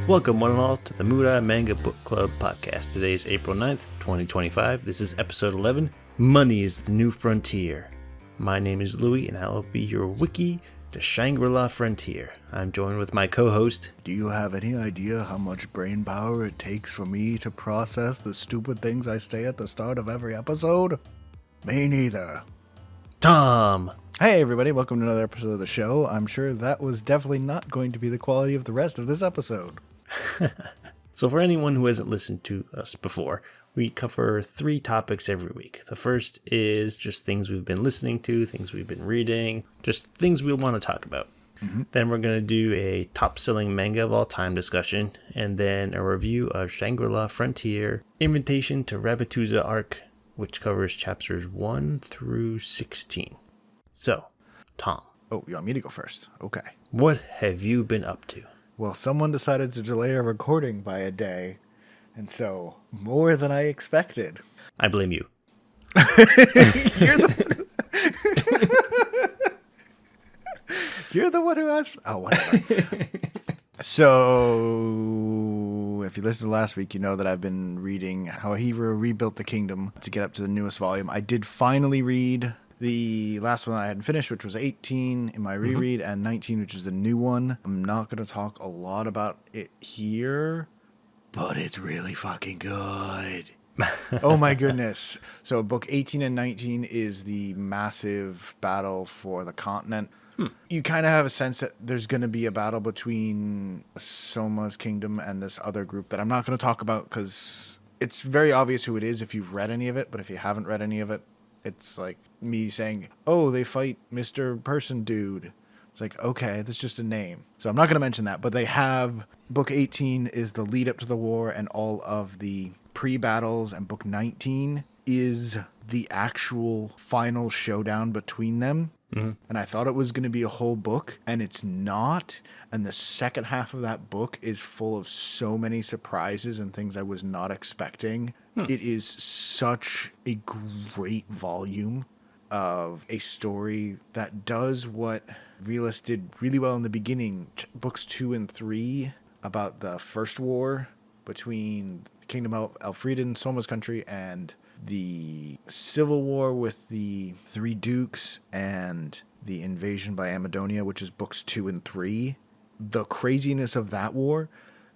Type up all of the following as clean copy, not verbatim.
Welcome one and all to the Mudai Manga Book Club podcast. Today is April 9th, 2025. This is episode 11, Money is the New Frontier. My name is Louie and I will be your wiki to Shangri-La Frontier. I'm joined with my co-host. Do you have any idea how much brain power it takes for me to process the stupid things I say at the start of every episode? Me neither. Tom. Hey everybody, welcome to another episode of the show. I'm sure that was definitely not going to be the quality of the rest of this episode. So for anyone who hasn't listened to us before, we cover 3 topics every week. The first is just things we've been listening to, things we've been reading, just things we want to talk about. Then we're going to do a top-selling manga of all time discussion, and then a review of Shangri-La Frontier, Invitation to Rabbituza Arc, which covers chapters 1 through 16. So, Tom. Oh, you want me to go first? Okay. What have you been up to? Well, someone decided to delay a recording by a day, and so, more than I expected. I blame you. You're the one who asked. Oh, whatever. So, if you listened to last week, you know that I've been reading How Hero Rebuilt the Kingdom to get up to the newest volume. I did finally read the last one I hadn't finished, which was 18 in my reread, and 19, which is the new one. I'm not going to talk a lot about it here, but it's really fucking good. Oh my goodness. So book 18 and 19 is the massive battle for the continent. You kind of have a sense that there's going to be a battle between Soma's kingdom and this other group that I'm not going to talk about because it's very obvious who it is if you've read any of it, but if you haven't read any of it, it's like me saying, oh, they fight Mr. Person Dude. It's like, okay, that's just a name. So I'm not going to mention that, but they have book 18 is the lead up to the war and all of the pre-battles, and book 19 is the actual final showdown between them. And I thought it was going to be a whole book, and it's not. And the second half of that book is full of so many surprises and things I was not expecting. It is such a great volume of a story that does what Realist did really well in the beginning. Books 2 and 3 about the first war between the Kingdom of Elfrieden, Soma's country, and the civil war with the 3 dukes and the invasion by Amadonia, which is books 2 and 3. The craziness of that war,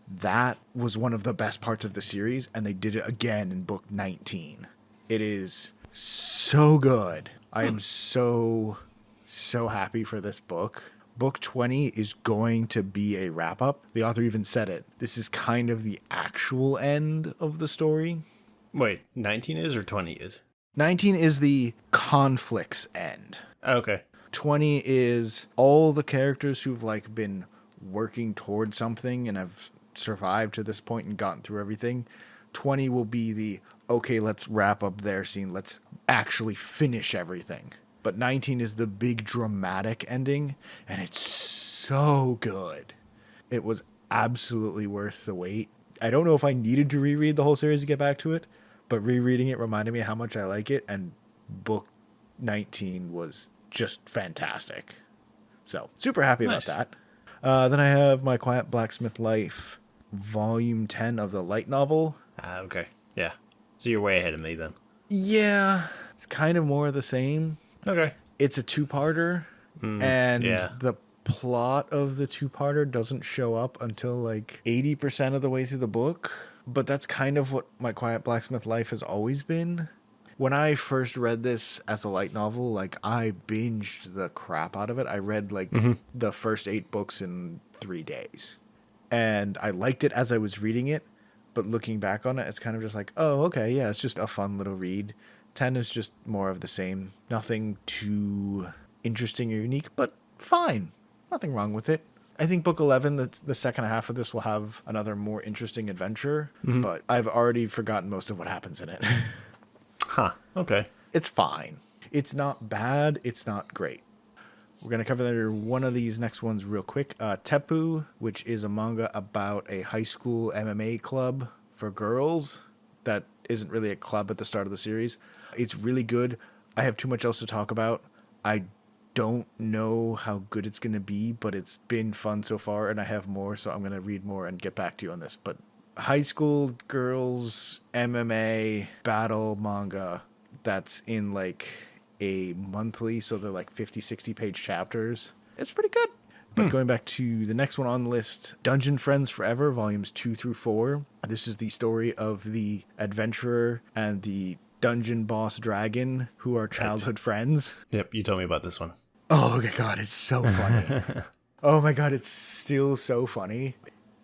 that was one of the best parts of the series, and they did it again in book 19. It is so good. I am so happy for this book. Book 20 is going to be a wrap-up. The author even said it. This is kind of the actual end of the story. Wait, 19 is or 20 is? 19 is the conflict's end. Okay. 20 is all the characters who've been working towards something and have survived to this point and gotten through everything. 20 will be the, okay, let's wrap up their scene. Let's actually finish everything. But 19 is the big dramatic ending, and it's so good. It was absolutely worth the wait. I don't know if I needed to reread the whole series to get back to it, but rereading it reminded me how much I like it, and book 19 was just fantastic. So, super happy about that. Then I have My Quiet Blacksmith Life, Volume 10 of the light novel. Okay. Yeah. So you're way ahead of me then. Yeah, it's kind of more of the same. Okay. It's a 2-parter, and the plot of the 2-parter doesn't show up until 80% of the way through the book, but that's kind of what My Quiet Blacksmith Life has always been. When I first read this as a light novel, I binged the crap out of it. I read the first 8 books in 3 days, and I liked it as I was reading it, but looking back on it, it's kind of just oh, okay, yeah, it's just a fun little read. 10 is just more of the same. Nothing too interesting or unique, but fine. Nothing wrong with it. I think book 11, the second half of this, will have another more interesting adventure, but I've already forgotten most of what happens in it. Huh. Okay. It's fine. It's not bad. It's not great. We're going to cover one of these next ones real quick. Teppu, which is a manga about a high school MMA club for girls that isn't really a club at the start of the series. It's really good. I have too much else to talk about. I don't know how good it's going to be, but it's been fun so far, and I have more, so I'm going to read more and get back to you on this. But high school girls MMA battle manga that's in like a monthly, so they're like 50-60 page chapters. It's pretty good. But going back to the next one on the list, Dungeon Friends Forever, volumes 2 through 4. This is the story of the adventurer and the dungeon boss dragon who are childhood friends. Yep, you told me about this one. Oh my god, it's so funny. Oh my god, it's still so funny.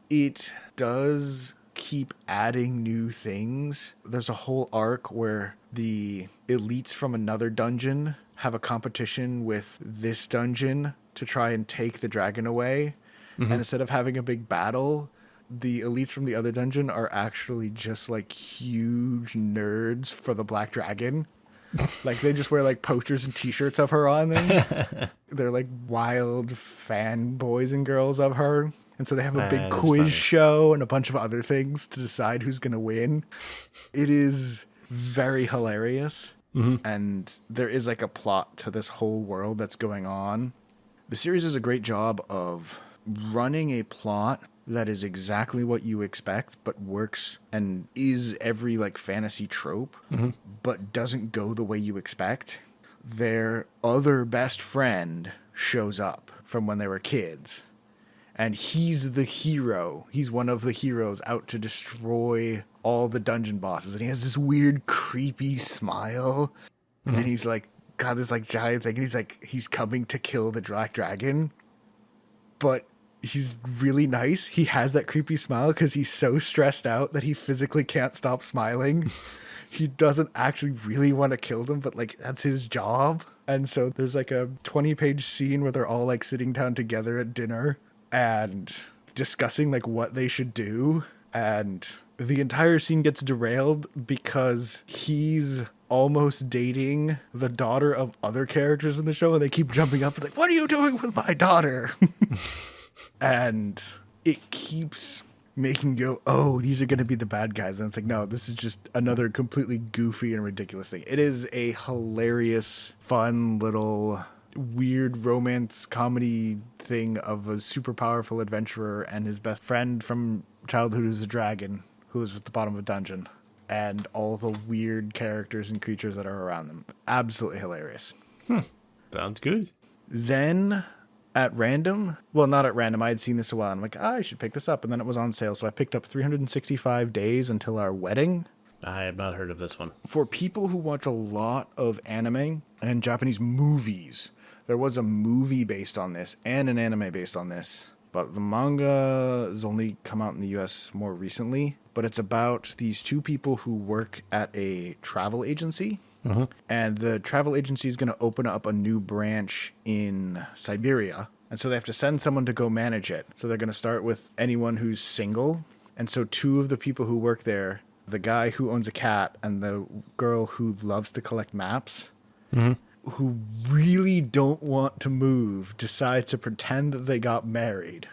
It does keep adding new things. There's a whole arc where the elites from another dungeon have a competition with this dungeon to try and take the dragon away. And instead of having a big battle, the elites from the other dungeon are actually just like huge nerds for the black dragon. Like they just wear like posters and t-shirts of her on them. They're like wild fanboys and girls of her. And so they have a big quiz show and a bunch of other things to decide who's going to win. It is very hilarious. And there is like a plot to this whole world that's going on. The series does a great job of running a plot that is exactly what you expect, but works and is every like fantasy trope, but doesn't go the way you expect. Their other best friend shows up from when they were kids, and he's the hero. He's one of the heroes out to destroy all the dungeon bosses, and he has this weird, creepy smile, and he's like got this like giant thing, and he's coming to kill the black dragon, but he's really nice. He has that creepy smile because he's so stressed out that he physically can't stop smiling. He doesn't actually really want to kill them, but like that's his job. And so there's like a 20-page scene where they're all like sitting down together at dinner and discussing like what they should do. And the entire scene gets derailed because he's almost dating the daughter of other characters in the show, and they keep jumping up and like, what are you doing with my daughter? And it keeps making you go, oh, these are going to be the bad guys. And it's like, no, this is just another completely goofy and ridiculous thing. It is a hilarious, fun little weird romance comedy thing of a super powerful adventurer and his best friend from childhood who's a dragon who lives at the bottom of a dungeon, and all the weird characters and creatures that are around them. Absolutely hilarious. Sounds good. Then at random, well, not at random, I had seen this a while. I'm like, I should pick this up. And then it was on sale. So I picked up 365 Days Until Our Wedding. I have not heard of this one. For people who watch a lot of anime and Japanese movies, there was a movie based on this and an anime based on this. But the manga has only come out in the US more recently. But it's about these two people who work at a travel agency. And the travel agency is going to open up a new branch in Siberia. And so they have to send someone to go manage it. So they're going to start with anyone who's single. And so two of the people who work there, the guy who owns a cat and the girl who loves to collect maps, who really don't want to move, decide to pretend that they got married.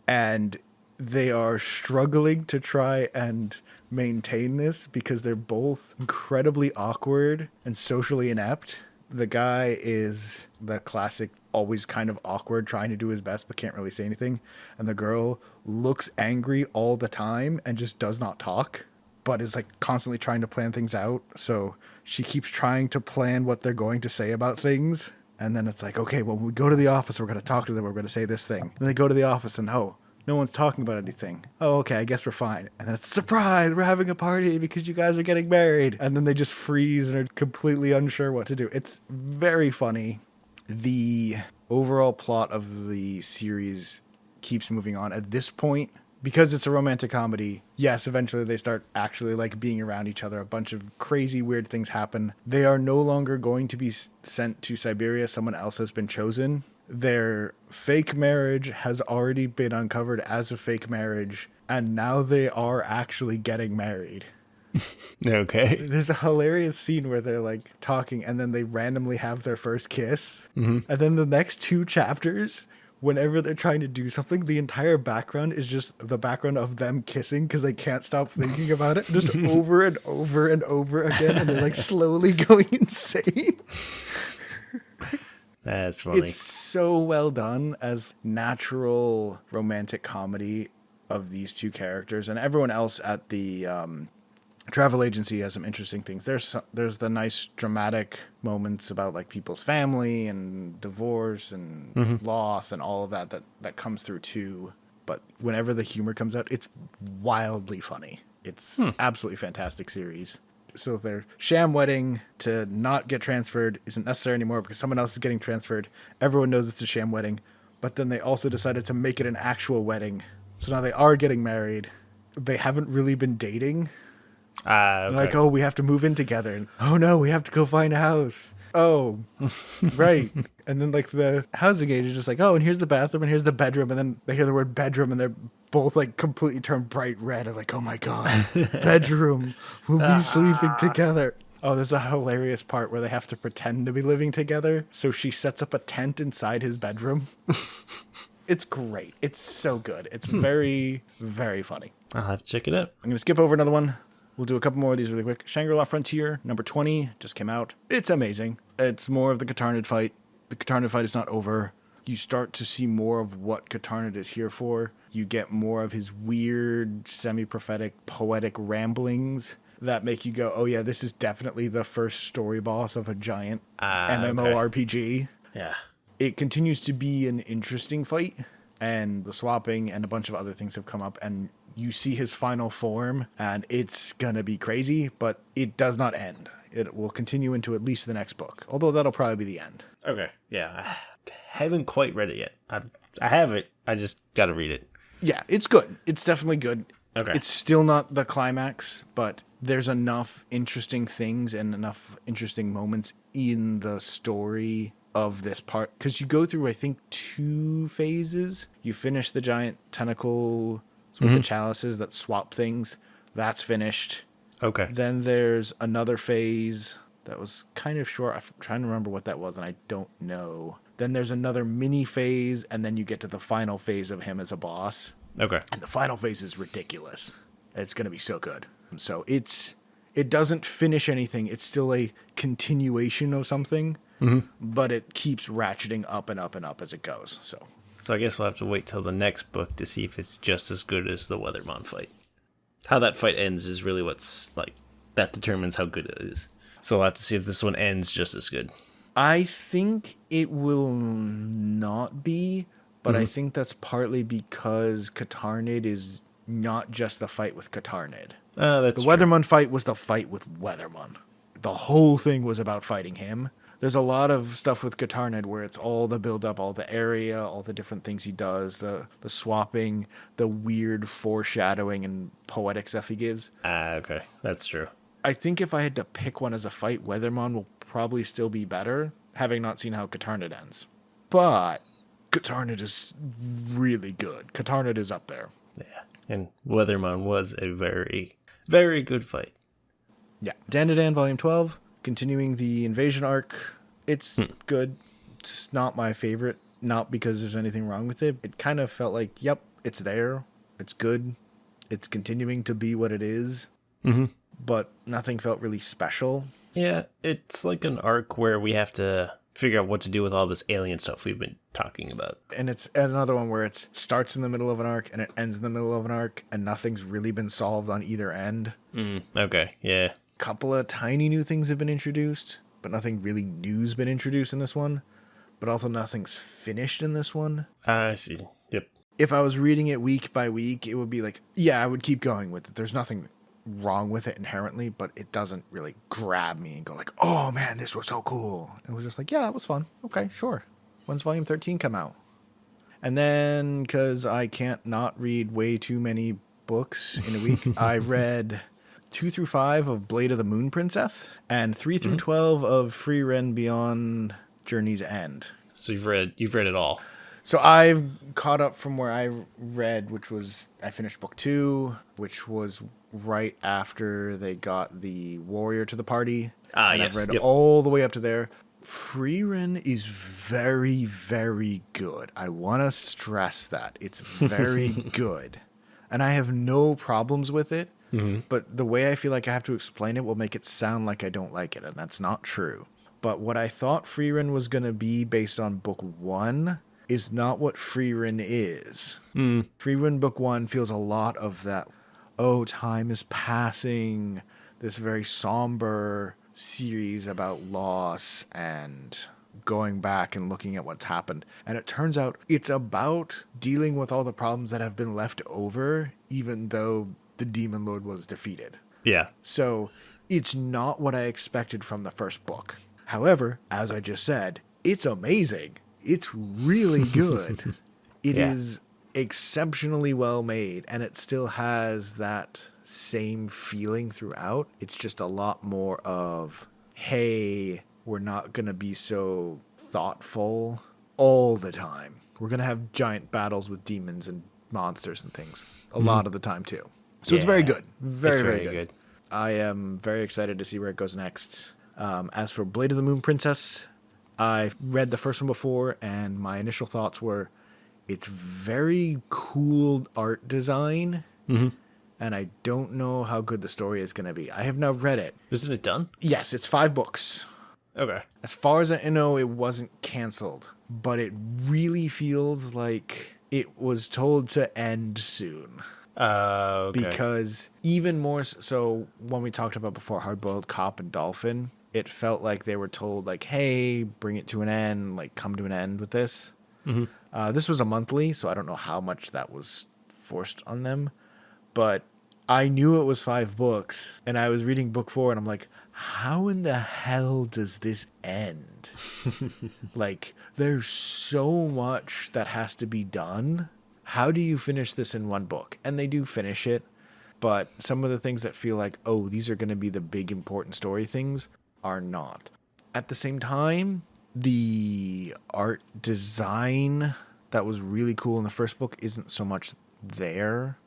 And they are struggling to try and maintain this because they're both incredibly awkward and socially inept. The guy is the classic, always kind of awkward, trying to do his best but can't really say anything. And the girl looks angry all the time and just does not talk, but is like constantly trying to plan things out. So she keeps trying to plan what they're going to say about things. And then it's like, okay, well, when we go to the office, we're going to talk to them. We're going to say this thing. And they go to the office and, oh, no one's talking about anything. Oh, okay, I guess we're fine. And then it's, surprise, we're having a party because you guys are getting married. And then they just freeze and are completely unsure what to do. It's very funny. The overall plot of the series keeps moving on. At this point, because it's a romantic comedy, yes, eventually they start actually like being around each other. A bunch of crazy, weird things happen. They are no longer going to be sent to Siberia. Someone else has been chosen. Their fake marriage has already been uncovered as a fake marriage, and now they are actually getting married. Okay. There's a hilarious scene where they're like talking and then they randomly have their first kiss. And then the next two chapters, whenever they're trying to do something, the entire background is just the background of them kissing because they can't stop thinking about it just over and over and over again. And they're like slowly going insane. That's funny. It's so well done as natural romantic comedy of these two characters, and everyone else at the travel agency has some interesting things. There's the nice dramatic moments about like people's family and divorce and loss and all of that comes through too. But whenever the humor comes out, it's wildly funny. It's absolutely fantastic series. So their sham wedding to not get transferred isn't necessary anymore because someone else is getting transferred. Everyone knows it's a sham wedding, but then they also decided to make it an actual wedding. So now they are getting married. They haven't really been dating. Okay. Like, oh, we have to move in together. And, oh no, we have to go find a house. Oh, right. And then like the housing agent is just like, oh, and here's the bathroom and here's the bedroom. And then they hear the word bedroom and they're both like completely turned bright red. I'm like, oh my God, bedroom. We'll be sleeping together. Oh, there's a hilarious part where they have to pretend to be living together. So she sets up a tent inside his bedroom. It's great. It's so good. It's very, very funny. I'll have to check it out. I'm going to skip over another one. We'll do a couple more of these really quick. Shangri-La Frontier, number 20, just came out. It's amazing. It's more of the Katarnid fight. The Katarnid fight is not over. You start to see more of what Katarnid is here for. You get more of his weird, semi-prophetic, poetic ramblings that make you go, oh yeah, this is definitely the first story boss of a giant MMORPG. Okay. Yeah. It continues to be an interesting fight, and the swapping and a bunch of other things have come up, and you see his final form, and it's gonna be crazy, but it does not end. It will continue into at least the next book, although that'll probably be the end. Okay. Yeah. I haven't quite read it yet. I have it. I just got to read it. Yeah, it's good. It's definitely good. Okay. It's still not the climax, but there's enough interesting things and enough interesting moments in the story of this part. Because you go through, I think, 2 phases. You finish the giant tentacle with the chalices that swap things. That's finished. Okay. Then there's another phase that was kind of short. I'm trying to remember what that was, and I don't know. Then there's another mini phase, and then you get to the final phase of him as a boss. Okay. And the final phase is ridiculous. It's going to be so good. So it doesn't finish anything. It's still a continuation of something, but it keeps ratcheting up and up and up as it goes. So I guess we'll have to wait till the next book to see if it's just as good as the Weathermon fight. How that fight ends is really what's like, that determines how good it is. So we'll have to see if this one ends just as good. I think it will not be, but I think that's partly because Katarnid is not just the fight with Katarnid. That's the Weathermon fight was the fight with Weathermon. The whole thing was about fighting him. There's a lot of stuff with Katarnid where it's all the build-up, all the area, all the different things he does, the swapping, the weird foreshadowing and poetic stuff he gives. Okay. That's true. I think if I had to pick one as a fight, Weathermon will probably still be better, having not seen how Katarnid ends. But Katarnid is really good. Katarnid is up there. Yeah. And Weathermon was a very, very good fight. Yeah. Dandadan Volume 12, continuing the invasion arc. It's good. It's not my favorite, not because there's anything wrong with it. It kind of felt like, yep, it's there. It's good. It's continuing to be what it is. But nothing felt really special. Yeah, it's like an arc where we have to figure out what to do with all this alien stuff we've been talking about. And it's another one where it starts in the middle of an arc and it ends in the middle of an arc, and nothing's really been solved on either end. Okay, yeah. Couple of tiny new things have been introduced, but nothing really new's been introduced in this one. But also nothing's finished in this one. I see. Yep. If I was reading it week by week, it would be like, yeah, I would keep going with it. There's nothing wrong with it inherently, but it doesn't really grab me and go like, oh man, this was so cool. It was just like, yeah, that was fun. Okay, sure. When's volume 13 come out? And then, because I can't not read way too many books in a week, I read 2 through 5 of Blade of the Moon Princess and 3 through 12 of Free Ren Beyond Journey's End. So you've read it all. So I've caught up from where I read, which was, I finished book 2, which was right after they got the warrior to the party. And yes. I've read all the way up to there. Free Ren is very, very good. I want to stress that. It's very good. And I have no problems with it. But the way I feel like I have to explain it will make it sound like I don't like it. And that's not true. But what I thought Frieren was going to be based on book 1 is not what Frieren is. Frieren book 1 feels a lot of that, oh, time is passing, this very somber series about loss and going back and looking at what's happened. And it turns out it's about dealing with all the problems that have been left over, even though the Demon Lord was defeated. Yeah. So it's not what I expected from the first book. However, as I just said, it's amazing. It's really good. It is exceptionally well made, and it still has that same feeling throughout. It's just a lot more of, hey, we're not going to be so thoughtful all the time. We're going to have giant battles with demons and monsters and things a lot of the time, too. So it's very good. Very, very good. I am very excited to see where it goes next. As for Blade of the Moon Princess, I read the first one before, and my initial thoughts were, it's very cool art design, and I don't know how good the story is going to be. I have now read it. Isn't it done? Yes, it's 5 books. Okay. As far as I know, it wasn't canceled, but it really feels like it was told to end soon. Okay. Because even more so, when we talked about before Hardboiled Cop and Dolphin, it felt like they were told, like, hey, bring it to an end, like, come to an end with this. This was a monthly, so I don't know how much that was forced on them. But I knew it was 5 books, and I was reading book 4, and I'm like, how in the hell does this end? Like, there's so much that has to be done. How do you finish this in one book? And they do finish it, but some of the things that feel like, oh, these are going to be the big important story things are not. At the same time, the art design that was really cool in the first book isn't so much there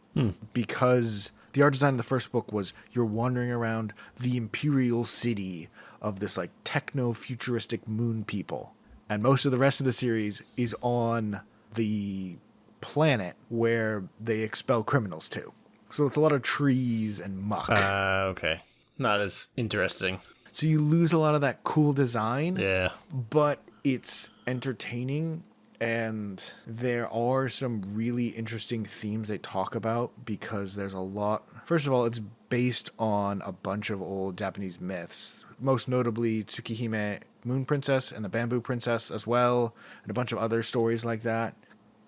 because the art design in the first book was you're wandering around the imperial city of this like techno-futuristic moon people. And most of the rest of the series is on the planet where they expel criminals to. So it's a lot of trees and muck. Okay. Not as interesting. So you lose a lot of that cool design. Yeah. But it's entertaining, and there are some really interesting themes they talk about because there's a lot. First of all, it's based on a bunch of old Japanese myths, most notably Tsukihime Moon Princess and the Bamboo Princess as well, and a bunch of other stories like that,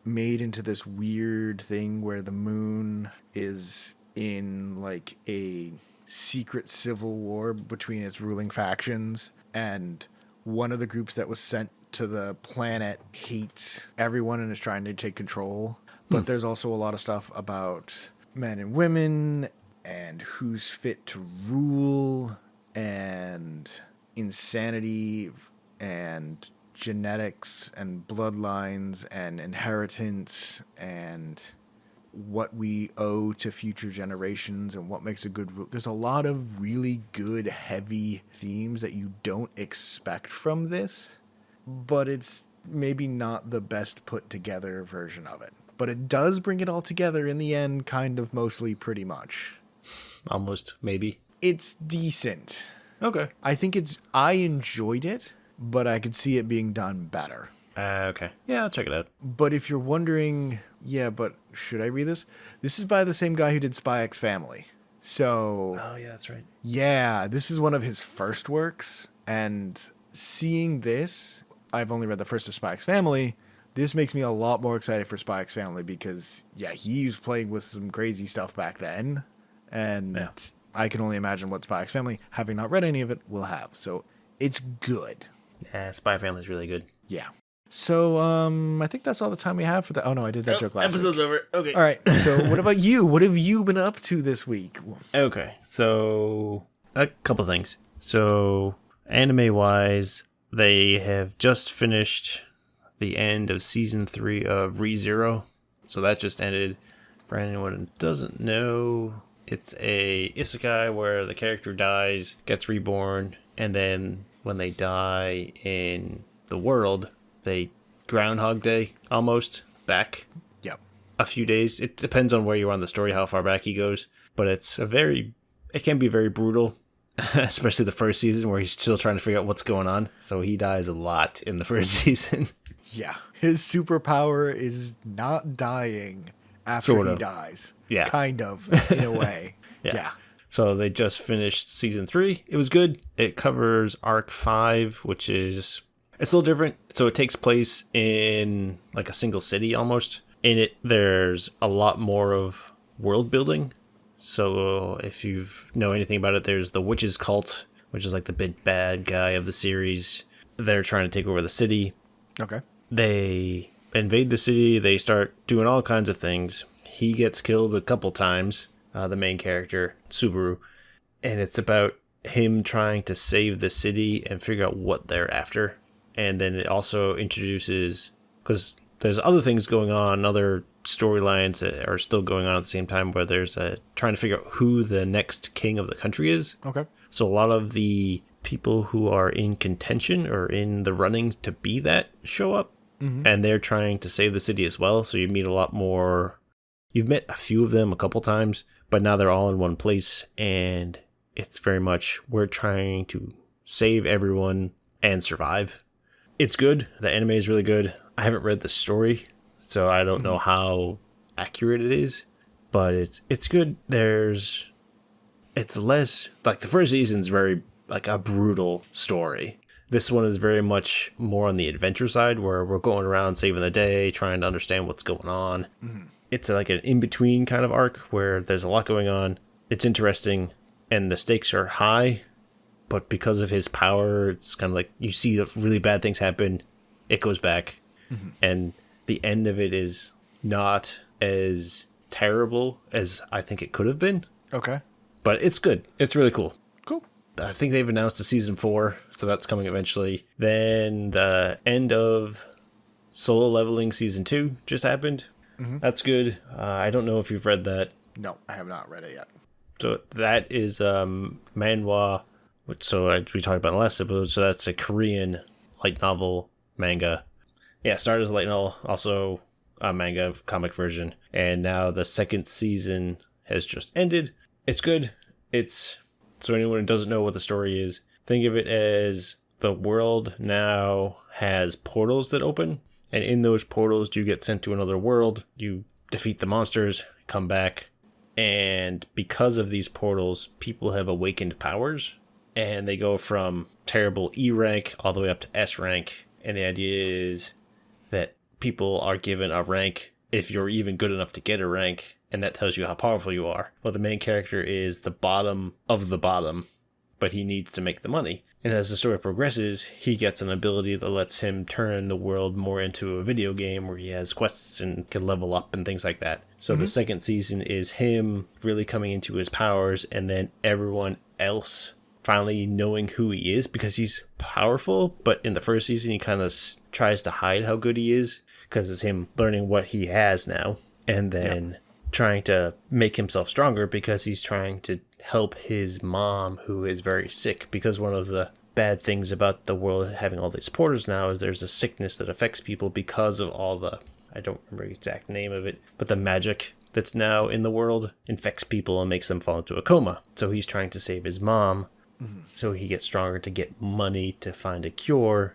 made into this weird thing where the moon is in like a secret civil war between its ruling factions, and one of the groups that was sent to the planet hates everyone and is trying to take control. But there's also a lot of stuff about men and women and who's fit to rule and insanity and genetics and bloodlines and inheritance and what we owe to future generations and what makes a good rule. There's a lot of really good, heavy themes that you don't expect from this, but it's maybe not the best put together version of it. But it does bring it all together in the end, kind of mostly pretty much. Almost, maybe. It's decent. Okay. I enjoyed it, but I could see it being done better. Okay. Yeah, I'll check it out. But if you're wondering, but should I read this? This is by the same guy who did Spy X Family. So... Oh, yeah, that's right. Yeah, this is one of his first works. And seeing this, I've only read the first of Spy X Family. This makes me a lot more excited for Spy X Family because, he was playing with some crazy stuff back then. And I can only imagine what Spy X Family, having not read any of it, will have. So it's good. Yeah, Spy Family's really good. Yeah. So, I think that's all the time we have for that. Oh, no, I did that joke last episode's week. over. Okay. All right. So, what about you? What have you been up to this week? Okay. So, a couple things. So, anime-wise, they have just finished the end of Season 3 of ReZero. So, that just ended. For anyone who doesn't know, it's a isekai where the character dies, gets reborn, and then when they die in the world, they Groundhog Day almost back. Yep. A few days. It depends on where you are on the story, how far back he goes. But it can be very brutal. especially the first season where he's still trying to figure out what's going on. So he dies a lot in the first season. Yeah. His superpower is not dying after Sort he of. dies. Yeah. Kind of, in a way. Yeah. So they just finished season 3. It was good. It covers arc 5, which is, it's a little different. So it takes place in like a single city almost. In it, there's a lot more of world building. So if you know anything about it, there's the witches cult, which is like the big bad guy of the series. They're trying to take over the city. Okay. They invade the city. They start doing all kinds of things. He gets killed a couple times, the main character, Subaru. And it's about him trying to save the city and figure out what they're after. And then it also introduces, because there's other things going on, other storylines that are still going on at the same time, where there's trying to figure out who the next king of the country is. Okay. So a lot of the people who are in contention or in the running to be that show up. Mm-hmm. And they're trying to save the city as well. So you meet a lot more. You've met a few of them a couple times, but now they're all in one place. And it's very much, we're trying to save everyone and survive. It's good. The anime is really good. I haven't read the story, so I don't know how accurate it is, but it's good. It's less, like the first season's very like a brutal story. This one is very much more on the adventure side, where we're going around saving the day, trying to understand what's going on. Mm-hmm. It's like an in-between kind of arc where there's a lot going on. It's interesting, and the stakes are high, but because of his power, it's kind of like you see really bad things happen, it goes back, and the end of it is not as terrible as I think it could have been. Okay. But it's good. It's really cool. Cool. I think they've announced a season 4, so that's coming eventually. Then the end of Solo Leveling season 2 just happened. Mm-hmm. That's good. I don't know if you've read that. No, I have not read it yet. So that is manhwa, which we talked about in the last episode. So that's a Korean light novel manga. Yeah, started as a light novel, also a manga comic version, and now the second season has just ended. It's good. So anyone who doesn't know what the story is, think of it as the world now has portals that open, and in those portals you get sent to another world. You defeat the monsters, come back, and because of these portals, people have awakened powers, and they go from terrible E rank all the way up to S rank. And the idea is that people are given a rank if you're even good enough to get a rank, and that tells you how powerful you are. Well, the main character is the bottom of the bottom, but he needs to make the money. And as the story progresses, he gets an ability that lets him turn the world more into a video game where he has quests and can level up and things like that. So the second season is him really coming into his powers, and then everyone else finally knowing who he is, because he's powerful, but in the first season he kind of tries to hide how good he is, because it's him learning what he has now, and then trying to make himself stronger because he's trying to help his mom, who is very sick. Because one of the bad things about the world having all these portals now is there's a sickness that affects people because of all the, I don't remember the exact name of it, but the magic that's now in the world infects people and makes them fall into a coma. So he's trying to save his mom, so he gets stronger to get money to find a cure.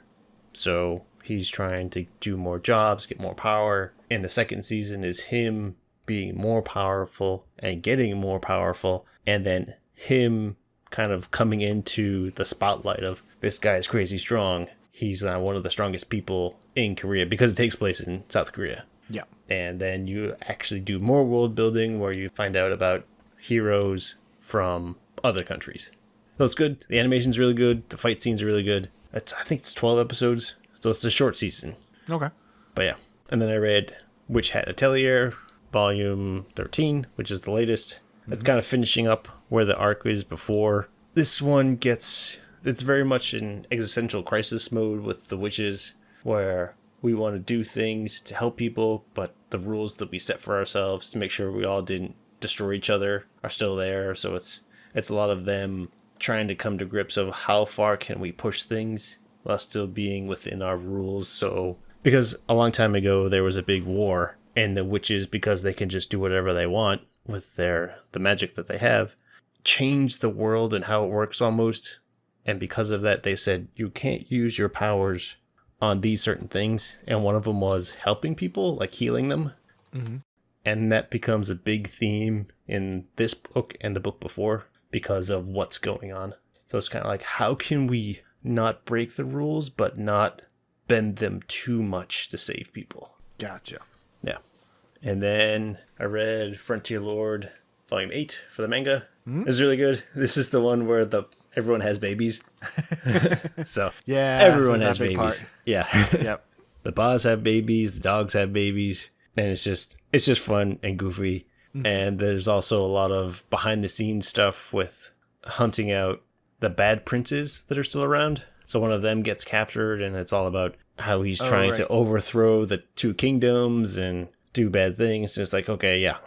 So he's trying to do more jobs, get more power. And the second season is him being more powerful and getting more powerful, and then him kind of coming into the spotlight of, this guy is crazy strong. He's now one of the strongest people in Korea, because it takes place in South Korea. Yeah. And then you actually do more world building where you find out about heroes from other countries. So it's good. The animation's really good. The fight scenes are really good. I think it's 12 episodes, so it's a short season. Okay. But yeah. And then I read Witch Hat Atelier, Volume 13, which is the latest. It's kind of finishing up where the arc is before. This one it's very much in existential crisis mode with the witches, where we want to do things to help people, but the rules that we set for ourselves to make sure we all didn't destroy each other are still there. So it's a lot of them trying to come to grips of how far can we push things while still being within our rules. So, because a long time ago there was a big war, and the witches, because they can just do whatever they want with the magic that they have, changed the world and how it works almost. And because of that, they said you can't use your powers on these certain things. And one of them was helping people, like healing them. Mm-hmm. And that becomes a big theme in this book and the book before because of what's going on. So it's kind of like, how can we not break the rules, but not bend them too much to save people? Gotcha. Yeah. And then I read Frontier Lord Volume 8 for the manga. Mm-hmm. It's really good. This is the one where everyone has babies. So yeah, everyone has babies. Part. Yeah. Yep. The boss have babies, the dogs have babies, and it's just fun and goofy. Mm-hmm. And there's also a lot of behind the scenes stuff with hunting out the bad princes that are still around. So one of them gets captured, and it's all about how he's trying to overthrow the two kingdoms and do bad things. And it's like, okay, yeah,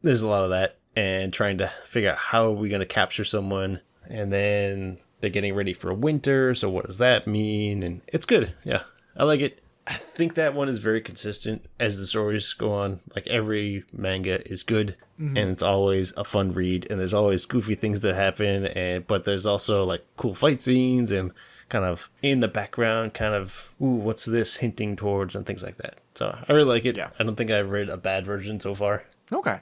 there's a lot of that, and trying to figure out how are we going to capture someone. And then they're getting ready for winter, so what does that mean? And it's good. Yeah, I like it. I think that one is very consistent as the stories go on. Like, every manga is good, and it's always a fun read, and there's always goofy things that happen, but there's also like cool fight scenes and kind of in the background, kind of, ooh, what's this hinting towards, and things like that. So I really like it. Yeah. I don't think I've read a bad version so far. Okay.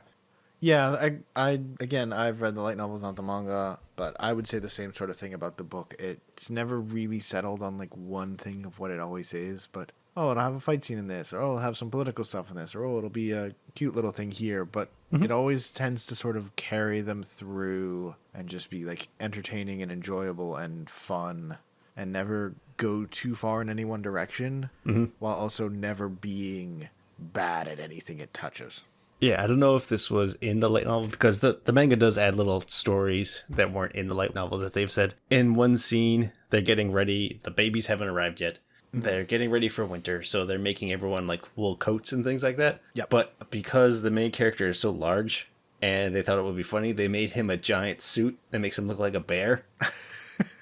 Yeah, I've read the light novels, not the manga, but I would say the same sort of thing about the book. It's never really settled on like one thing of what it always is, but it'll have a fight scene in this, or it'll have some political stuff in this, or it'll be a cute little thing here, but it always tends to sort of carry them through and just be like entertaining and enjoyable and fun, and never go too far in any one direction, while also never being bad at anything it touches. Yeah, I don't know if this was in the light novel, because the manga does add little stories that weren't in the light novel that they've said. In one scene, they're getting ready. The babies haven't arrived yet. They're getting ready for winter, so they're making everyone like wool coats and things like that. Yep. But because the main character is so large, and they thought it would be funny, they made him a giant suit that makes him look like a bear.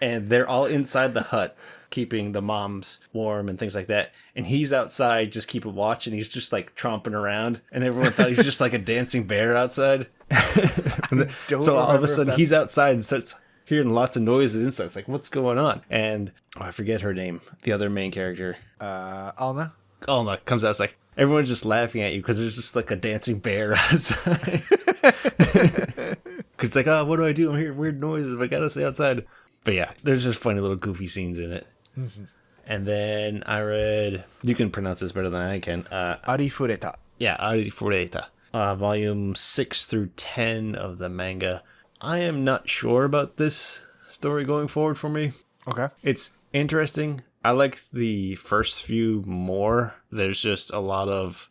And they're all inside the hut, keeping the moms warm and things like that. And he's outside just keeping watch, and he's just like tromping around. And everyone thought he was just like a dancing bear outside. So all of a sudden he's outside and starts hearing lots of noises inside. It's like, what's going on? And I forget her name. The other main character. Alna comes out. It's like, everyone's just laughing at you because there's just like a dancing bear outside. Because it's like, oh, what do I do? I'm hearing weird noises. I gotta stay outside. But yeah, there's just funny little goofy scenes in it. And then I read, you can pronounce this better than I can. Arifureta. Yeah, Arifureta. Volume 6 through 10 of the manga. I am not sure about this story going forward for me. Okay. It's interesting. I like the first few more. There's just a lot of,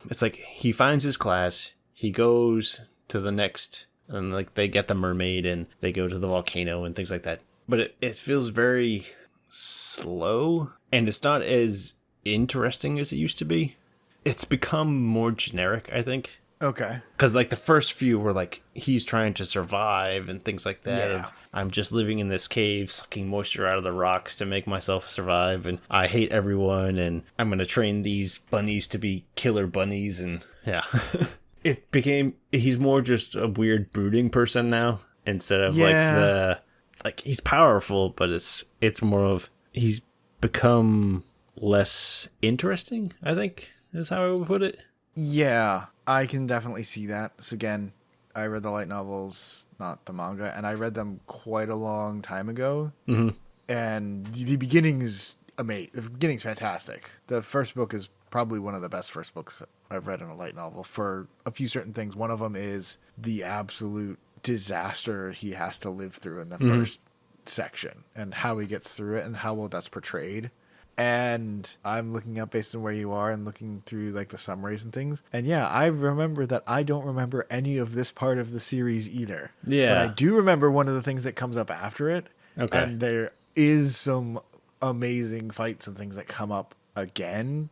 it's like he finds his class, he goes to the next, and like they get the mermaid and they go to the volcano and things like that. But it feels very slow, and it's not as interesting as it used to be. It's become more generic, I think. Okay. Because like the first few were like he's trying to survive and things like that. Yeah. I'm just living in this cave, sucking moisture out of the rocks to make myself survive, and I hate everyone, and I'm gonna train these bunnies to be killer bunnies, and yeah. It became, he's more just a weird brooding person now, instead of like he's powerful, but it's more of he's become less interesting, I think is how I would put it. Yeah, I can definitely see that. So again, I read the light novels, not the manga, and I read them quite a long time ago. And the beginning is amazing. The beginning's fantastic. The first book is probably one of the best first books I've read in a light novel for a few certain things. One of them is the absolute disaster he has to live through in the first section, and how he gets through it and how well that's portrayed. And I'm looking up based on where you are and looking through like the summaries and things. And yeah, I remember that I don't remember any of this part of the series either. Yeah. But I do remember one of the things that comes up after it. Okay. And there is some amazing fights and things that come up again.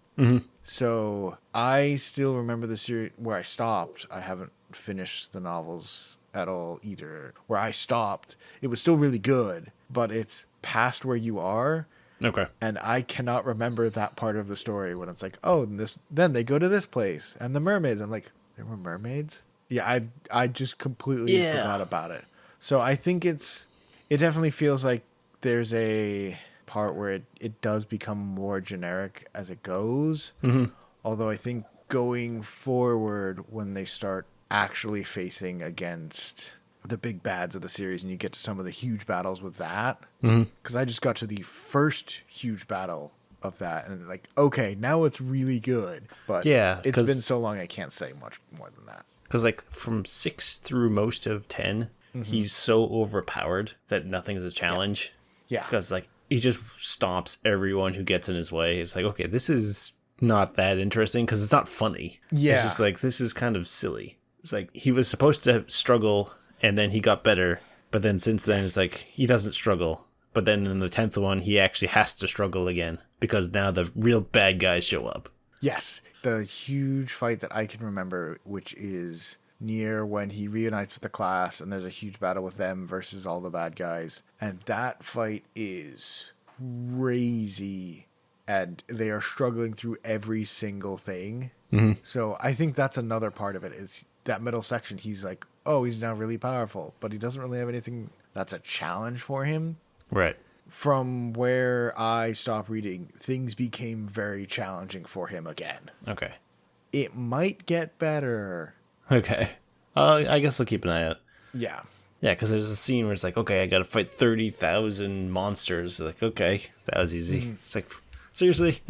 So I still remember the series where I stopped. I haven't finished the novels at all either. Where I stopped, it was still really good, but it's past where you are. Okay. And I cannot remember that part of the story when it's like, oh, then they go to this place and the mermaids. I'm like, there were mermaids? Yeah, I just completely forgot about it. So I think it definitely feels like there's a part where it does become more generic as it goes. Mm-hmm. Although I think going forward, when they start actually facing against the big bads of the series and you get to some of the huge battles with that, because I just got to the first huge battle of that and like, okay, now it's really good. But Yeah, it's been so long I can't say much more than that. Because like from 6 through most of 10, he's so overpowered that nothing's a challenge. Yeah. Because like he just stomps everyone who gets in his way. It's like, okay, this is not that interesting because it's not funny. Yeah. It's just like, this is kind of silly. It's like he was supposed to struggle and then he got better. But then since then, it's like he doesn't struggle. But then in the 10th one, he actually has to struggle again because now the real bad guys show up. Yes. The huge fight that I can remember, which is near when he reunites with the class and there's a huge battle with them versus all the bad guys. And that fight is crazy. And they are struggling through every single thing. Mm-hmm. So I think that's another part of it is that middle section. He's like, oh, he's now really powerful, but he doesn't really have anything that's a challenge for him. Right. From where I stopped reading, things became very challenging for him again. Okay. It might get better. Okay. I guess I'll keep an eye out. Yeah. Yeah, because there's a scene where it's like, okay, I got to fight 30,000 monsters. Like, okay, that was easy. It's like, seriously?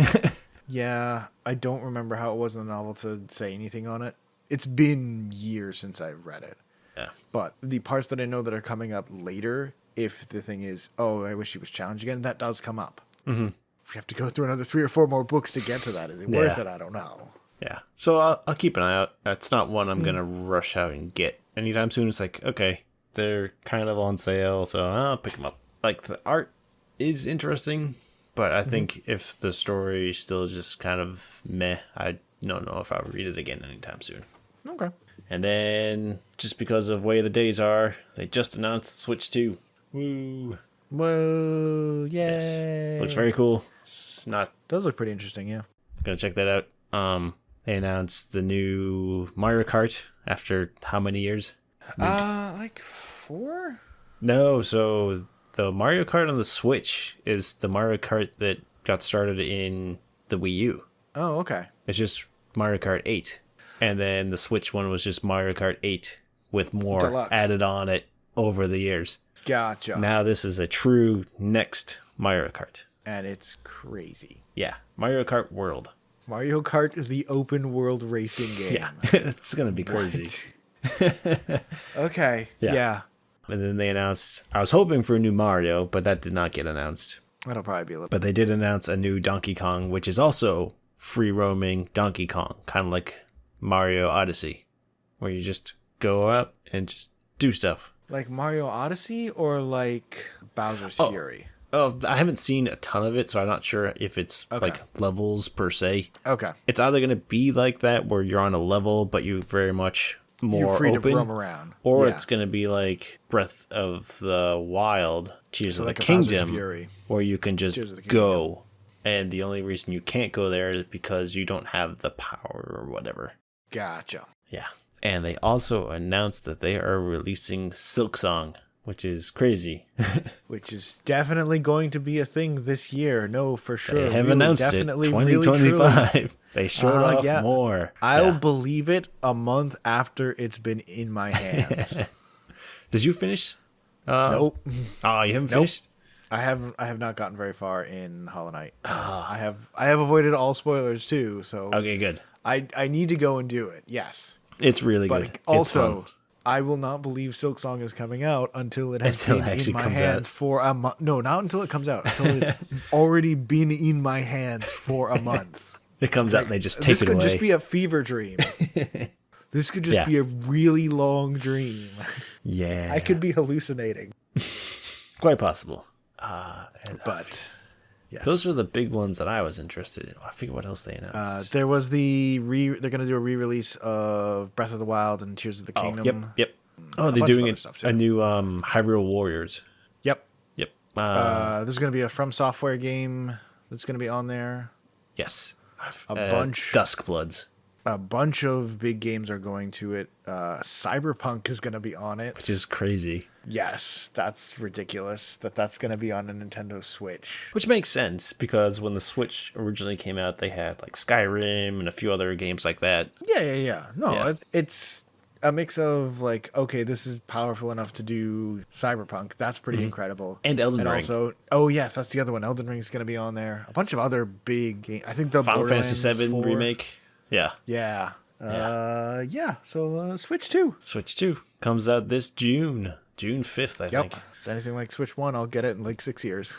Yeah, I don't remember how it was in the novel to say anything on it. It's been years since I read it. Yeah. But the parts that I know that are coming up later, if the thing is, oh, I wish he was challenged again, that does come up. Mm-hmm. If you have to go through another 3 or 4 more books to get to that, is it worth it? I don't know. Yeah. So I'll keep an eye out. It's not one I'm going to rush out and get anytime soon. It's like, okay, they're kind of on sale, so I'll pick them up. Like, the art is interesting, but I think if the story still just kind of meh, I don't know if I'll read it again anytime soon. Okay. And then, just because of the way the days are, they just announced Switch 2. Woo. Whoa, yay. Yes. Looks very cool. It's not... Does look pretty interesting, yeah. Gonna check that out. They announced the new Mario Kart after how many years? Like 4? No, so the Mario Kart on the Switch is the Mario Kart that got started in the Wii U. Oh, okay. It's just Mario Kart 8. And then the Switch one was just Mario Kart 8 with more Deluxe added on it over the years. Gotcha. Now this is a true next Mario Kart. And it's crazy. Yeah, Mario Kart World. Mario Kart, the open world racing game. Yeah, it's going to be crazy. Okay, yeah. And then they announced, I was hoping for a new Mario, but that did not get announced. That'll probably be a little But they did announce a new Donkey Kong, which is also free roaming Donkey Kong, kind of like Mario Odyssey, where you just go up and just do stuff. Like Mario Odyssey or like Bowser's Fury? Oh, I haven't seen a ton of it, so I'm not sure if it's like levels per se. Okay. It's either going to be like that, where you're on a level, but you very much more You're free open, to roam around. or Yeah. it's going to be like Breath of the Wild, Tears of like the a Bowser's Kingdom, Fury. where you can just Tears of the Kingdom, go. And the only reason you can't go there is because you don't have the power or whatever. Gotcha. Yeah. And they also announced that they are releasing Silk Song, which is crazy. Which is definitely going to be a thing this year. No, for sure. They have Really, announced definitely, it. really, 2025. truly. They showed off yeah. more. I'll Yeah. believe it a month after it's been in my hands. Did you finish? Nope. Oh, you haven't finished? I have not gotten very far in Hollow Knight. I have avoided all spoilers too, so Okay, good. I need to go and do it. Yes. It's really But good. It's also, fun. I will not believe Silk Song is coming out until it has Until it been actually in my comes hands out. for a month. No, not until it comes out. Until it's already been in my hands for a month. It comes out and they just take This it could away. just be a fever dream. This could just Yeah. be a really long dream. Yeah. I could be hallucinating. Quite possible. But yes. Those are the big ones that I was interested in. I forget what else they announced. There was they're going to do a re-release of Breath of the Wild and Tears of the Kingdom. Yep. Oh, they're bunch of doing other stuff, too. a new Hyrule Warriors. Yep. Yep. There's going to be a From Software game that's going to be on there. Yes. A bunch. Duskbloods. A bunch of big games are going to it. Cyberpunk is going to be on it. Which is crazy. Yes, that's ridiculous that's going to be on a Nintendo Switch. Which makes sense, because when the Switch originally came out, they had like Skyrim and a few other games like that. Yeah. No, Yeah. it's a mix of like, okay, this is powerful enough to do Cyberpunk. That's pretty incredible. And Elden Ring. Also, oh yes, that's the other one. Elden Ring is going to be on there. A bunch of other big games. I think the Final Fantasy Borderlands VII 4. remake. Yeah. Yeah. So Switch 2. Switch 2 comes out this June 5th, I think. It's anything like Switch 1, I'll get it in like 6 years.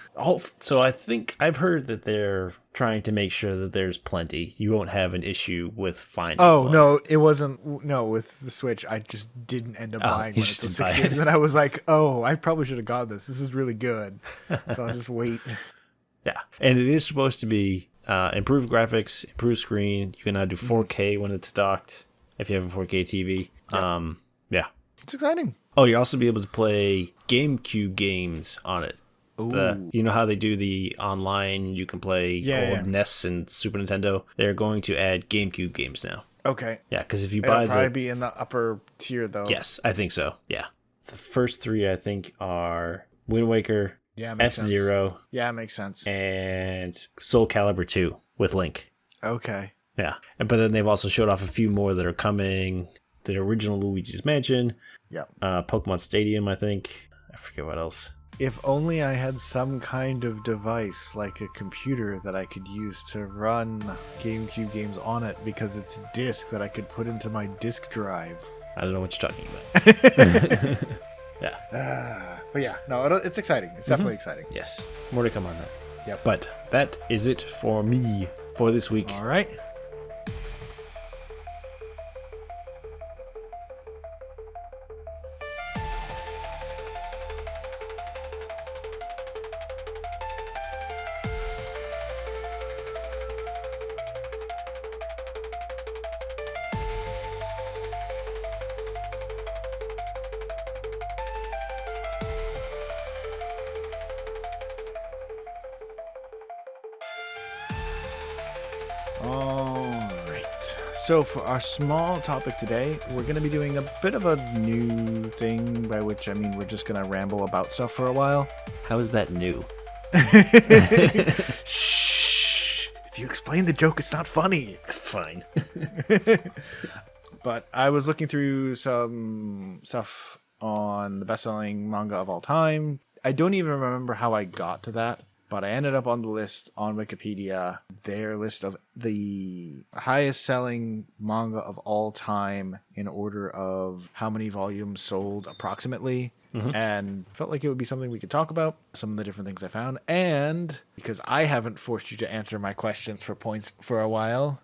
So I think I've heard that they're trying to make sure that there's plenty. You won't have an issue with finding one. No, it wasn't. No, with the Switch, I just didn't end up buying you one just until didn't 6 buy years. it. And then I was like, oh, I probably should have got this. This is really good. So I'll just wait. Yeah. And it is supposed to be improved graphics, improved screen. You can now do 4K when it's docked if you have a 4K TV. Yeah. It's exciting. Oh, you'll also be able to play GameCube games on it. Ooh. You know how they do the online, you can play old NES and Super Nintendo? They're going to add GameCube games now. Okay. Yeah, because if you It'll buy probably be in the upper tier, though. Yes, I think so. Yeah. The first three, I think, are Wind Waker, Yeah, makes sense. F-Zero, Yeah, it makes sense. and Soul Calibur 2 with Link. Okay. Yeah. But then they've also showed off a few more that are coming. The original Luigi's Mansion, Yep. Pokemon Stadium, I think. I forget what else. If only I had some kind of device like a computer that I could use to run GameCube games on it, because it's a disc that I could put into my disk drive. I don't know what you're talking about. Yeah. But yeah, no, it's exciting. It's definitely exciting. Yes. More to come on that. Yep. But that is it for me for this week. All right. All right. So for our small topic today, we're going to be doing a bit of a new thing, by which I mean we're just going to ramble about stuff for a while. How is that new? Shh. If you explain the joke, it's not funny. Fine. But I was looking through some stuff on the best-selling manga of all time. I don't even remember how I got to that, but I ended up on the list on Wikipedia, their list of the highest-selling manga of all time in order of how many volumes sold approximately. And felt like it would be something we could talk about, some of the different things I found. And because I haven't forced you to answer my questions for points for a while,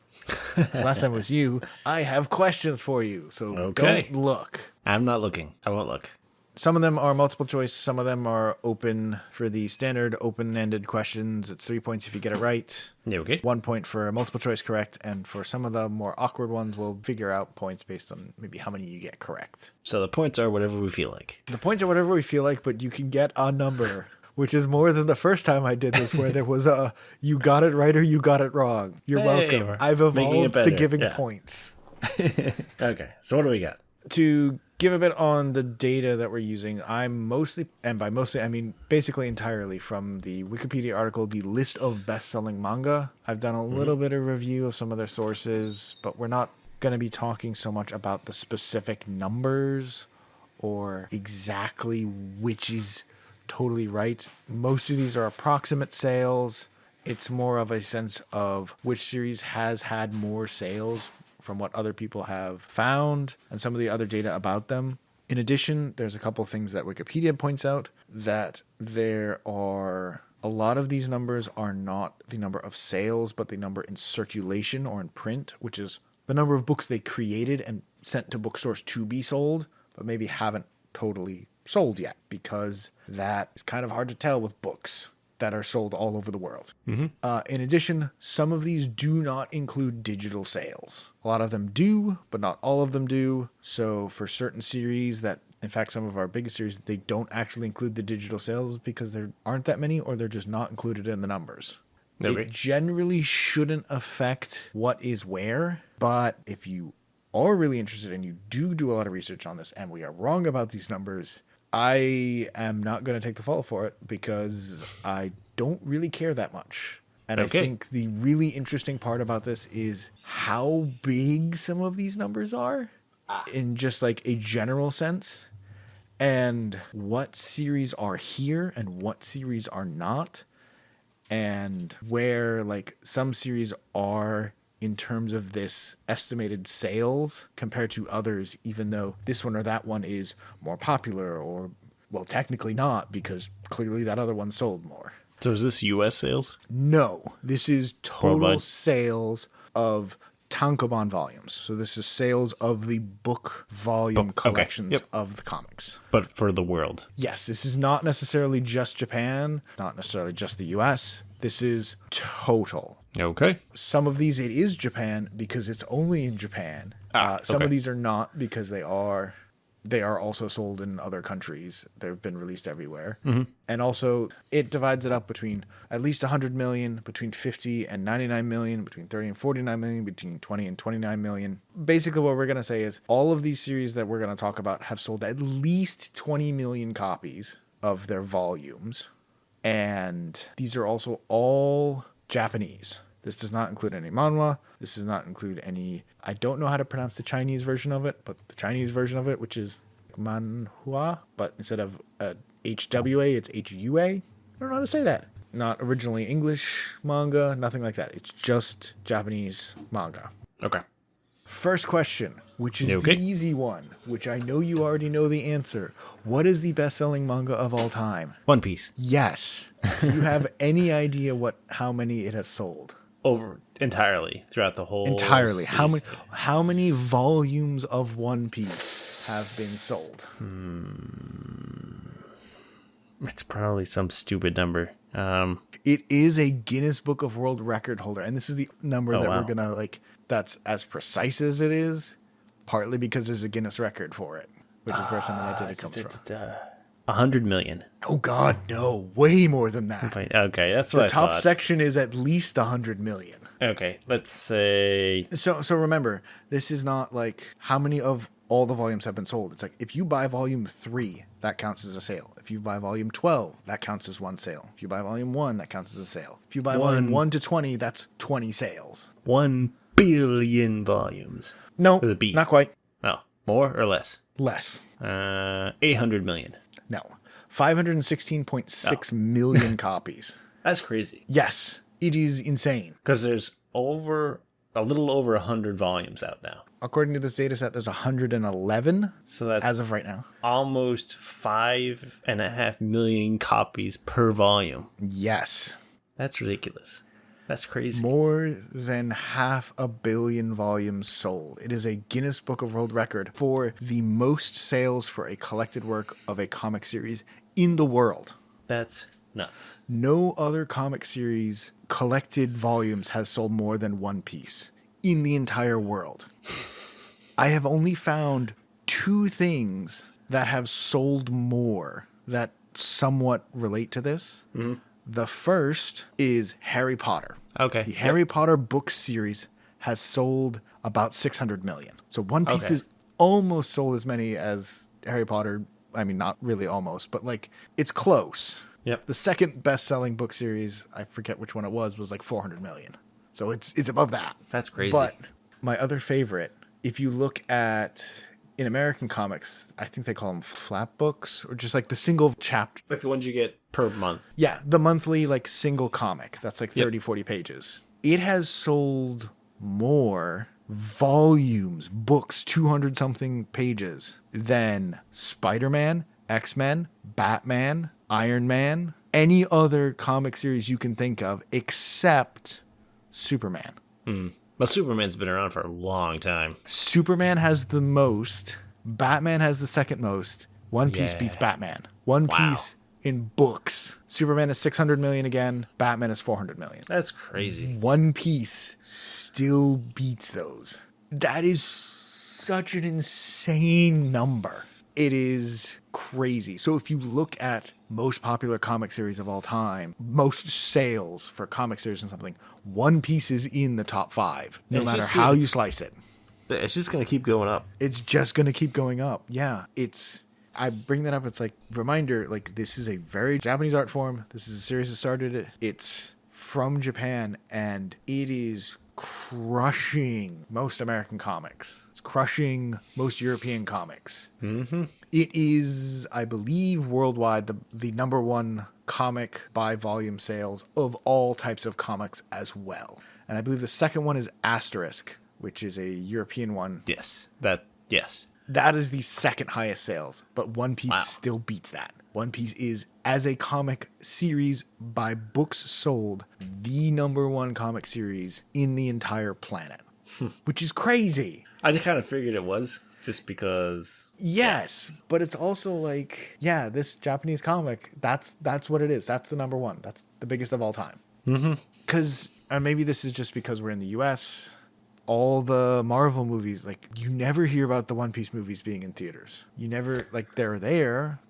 last time was you, I have questions for you. So don't look. I'm not looking. I won't look. Some of them are multiple choice. Some of them are open for the standard open-ended questions. It's 3 points if you get it right. Yeah, okay. 1 point for multiple choice correct. And for some of the more awkward ones, we'll figure out points based on maybe how many you get correct. So the points are whatever we feel like. The points are whatever we feel like, but you can get a number, which is more than the first time I did this, where there was a you got it right or you got it wrong. You're welcome. I've evolved to giving points. Okay, so what do we got? To give a bit on the data that we're using, I'm mostly, and by mostly, I mean basically entirely from the Wikipedia article, the list of best-selling manga. I've done a little bit of review of some of their sources, but we're not going to be talking so much about the specific numbers or exactly which is totally right. Most of these are approximate sales. It's more of a sense of which series has had more sales from what other people have found and some of the other data about them. In addition, there's a couple things that Wikipedia points out, that there are a lot of these numbers are not the number of sales, but the number in circulation or in print, which is the number of books they created and sent to bookstores to be sold, but maybe haven't totally sold yet, because that is kind of hard to tell with books that are sold all over the world. In addition, some of these do not include digital sales. A lot of them do, but not all of them do. So for certain series that, in fact, some of our biggest series, they don't actually include the digital sales because there aren't that many, or they're just not included in the numbers. Okay. It generally shouldn't affect what is where, but if you are really interested and you do a lot of research on this and we are wrong about these numbers, I am not going to take the fall for it because I don't really care that much. And Okay. I think the really interesting part about this is how big some of these numbers are in just like a general sense, and what series are here and what series are not, and where like some series are in terms of this estimated sales compared to others, even though this one or that one is more popular, or, well, technically not, because clearly that other one sold more. So is this U.S. sales? No, this is total Worldwide? sales of tankobon volumes. So this is sales of the book volume Okay. collections Yep. of the comics. But for the world. Yes, this is not necessarily just Japan, not necessarily just the US. This is total. Okay. Some of these it is Japan because it's only in Japan. Some okay. of these are not because they are also sold in other countries. They've been released everywhere. Mm-hmm. And also it divides it up between at least 100 million, between 50 and 99 million, between 30 and 49 million, between 20 and 29 million. Basically what we're going to say is all of these series that we're going to talk about have sold at least 20 million copies of their volumes. And these are also all Japanese. This does not include any manhwa. This does not include any... I don't know how to pronounce the Chinese version of it, but the Chinese version of it, which is manhua, but instead of HWA, it's HUA. I don't know how to say that. Not originally English manga, nothing like that. It's just Japanese manga. Okay. First question, which is Okay. the easy one, which I know you already know the answer. What is the best-selling manga of all time? One Piece. Yes. Do you have any idea how many it has sold? Over entirely throughout the whole Entirely. series. How many volumes of One Piece have been sold? It's probably some stupid number. It is a Guinness Book of World Record holder, and this is the number that wow. we're gonna like. That's as precise as it is, partly because there's a Guinness record for it, which is where some of that data comes from. 100 million. Oh God, no! Way more than that. Okay, that's what The I top thought. section is at least 100 million. Okay, let's say... So remember, this is not like how many of all the volumes have been sold. It's like if you buy volume 3, that counts as a sale. If you buy volume 12, that counts as one sale. If you buy volume 1, that counts as a sale. If you buy volume 1 to 20, that's 20 sales. 1 billion volumes. No, With a B. not quite. Oh, more or less? Less. 800 million. No. 516.6 million copies. That's crazy. Yes, it is insane. Because there's a little over 100 volumes out now. According to this data set, there's 111 So that's as of right now. almost 5.5 million copies per volume. Yes. That's ridiculous. That's crazy. More than 500 million volumes sold. It is a Guinness Book of World Record for the most sales for a collected work of a comic series in the world. That's nuts. No other comic series collected volumes has sold more than One Piece in the entire world. I have only found 2 things that have sold more that somewhat relate to this. Mm-hmm. The first is Harry Potter. Okay. The Harry Potter book series has sold about 600 million. So One Piece is almost sold as many as Harry Potter. I mean, not really almost, but like it's close. Yep. The second best-selling book series, I forget which one it was like 400 million. So it's above that. That's crazy. But my other favorite, if you look at in American comics, I think they call them flap books or just like the single chapter. Like the ones you get per month. Yeah, the monthly like single comic. That's like 30, 40 pages. It has sold more volumes, books, 200 something pages than Spider-Man, X-Men, Batman, Iron Man, any other comic series you can think of except Superman. But Superman's been around for a long time. Superman has the most. Batman has the second most. One Piece beats Batman. One Piece in books. Superman is 600 million again. Batman is 400 million. That's crazy. One Piece still beats those. That is such an insane number. It is crazy. So if you look at most popular comic series of all time, most sales for comic series and something, One Piece is in the top 5, no matter how you slice it. It's just going to keep going up. It's just going to keep going up. Yeah, I bring that up. It's like reminder, like this is a very Japanese art form. This is a series that started it. It's from Japan, and it is crushing most American comics. It's crushing most European comics. Mm-hmm. It is, I believe, worldwide the number one comic by volume sales of all types of comics as well. And I believe the second one is Asterisk, which is a European one. Yes. That is the second highest sales, but One Piece still beats that. One Piece is, as a comic series by books sold, the number one comic series in the entire planet, which is crazy. I just kind of figured it was just because. Yes, but it's also like, yeah, this Japanese comic, that's what it is. That's the number one. That's the biggest of all time. Because, maybe this is just because we're in the US. All the Marvel movies, like, you never hear about the One Piece movies being in theaters. You never, like, they're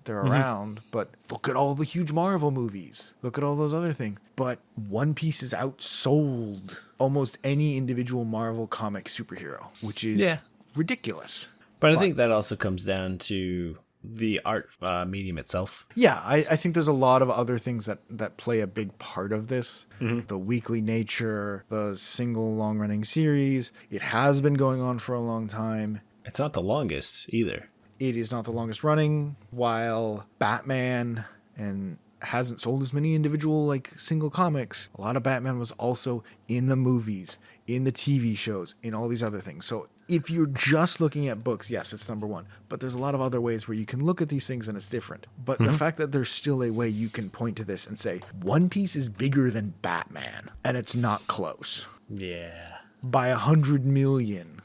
around, but look at all the huge Marvel movies. Look at all those other things. But One Piece is outsold almost any individual Marvel comic superhero, which is ridiculous. But I think that also comes down to the art medium itself. Yeah, I think there's a lot of other things that play a big part of this. The weekly nature, the single long-running series. It has been going on for a long time. It's not the longest either. It is not the longest running, while Batman and hasn't sold as many individual like single comics. A lot of Batman was also in the movies, in the TV shows, in all these other things. So if you're just looking at books, yes, it's number one. But there's a lot of other ways where you can look at these things and it's different. But the fact that there's still a way you can point to this and say, One Piece is bigger than Batman, and it's not close. Yeah. By 100 million.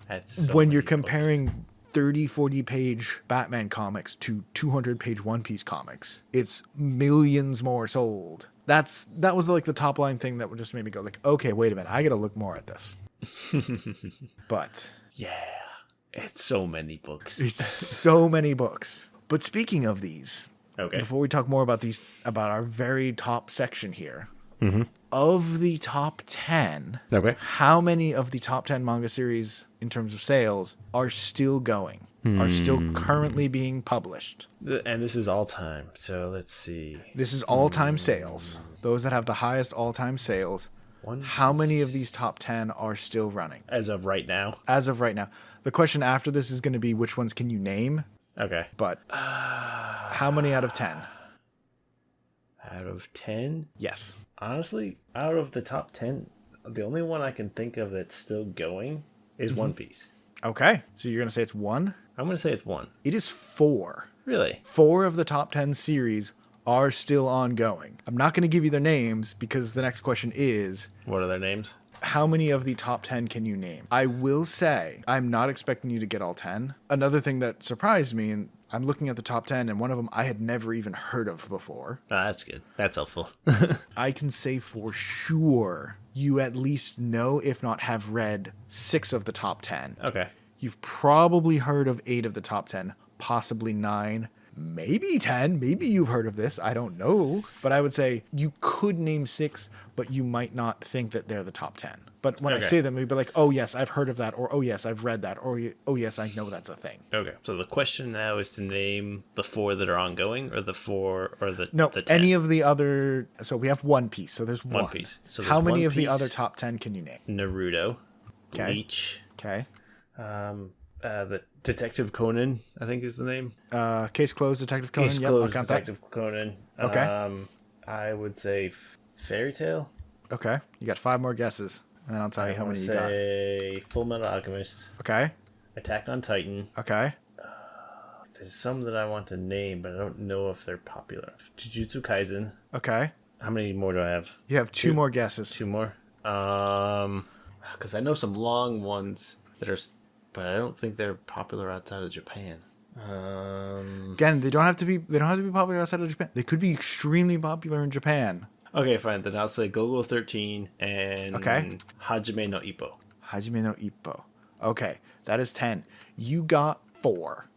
That's so when many you're books. comparing 30, 40-page Batman comics to 200-page One Piece comics, it's millions more sold. That was like the top line thing that just made me go like, okay, wait a minute, I gotta look more at this. But yeah, it's so many books. It's so many books. But speaking of these, Okay. before we talk more about these, about our very top section here, of the top 10, Okay. how many of the top 10 manga series in terms of sales are still going, are still currently being published? And this is all time. So let's see. This is all-time sales. Those that have the highest all-time sales. How many of these top 10 are still running? As of right now. As of right now. The question after this is going to be which ones can you name? Okay. But how many out of 10? Out of 10? Yes. Honestly, out of the top 10, the only one I can think of that's still going is One Piece. Okay. So you're going to say it's 1? I'm going to say it's 1. It is 4. Really? 4 of the top 10 series are still ongoing. I'm not going to give you their names because the next question is, What are their names? how many of the top 10 can you name? I will say, I'm not expecting you to get all 10. Another thing that surprised me, and I'm looking at the top 10, and one of them I had never even heard of before. That's good. That's helpful. I can say for sure you at least know, if not have read, 6 of the top 10. Okay. You've probably heard of 8 of the top 10, possibly 9, maybe 10. Maybe you've heard of this. I don't know. But I would say you could name 6, but you might not think that they're the top 10. But when I say them, you'd be like, oh, yes, I've heard of that. Or, oh, yes, I've read that. Or, oh, yes, I know that's a thing. Okay. So the question now is to name the 4 that are ongoing, or the 4, or the No, the 10? any of the other. So we have One Piece. So there's one. One Piece. So how there's many One of the Piece, other top 10 can you name? Naruto. Okay. Bleach. Okay. The Detective Conan, I think is the name. Case closed, Detective Conan. Case Yep, Closed, I'll count Detective Conan. Okay. I would say Fairy Tail. that. Okay. You got 5 more guesses. And then I'll tell you how many you got. Say Full Metal Alchemist. Okay. Attack on Titan. Okay. There's some that I want to name, but I don't know if they're popular. Jujutsu Kaisen. Okay. How many more do I have? You have 2 more guesses. 2 more. Because I know some long ones that are, but I don't think they're popular outside of Japan. Again, they don't have to be popular outside of Japan. They could be extremely popular in Japan. Okay, fine. Then I'll say Gogo 13 and Hajime no Ippo. Hajime no Ippo. Okay, that is 10. You got 4.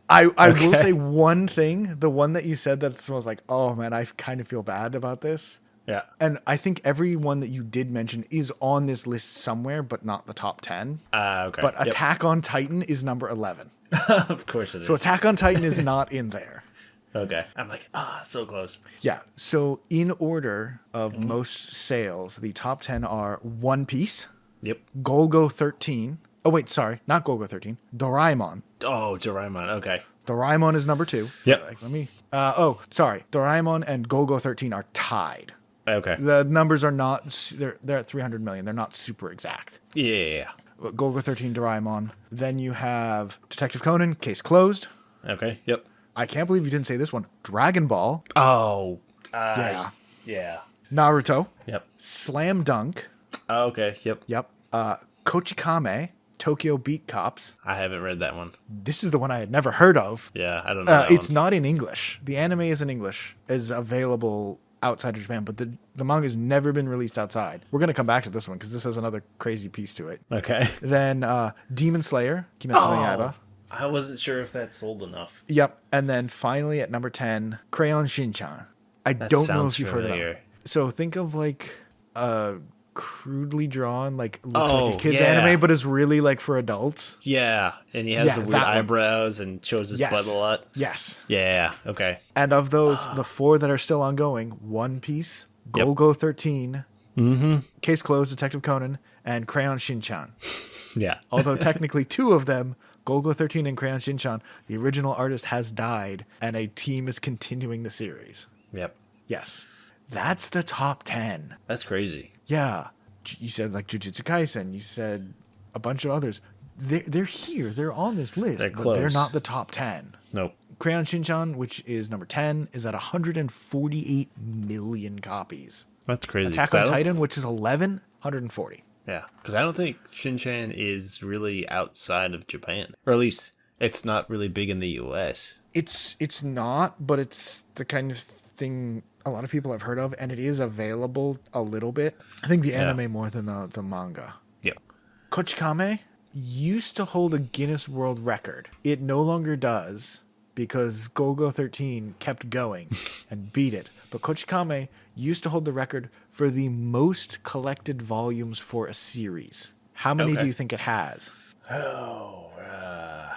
I will say one thing. The one that you said that was like, oh man, I kind of feel bad about this. Yeah. And I think every one that you did mention is on this list somewhere, but not the top 10. Okay. But Yep. Attack on Titan is number 11. Of course it is. So Attack on Titan is not in there. Okay. I'm like, so close. Yeah. So in order of most sales, the top 10 are One Piece, Yep. Golgo 13. Oh, wait, sorry. Not Golgo 13. Doraemon. Oh, Doraemon. Okay. Doraemon is number 2. Yep. Like, let me. Sorry. Doraemon and Golgo 13 are tied. Okay. The numbers are not. They're at 300 million. They're not super exact. Yeah. Golgo 13, Doraemon. Then you have Detective Conan, Case Closed. Okay. Yep. I can't believe you didn't say this one. Dragon Ball. Oh. Yeah. Yeah. Naruto. Yep. Slam Dunk. Okay. Yep. Yep. Kochikame, Tokyo Beat Cops. I haven't read that one. This is the one I had never heard of. Yeah, I don't know. It's not in English. The anime is in English, is available outside of Japan, but the manga has never been released outside. We're going to come back to this one because this has another crazy piece to it. Okay. Then Demon Slayer, Kimetsu no Yaiba. I wasn't sure if that sold enough. Yep. And then finally at number 10, Crayon Shin-chan. I That don't know sounds if you've heard of familiar. that. So think of like crudely drawn, like looks like a kid's yeah. anime, but is really like for adults. Yeah, and he has Yeah, the weird that one. eyebrows and shows his Yes. butt a lot. Yes. Yeah. Okay. And of those, the 4 that are still ongoing, One Piece, Yep. Golgo 13, Case Closed, Detective Conan, and Crayon Shin-chan. Yeah. Although technically 2 of them, Golgo 13 and Crayon Shin-chan, the original artist has died, and a team is continuing the series. Yep. Yes. That's the top 10. That's crazy. Yeah. You said like Jujutsu Kaisen. You said a bunch of others. They're here. They're on this list. They're but they're close. not the top 10. Nope. Crayon Shin-chan, which is number 10, is at 148 million copies. That's crazy. Attack 'Cause I on don't- Titan, which is 11, 140. Yeah, because I don't think Shin-chan is really outside of Japan, or at least it's not really big in the U.S. It's not, but it's the kind of thing a lot of people have heard of, and it is available a little bit. I think the anime more than the manga. Yeah. Kochikame used to hold a Guinness World Record. It no longer does because Golgo 13 kept going and beat it. But Kochikame used to hold the record for the most collected volumes for a series. How many Okay. do you think it has? Oh,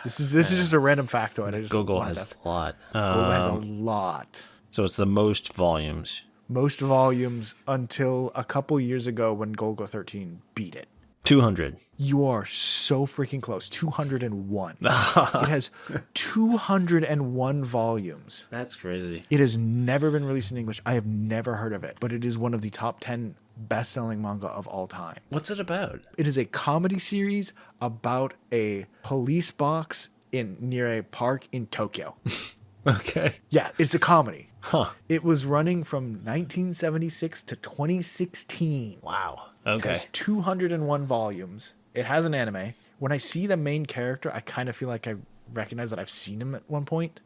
This is just a random factoid. I just Gogol wanted has to- a lot. Golgo has a lot. So it's the most volumes. Most volumes until a couple years ago when Golgo 13 beat it. 200. You are so freaking close. 201. It has 201 volumes. That's crazy. It has never been released in English. I have never heard of it, but it is one of the top 10 best-selling manga of all time. What's it about? It is a comedy series about a police box near a park in Tokyo. Okay. Yeah, it's a comedy. Huh. It was running from 1976 to 2016. Wow. It Okay. has 201 volumes. It has an anime. When I see the main character, I kind of feel like I recognize that I've seen him at one point,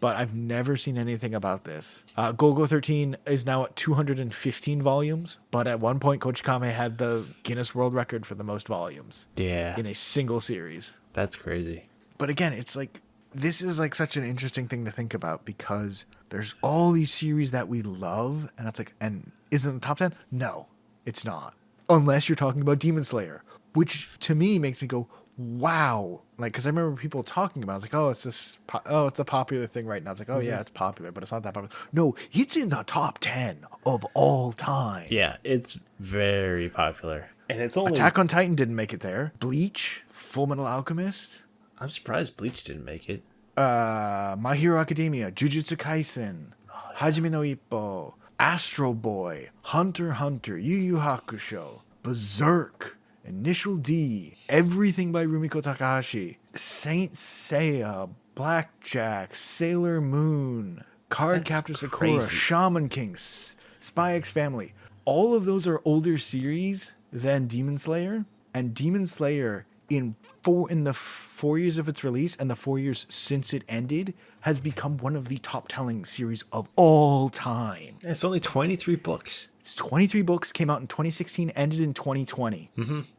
but I've never seen anything about this. Golgo 13 is now at 215 volumes, but at one point, Kochikame had the Guinness World Record for the most volumes Yeah. in a single series. That's crazy. But again, it's like, this is like such an interesting thing to think about because there's all these series that we love, and it's like, and is it in the top 10? No, it's not. Unless you're talking about Demon Slayer, which to me makes me go, wow. Like, because I remember people talking about it. It's like, oh, it's a popular thing right now. It's like, oh, yeah, it's popular, but it's not that popular. No, it's in the top 10 of all time. Yeah, it's very popular. And it's only... Attack on Titan didn't make it there. Bleach, Full Metal Alchemist, I'm surprised Bleach didn't make it. My Hero Academia, Jujutsu Kaisen, Hajime no Ippo, Astro Boy, Hunter x Hunter, Yu Yu Hakusho, Berserk, Initial D, everything by Rumiko Takahashi, Saint Seiya, Blackjack, Sailor Moon, Cardcaptor Sakura, crazy. Shaman King, Spy X Family. All of those are older series than Demon Slayer, and Demon Slayer in the 4 years of its release and the 4 years since it ended has become one of the top telling series of all time. It's only 23 books. It's 23 books, came out in 2016, ended in 2020.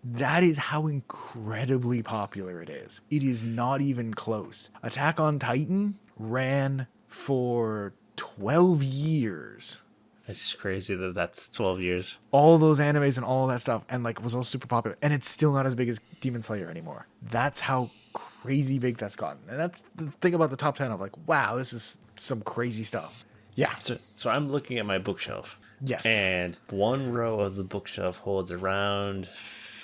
That is how incredibly popular it is. It is not even close. Attack on Titan ran for 12 years. It's crazy that that's 12 years. All those animes and all that stuff, and like was all super popular, and it's still not as big as Demon Slayer anymore. That's how crazy big that's gotten. And that's the thing about the top 10 of like, wow, this is some crazy stuff. Yeah. So I'm looking at my bookshelf. Yes. And one row of the bookshelf holds around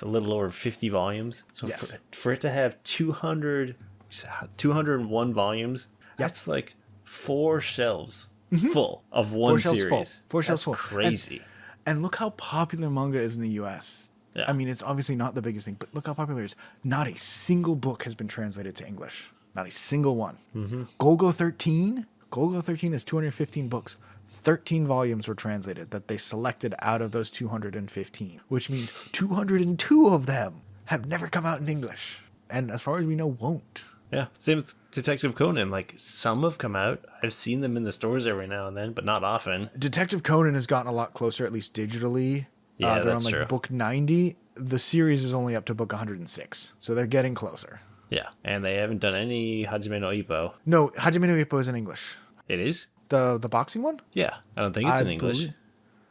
a little over 50 volumes. So Yes. for it to have 201 volumes, that's like 4 shelves full of one 4 shelves series. full. 4 shelves full. Crazy. And look how popular manga is in the US. Yeah. I mean, it's obviously not the biggest thing, but look how popular it is. Not a single book has been translated to English. Not a single one. Mm-hmm. Golgo 13? Golgo 13 is 215 books. 13 volumes were translated that they selected out of those 215, which means 202 of them have never come out in English. And as far as we know, won't. Yeah. Same with Detective Conan. Like, some have come out. I've seen them in the stores every now and then, but not often. Detective Conan has gotten a lot closer, at least digitally. Yeah, they're that's on like true. book 90. The series is only up to book 106. So they're getting closer. Yeah. And they haven't done any Hajime no Ippo. No, Hajime no Ippo is in English. It is? The boxing one? Yeah. I don't think it's in English.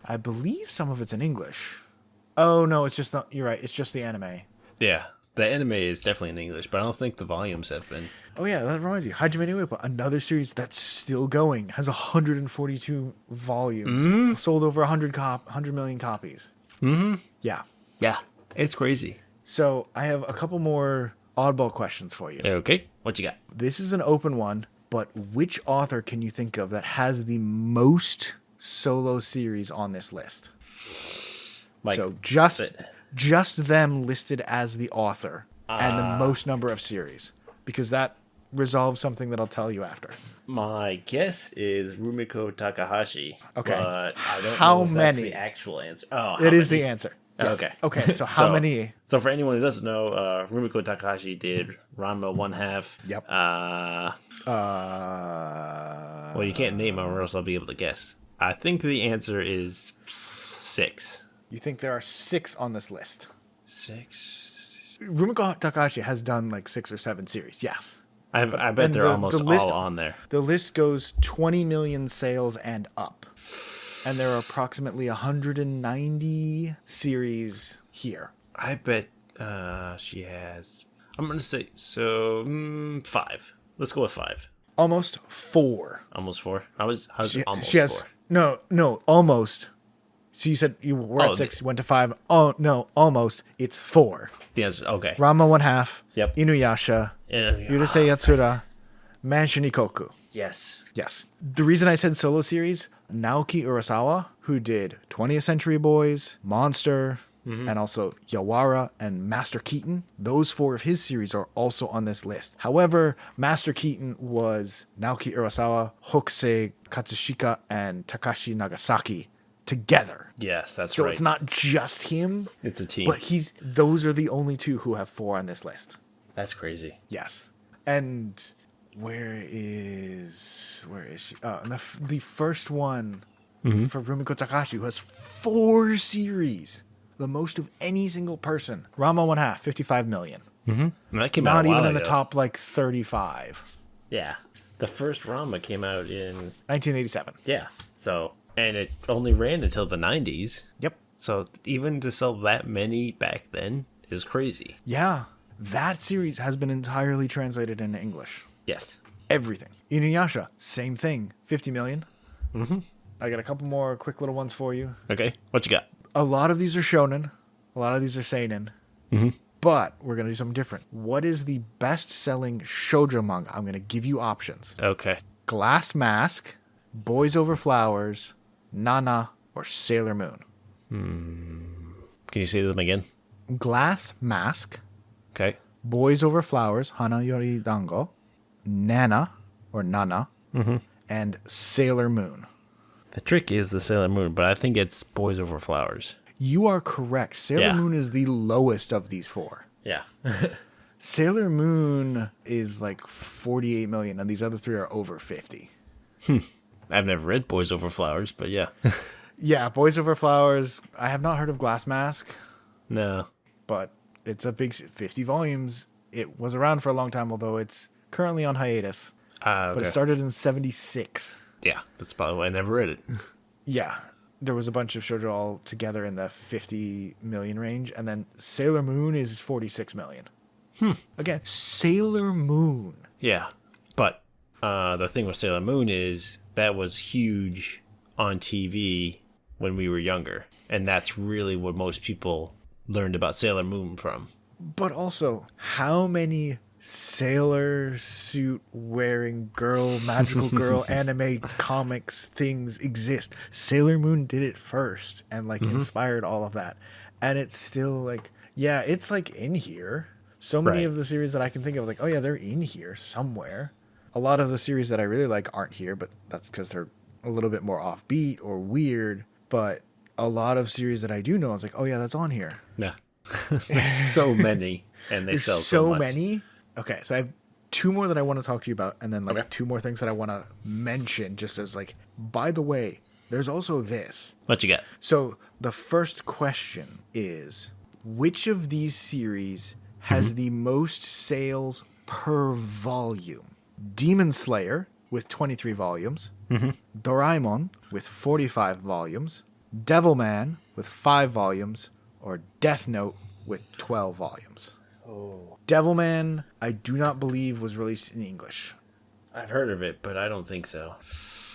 I believe some of it's in English. Oh, no, it's just not. You're right. It's just the anime. Yeah. The anime is definitely in English, but I don't think the volumes have been. Oh, yeah, that reminds you. Hajime no Ippo, another series that's still going, has 142 volumes, sold over 100 million copies. Mm-hmm. Yeah. Yeah. It's crazy. So I have a couple more oddball questions for you. Okay. What you got? This is an open one, but which author can you think of that has the most solo series on this list? Like, So just them listed as the author and the most number of series, because that resolves something that I'll tell you after. my guess is Rumiko Takahashi. Okay. But I don't How know if that's many? the actual answer. Oh, It is the answer. Yes. Okay. Okay. So how many? So for anyone who doesn't know, Rumiko Takahashi did Ranma 1/2. Yep. Well, you can't name them or else I'll be able to guess. I think the answer is 6. You think there are 6 on this list? 6. Rumiko Takahashi has done like 6 or 7 series. Yes. I bet and they're the almost list- all on there. The list goes 20 million sales and up. And there are approximately 190 series here. I bet she has. I'm gonna say 5. Let's go with 5. Almost 4. Almost 4. I was almost She has 4. no, almost. So you said you were at 6, you went to 5. Oh no, almost. It's 4. The answer. Okay. Ranma 1/2. Yep. Inuyasha. Yeah, Yurusei Yatsura. Mansion Ikoku. Yes. Yes. The reason I said solo series, Naoki Urasawa, who did 20th Century Boys, Monster, and also Yawara and Master Keaton, those 4 of his series are also on this list. However, Master Keaton was Naoki Urasawa, Hokusei Katsushika, and Takashi Nagasaki together. Yes, that's So right. it's not just him, It's a team. but those are the only 2 who have 4 on this list. That's crazy. Yes. And where is she? And the first one for Rumiko Takahashi, who has 4 series, the most of any single person. Ranma 1/2, 55 million. And that came out Not a while even in the ago. top like 35. Yeah. The first Ranma came out in 1987. So and it only ran until the 90s. Yep. So even to sell that many back then is crazy. Yeah. That series has been entirely translated into English. Yes. Everything. Inuyasha, same thing. 50 million. I got a couple more quick little ones for you. Okay. What you got? A lot of these are shonen. A lot of these are seinen. But we're going to do something different. What is the best-selling shoujo manga? I'm going to give you options. Okay. Glass Mask, Boys Over Flowers, Nana, or Sailor Moon. Can you say them again? Glass Mask, Okay. Boys Over Flowers, Hana Yori Dango, Nana, or Nana, and Sailor Moon. The trick is the Sailor Moon, but I think it's Boys Over Flowers. You are correct. Sailor Yeah. Moon is the lowest of these 4. Yeah. Sailor Moon is like 48 million, and these other 3 are over 50. I've never read Boys Over Flowers, but yeah. Yeah, Boys Over Flowers. I have not heard of Glass Mask, No. but it's a big 50 volumes. It was around for a long time, although it's currently on hiatus. Okay. But it started in 76. Yeah, that's probably why I never read it. Yeah. there was a bunch of shoujo all together in the 50 million range, and then Sailor Moon is 46 million. Again, Sailor Moon. Yeah, but the thing with Sailor Moon is that was huge on TV when we were younger, and that's really what most people learned about Sailor Moon from. But also, how many sailor suit wearing magical girl anime comics things exist? Sailor Moon did it first and like inspired all of that. And it's still like, yeah, it's like in here. So many of the series that I can think of, like, oh yeah, they're in here somewhere. A lot of the series that I really like aren't here, but that's because they're a little bit more offbeat or weird. But a lot of series that I do know, I was like, oh yeah, that's on here. Yeah. There's so many, and they sell so much. Many. Okay, so I have two more that I want to talk to you about, and then like two more things that I want to mention just as like, by the way, there's also this. What you got? So the first question is, which of these series has the most sales per volume? Demon Slayer with 23 volumes, Doraemon with 45 volumes, Devilman with 5 volumes, or Death Note with 12 volumes. Oh. Devilman, I do not believe was released in English. I've heard of it, but I don't think so.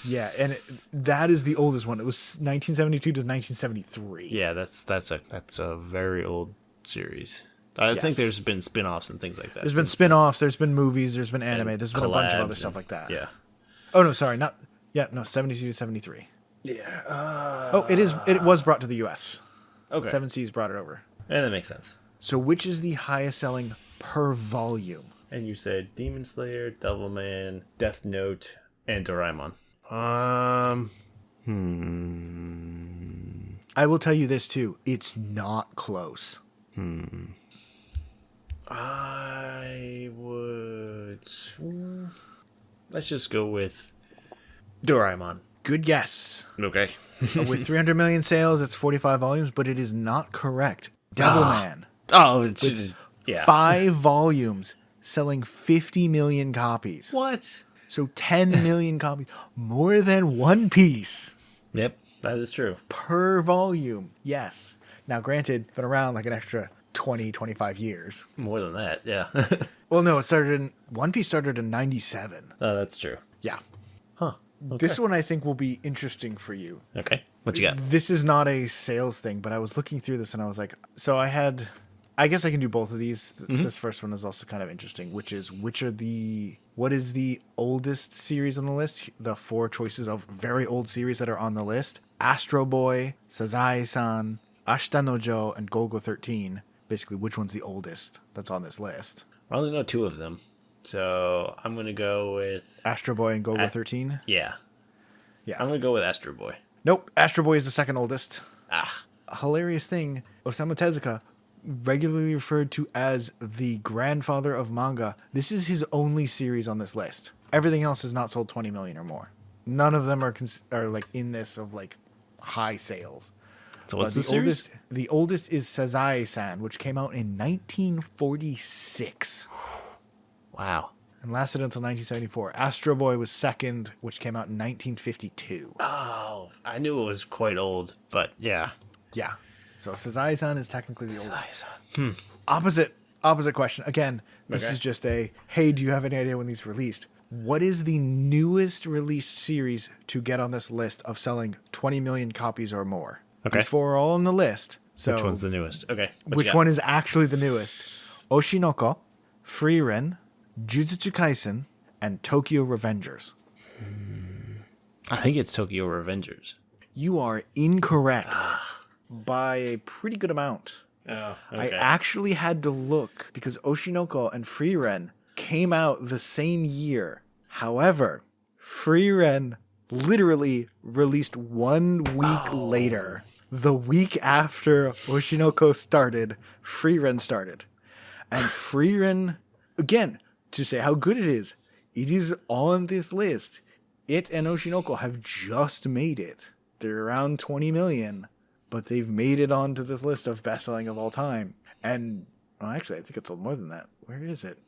Yeah, and that is the oldest one. It was 1972 to 1973. Yeah, that's a very old series. I think there's been spin-offs and things like that. There's been spin-offs, there's been movies, there's been anime, there's been a bunch of other stuff like that. Yeah. Oh, no, sorry, 72 to 73. Yeah. It was brought to the U.S. Okay. 7 Seas brought it over. And that makes sense. So which is the highest selling per volume? And you said Demon Slayer, Devilman, Death Note, and Doraemon. I will tell you this too. It's not close. I would... Let's just go with Doraemon. Good guess. Okay. With 300 million sales, it's 45 volumes, but it is not correct. Devilman. Oh, it's just... Yeah. 5 volumes, selling 50 million copies. What? So 10 million copies. More than One Piece. Yep, that is true. Per volume. Yes. Now, granted, been around like an extra 20, 25 years. More than that, yeah. Well, no, One Piece started in 97. Oh, that's true. Yeah. Huh. Okay. This one I think will be interesting for you. Okay. What you got? This is not a sales thing, but I was looking through this and I was like, I guess I can do both of these. This first one is also kind of interesting, which is what is the oldest series on the list? The 4 choices of very old series that are on the list. Astro Boy, Sazae-san, Ashita no Joe, and Golgo 13. Basically, which one's the oldest that's on this list? I only know 2 of them. So I'm going to go with... Astro Boy and Golgo 13? Yeah. Yeah. I'm going to go with Astro Boy. Nope. Astro Boy is the second oldest. Ah. A hilarious thing, Osamu Tezuka, regularly referred to as the grandfather of manga. This is his only series on this list. Everything else has not sold 20 million or more. None of them are like in this of like high sales. So what's the series? The oldest is Sazae-san, which came out in 1946. Wow. And lasted until 1974. Astro Boy was second, which came out in 1952. Oh, I knew it was quite old, but yeah. Yeah. So Sazae-san is technically the oldest. Sazae-san. Opposite question. Again, this is just hey, do you have any idea when these released? What is the newest released series to get on this list of selling 20 million copies or more? Okay. These 4 are all on the list. So which one's the newest? Okay. Which one is actually the newest? Oshinoko, Frieren, Jujutsu Kaisen, and Tokyo Revengers. I think it's Tokyo Revengers. You are incorrect by a pretty good amount. Oh, okay. I actually had to look because Oshinoko and Frieren came out the same year. However, Frieren literally released 1 week later. The week after Oshinoko started, Frieren started. And Frieren, again, to say how good it is on this list. It and Oshinoko have just made it. They're around 20 million, but they've made it onto this list of best-selling of all time. And, well, actually, I think it sold more than that. Where is it?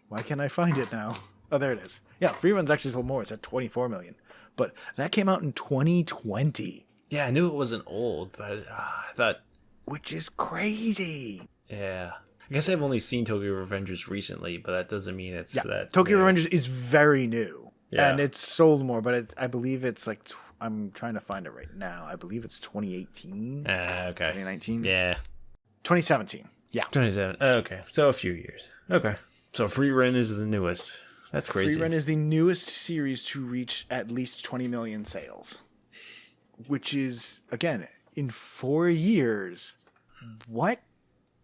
Why can't I find it now? Oh, there it is. Yeah, Free Run's actually sold more. It's at 24 million. But that came out in 2020. Yeah, I knew it wasn't old, but I thought, which is crazy. yeah. I guess I've only seen Tokyo Revengers recently, but that doesn't mean it's that. Tokyo Revengers is very new. Yeah. And it's sold more, but I believe it's like, I'm trying to find it right now. I believe it's 2018. Okay. 2019? Yeah. 2017. Yeah. 27. Okay. So a few years. Okay. So Free Run is the newest. That's crazy. Free Run is the newest series to reach at least 20 million sales, which is, again, in 4 years. What?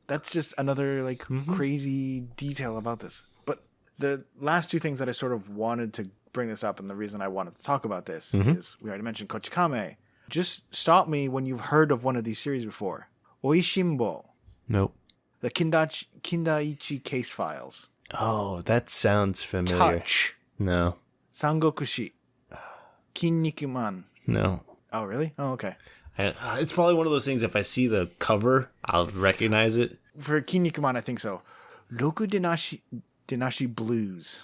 That's just another like crazy detail about this. But the last two things that I sort of wanted to bring this up, and the reason I wanted to talk about this is we already mentioned Kochikame. Just stop me when you've heard of one of these series before. Oishimbo. Nope. The Kindaichi Case Files. Oh, that sounds familiar. Touch. No. Sangokushi. Kinnikuman. No. Oh, really? Oh, okay. It's probably one of those things, if I see the cover, I'll recognize it. For Kinnikuman, I think so. Roku Denashi Blues.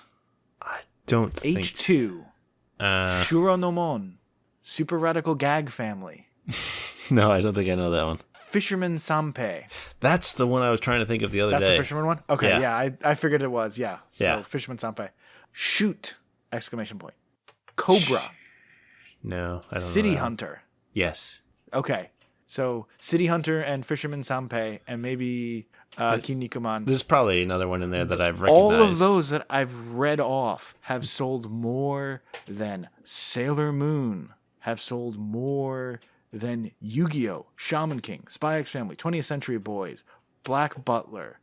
I don't think H2. Shuro no Mon. Super Radical Gag Family. No, I don't think I know that one. Fisherman Sanpei. That's the one I was trying to think of the other day. That's the Fisherman one? Okay, Yeah. I figured it was, yeah. So, Yeah. Fisherman Sanpei. Shoot! Exclamation point. Cobra. No, I don't know. City that one. Hunter. Yes. Okay. So, City Hunter and Fisherman Sanpei and maybe Kinnikuman. There's probably another one in there that I've recognized. All of those that I've read off have sold more than Sailor Moon, have sold more than Yu-Gi-Oh!, Shaman King, Spy X Family, 20th Century Boys, Black Butler,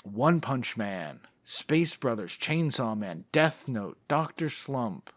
One Punch Man, Space Brothers, Chainsaw Man, Death Note, Dr. Slump.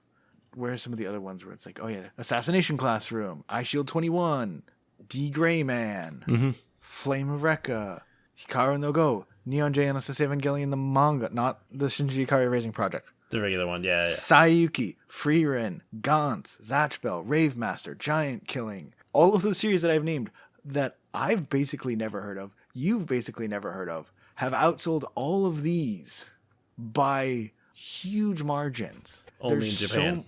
Where are some of the other ones where it's like, oh yeah, Assassination Classroom, iShield 21, D. Gray Man, Flame of Rekka, Hikaru no Go, Neon Genesis Evangelion, the manga, not the Shinji Ikari Raising Project. The regular one, yeah. Sayuki, Freerin, Gantz, Zatchbell, Rave Master, Giant Killing. All of those series that I've named that I've basically never heard of, you've basically never heard of, have outsold all of these by huge margins. Only in Japan,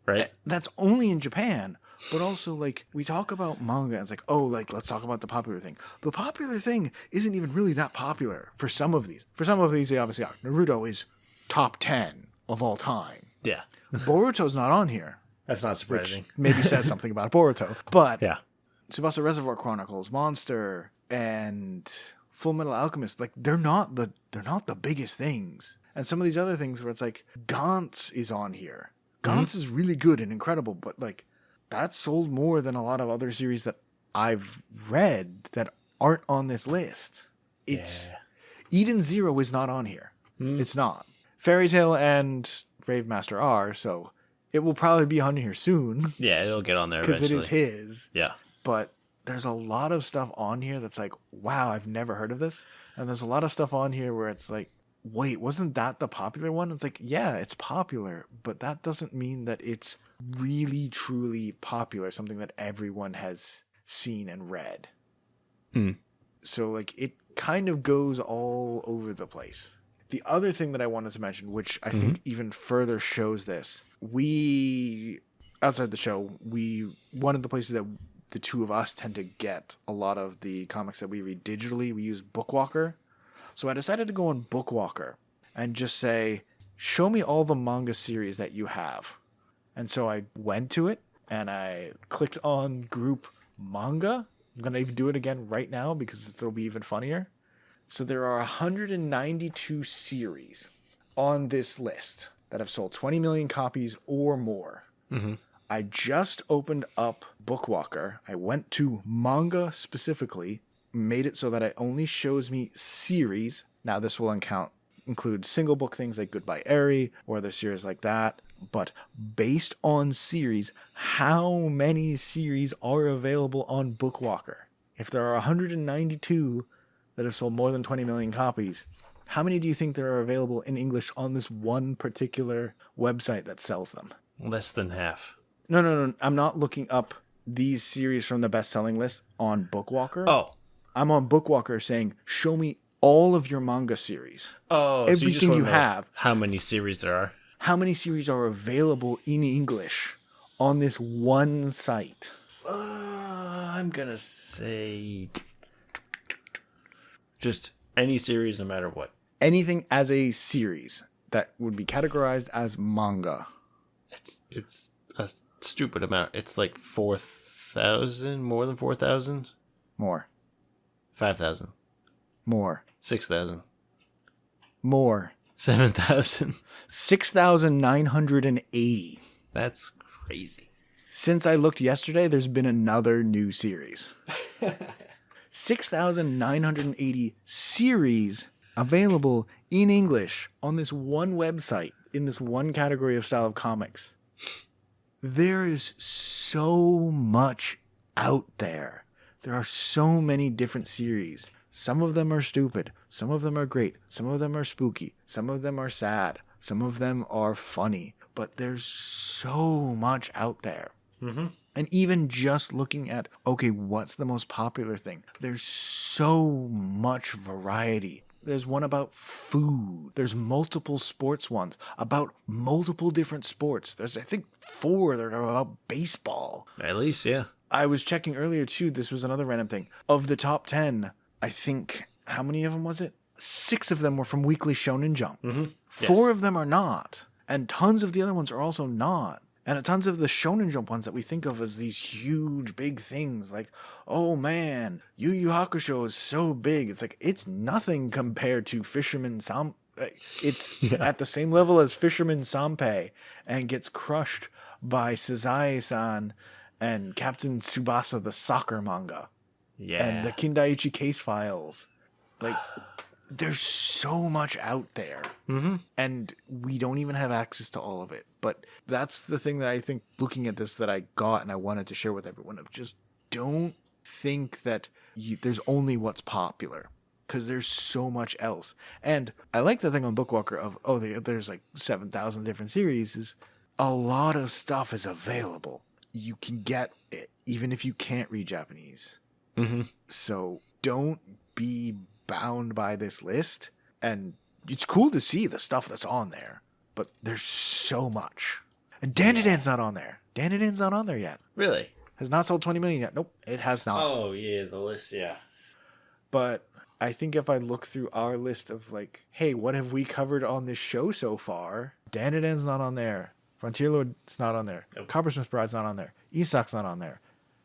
right? That's only in Japan. But also, like, we talk about manga, and it's like, oh, like, let's talk about the popular thing. The popular thing isn't even really that popular for some of these. For some of these, they obviously are. Naruto is top 10 of all time. Yeah. Boruto's not on here. That's not surprising. Which maybe says something about Boruto. But Yeah. Tsubasa Reservoir Chronicles, Monster, and Full Metal Alchemist, like, they're not the biggest things. And some of these other things where it's like, Gantz is on here. Gantz is really good and incredible, but, like, that sold more than a lot of other series that I've read that aren't on this list. It's Eden Zero is not on here. It's not. Fairy Tail and Rave Master are, so it will probably be on here soon. Yeah, it'll get on there Because eventually. it is his. Yeah. But there's a lot of stuff on here that's like, wow, I've never heard of this. And there's a lot of stuff on here where it's like, wait, wasn't that the popular one? It's like, yeah, it's popular, but that doesn't mean that it's really, truly popular, something that everyone has seen and read. So, like, it kind of goes all over the place. The other thing that I wanted to mention, which I think even further shows this, outside the show, one of the places that the two of us tend to get a lot of the comics that we read digitally, we use Bookwalker. So I decided to go on Bookwalker and just say, show me all the manga series that you have. And so I went to it and I clicked on group manga. I'm going to even do it again right now because it'll be even funnier. So there are 192 series on this list that have sold 20 million copies or more. I just opened up Bookwalker. I went to manga specifically, made it so that it only shows me series. Now this will include single book things like Goodbye Eri or other series like that. But based on series, how many series are available on Bookwalker? If there are 192 that have sold more than 20 million copies, how many do you think there are available in English on this one particular website that sells them? Less than half. No. I'm not looking up these series from the best-selling list on Bookwalker. Oh. I'm on Bookwalker saying, show me all of your manga series. Oh, everything so you just want you to know have. how many series there are. How many series are available in English on this one site? I'm gonna say just any series, no matter what. Anything as a series that would be categorized as manga. It's a stupid amount. It's like 4,000, more than 4,000, More. 5,000, More. 6,000, More. 7,000. 6,980. That's crazy. Since I looked yesterday, there's been another new series. 6,980 series available in English on this one website, in this one category of style of comics. There is so much out there. There are so many different series. Some of them are stupid. Some of them are great. Some of them are spooky. Some of them are sad. Some of them are funny. But there's so much out there. Mm-hmm. And even just looking at, okay, what's the most popular thing? There's so much variety. There's one about food. There's multiple sports ones about multiple different sports. There's, I think, 4 that are about baseball. At least, yeah. I was checking earlier, too. This was another random thing. Of the top 10, I think, how many of them was it? 6 of them were from Weekly Shonen Jump. Mm-hmm. 4 of them are not. And tons of the other ones are also not. And tons of the Shonen Jump ones that we think of as these huge, big things, like, oh man, Yu Yu Hakusho is so big. It's like, it's nothing compared to Fisherman Sam. It's at the same level as Fisherman Sanpei and gets crushed by Sazae-san and Captain Tsubasa, the soccer manga. Yeah. And the Kindaichi case files. Like, there's so much out there. Mm-hmm. And we don't even have access to all of it. But that's the thing that I think, looking at this, that I got and I wanted to share with everyone, of just don't think that there's only what's popular, because there's so much else. And I like the thing on Bookwalker of, there's like 7,000 different series. Is a lot of stuff is available. You can get it, even if you can't read Japanese. Mm-hmm. So don't be bound by this list. And it's cool to see the stuff that's on there. But there's so much. And Dandadan's not on there. Dandadan's not on there yet. Really? Has not sold 20 million yet. Nope, it has not. Oh, yeah, the list, yeah. But I think if I look through our list of like, hey, what have we covered on this show so far? Dandadan's not on there. Frontier Lord's not on there. Nope. Coppersmith's Bride's not on there. Isak's not on there.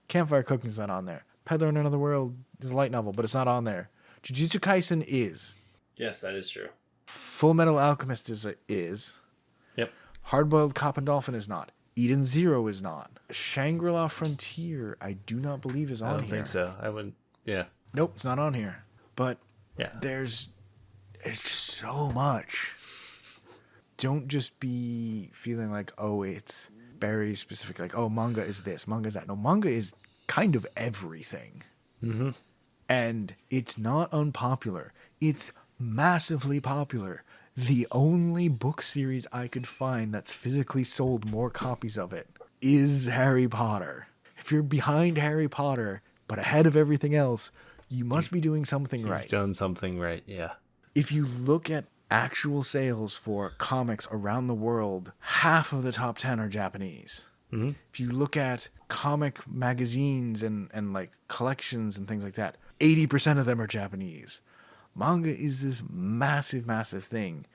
Campfire Cooking's not on there. Peddler in Another World is a light novel, but it's not on there. Jujutsu Kaisen is. Yes, that is true. Full Metal Alchemist is. Yep. Hardboiled Cop and Dolphin is not. Eden Zero is not. Shangri-La Frontier, I do not believe is on here. I don't think so. I wouldn't. Yeah. Nope, it's not on here. But Yeah. it's just so much. Don't just be feeling like, oh, it's very specific. Like, oh, manga is this, manga is that. No, manga is kind of everything. Mm-hmm. And it's not unpopular. It's massively popular. The only book series I could find that's physically sold more copies of it is Harry Potter. If you're behind Harry Potter, but ahead of everything else, you must be doing something right. You've done something right, yeah. If you look at actual sales for comics around the world, half of the top 10 are Japanese. Mm-hmm. If you look at comic magazines and like collections and things like that, 80% of them are Japanese. Manga is this massive, massive thing.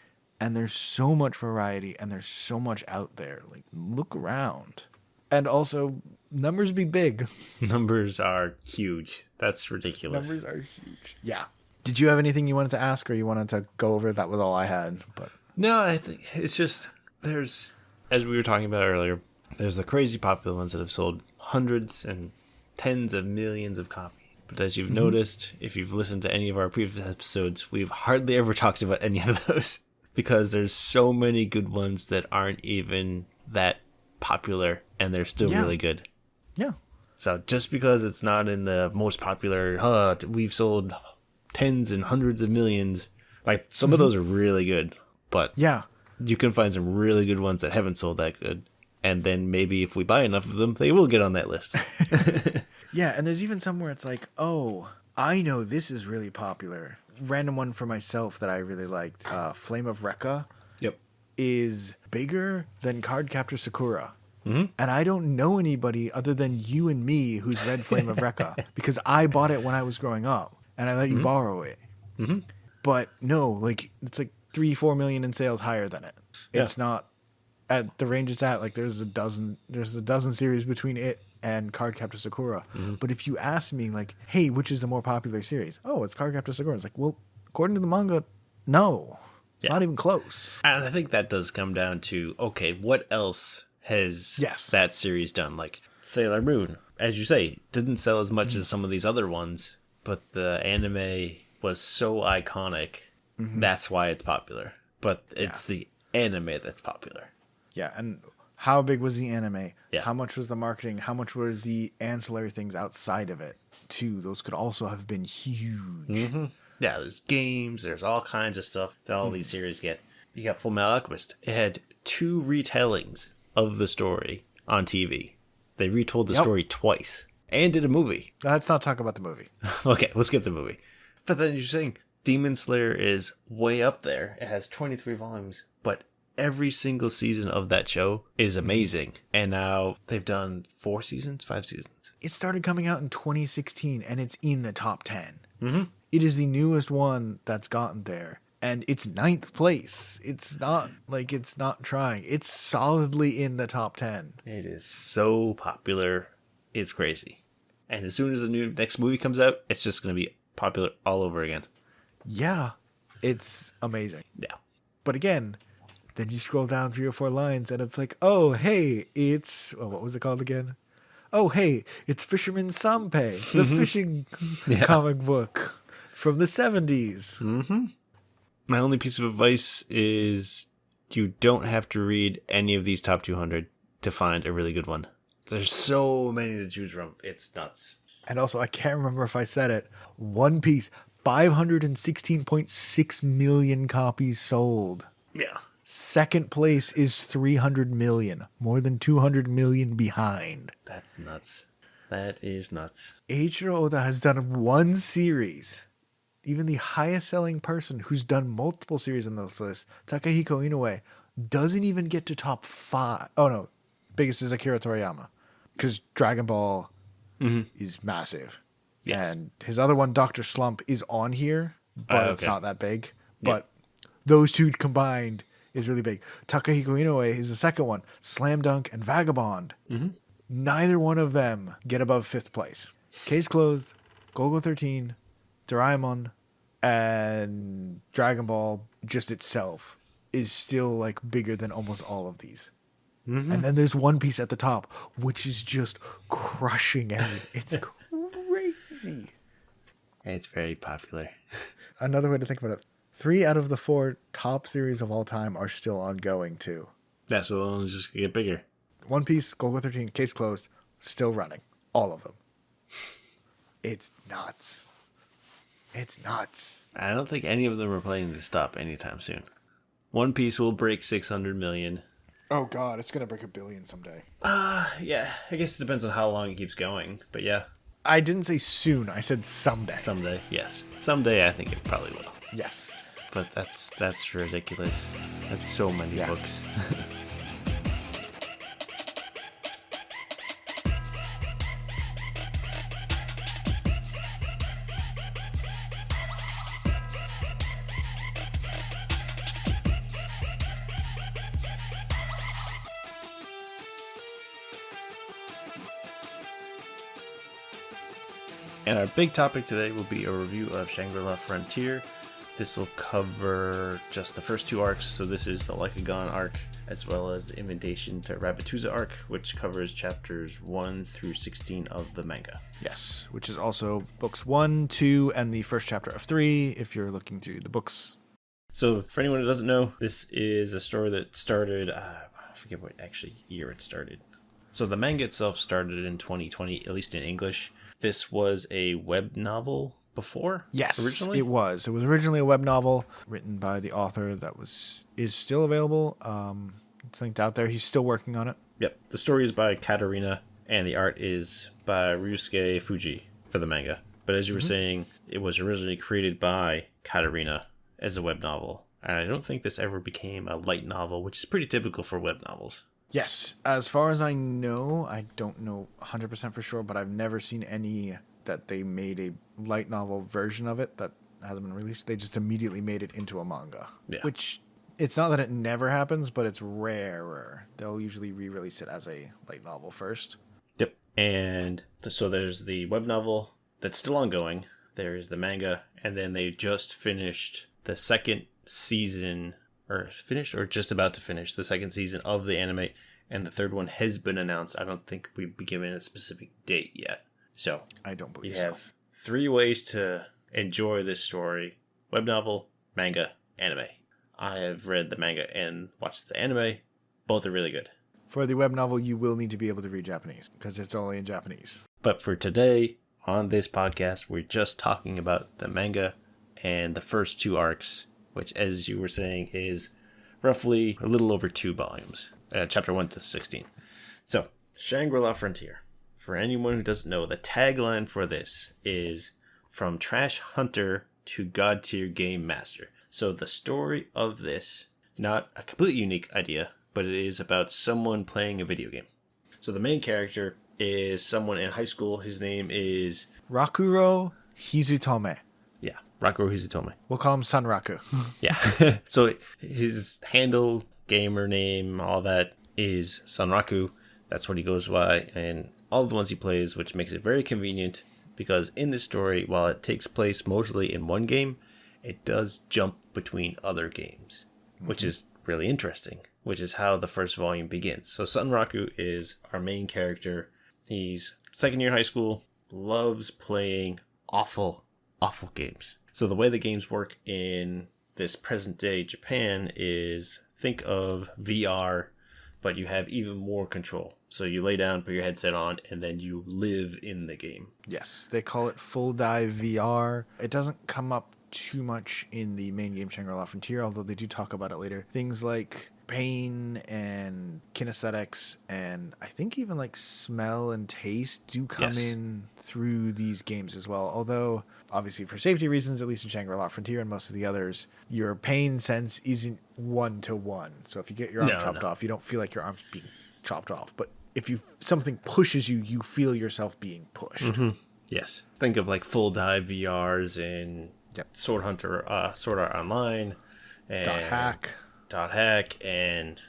And there's so much variety and there's so much out there. Like, look around. And also, numbers be big. Numbers are huge. That's ridiculous. Numbers are huge. Yeah. Did you have anything you wanted to ask or you wanted to go over? That was all I had. But no, I think it's just, there's, as we were talking about earlier, there's the crazy popular ones that have sold hundreds and tens of millions of copies. But as you've noticed, if you've listened to any of our previous episodes, we've hardly ever talked about any of those because there's so many good ones that aren't even that popular and they're still really good. Yeah. So just because it's not in the most popular, we've sold tens and hundreds of millions, like some of those are really good, but yeah, you can find some really good ones that haven't sold that good. And then maybe if we buy enough of them, they will get on that list. Yeah, and there's even some where it's like, oh, I know this is really popular. Random one for myself that I really liked, Flame of Rekka. Yep. Is bigger than Cardcaptor Sakura. And I don't know anybody other than you and me who's read Flame of Recca because I bought it when I was growing up and I let you borrow it. But no, like it's like 3-4 million in sales higher than it. Yeah. It's not at the range it's at. Like there's a dozen series between it and Cardcaptor Sakura. But if you ask me like, hey, which is the more popular series? Oh, it's Cardcaptor Sakura. It's like, well, according to the manga, no. It's not even close. And I think that does come down to, okay, what else has that series done? Like Sailor Moon, as you say, didn't sell as much as some of these other ones, but the anime was so iconic. That's why it's popular. But it's the anime that's popular. Yeah, and how big was the anime? Yeah. How much was the marketing? How much was the ancillary things outside of it? Too. Those could also have been huge. Yeah, there's games, there's all kinds of stuff that all these series get. You got Full Metal Alchemist. It had 2 retellings of the story on TV. They retold the story twice and did a movie. Let's not talk about the movie. Okay, we'll skip the movie. But then you're saying Demon Slayer is way up there. It has 23 volumes, but every single season of that show is amazing. And now they've done 4 seasons, 5 seasons. It started coming out in 2016 and it's in the top 10. It is the newest one that's gotten there. And it's 9th place. It's not like it's not trying. It's solidly in the top 10. It is so popular. It's crazy. And as soon as the next movie comes out, it's just going to be popular all over again. Yeah, it's amazing. Yeah. But again, then you scroll down 3 or 4 lines and it's like, oh, hey, it's... Oh, what was it called again? Oh, hey, it's Fisherman Sampai, the fishing comic book from the 70s. My only piece of advice is you don't have to read any of these top 200 to find a really good one. There's so many to choose from. It's nuts. And also, I can't remember if I said it. One Piece, 516.6 million copies sold. Yeah. Second place is 300 million, more than 200 million behind. That's nuts. That is nuts. Eiichiro Oda has done 1 series. Even the highest selling person who's done multiple series on this list, Takahiko Inoue, doesn't even get to top 5. Oh no, biggest is Akira Toriyama. Because Dragon Ball is massive. Yes. And his other one, Dr. Slump, is on here, but it's not that big. Yeah. But those 2 combined is really big. Takahiko Inoue is the second one. Slam Dunk and Vagabond. Neither one of them get above 5th place. Case Closed, Golgo 13, Doraemon, and Dragon Ball just itself is still like bigger than almost all of these. And then there's One Piece at the top, which is just crushing everything. It's crazy. It's very popular. Another way to think about it, 3 out of the 4 top series of all time are still ongoing too. Yeah, so it'll just get bigger. One Piece, Golgo 13, Case Closed, still running. All of them. It's nuts. It's nuts. I don't think any of them are planning to stop anytime soon. One Piece will break 600 million. Oh god, it's going to break 1 billion someday. Yeah, I guess it depends on how long it keeps going. But yeah. I didn't say soon, I said someday. Someday, yes. Someday I think it probably will. Yes. But that's ridiculous. That's so many books. And our big topic today will be a review of Shangri-La Frontier. This will cover just the first 2 arcs. So this is the Lycagon arc, as well as the Invitation to Rabbituza arc, which covers chapters 1 through 16 of the manga. Yes, which is also books 1, 2, and the first chapter of 3, if you're looking through the books. So for anyone who doesn't know, this is a story that started, I forget what actually year it started. So the manga itself started in 2020, at least in English. This was a web novel before? Yes, originally? it was. It was originally a web novel written by the author that is still available. It's linked out there. He's still working on it. Yep. The story is by Katarina, and the art is by Ryusuke Fuji for the manga. But as you were saying, it was originally created by Katarina as a web novel. And I don't think this ever became a light novel, which is pretty typical for web novels. Yes, as far as I know, I don't know 100% for sure, but I've never seen any that they made a light novel version of it that hasn't been released. They just immediately made it into a manga, Yeah. which it's not that it never happens, but it's rarer. They'll usually re-release it as a light novel first. Yep. And so there's the web novel that's still ongoing. There's the manga, and then they just finished the second season, or finished, or just about to finish the second season of the anime, and the third one has been announced. I don't think we've been given a specific date yet. So I don't believe you have 3 ways to enjoy this story: web novel, manga, anime. I have read the manga and watched the anime. Both are really good. For the web novel, you will need to be able to read Japanese because it's only in Japanese. But for today, on this podcast, we're just talking about the manga and the first 2 arcs, which, as you were saying, is roughly a little over 2 volumes, chapter 1 to 16. So, Shangri-La Frontier. For anyone who doesn't know, the tagline for this is "From Trash Hunter to God Tier Game Master." So the story of this, not a completely unique idea, but it is about someone playing a video game. So the main character is someone in high school. His name is Rakuro Hizutome. Yeah, Rakuro Hizutome. We'll call him Sunraku. Yeah. So his handle, gamer name, all that is Sunraku. That's what he goes by, and all of the ones he plays, which makes it very convenient because in this story, while it takes place mostly in one game, it does jump between other games, which is really interesting, which is how the first volume begins. So Sunraku is our main character. He's second year high school, loves playing awful games. So the way the games work in this present day Japan is, think of VR, but you have even more control. So you lay down, put your headset on, and then you live in the game. Yes, they call it full dive VR. It doesn't come up too much in the main game Shangri-La Frontier, although they do talk about it later. Things like pain and kinesthetics and I think even like smell and taste do come in through these games as well. Although obviously for safety reasons, at least in Shangri-La Frontier and most of the others, your pain sense isn't 1-to-1. So if you get your arm chopped off, you don't feel like your arm's being chopped off. But if something pushes you, you feel yourself being pushed. Mm-hmm. Yes. Think of like full dive VRs in Sword Hunter, Sword Art Online, and Dot Hack, and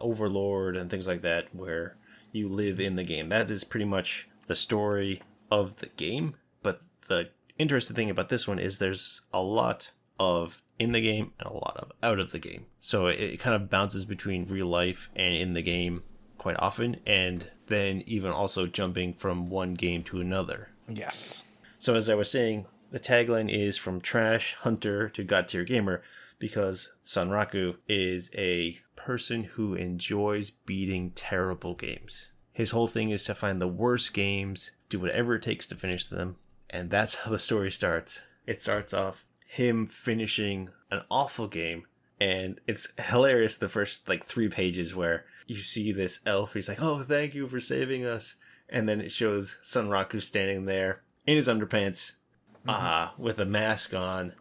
Overlord, and things like that, where you live in the game. That is pretty much the story of the game. But the interesting thing about this one is there's a lot of in the game and a lot of out of the game. So it kind of bounces between real life and in the game quite often, and then even also jumping from one game to another. Yes. So as I was saying, the tagline is "From Trash Hunter to God Tier Gamer," because Sunraku is a person who enjoys beating terrible games. His whole thing is to find the worst games, do whatever it takes to finish them, and that's how the story starts. It starts off him finishing an awful game, and it's hilarious the first 3 pages where you see this elf, he's like, "Oh, thank you for saving us," and then it shows Sunraku standing there in his underpants, with a mask on,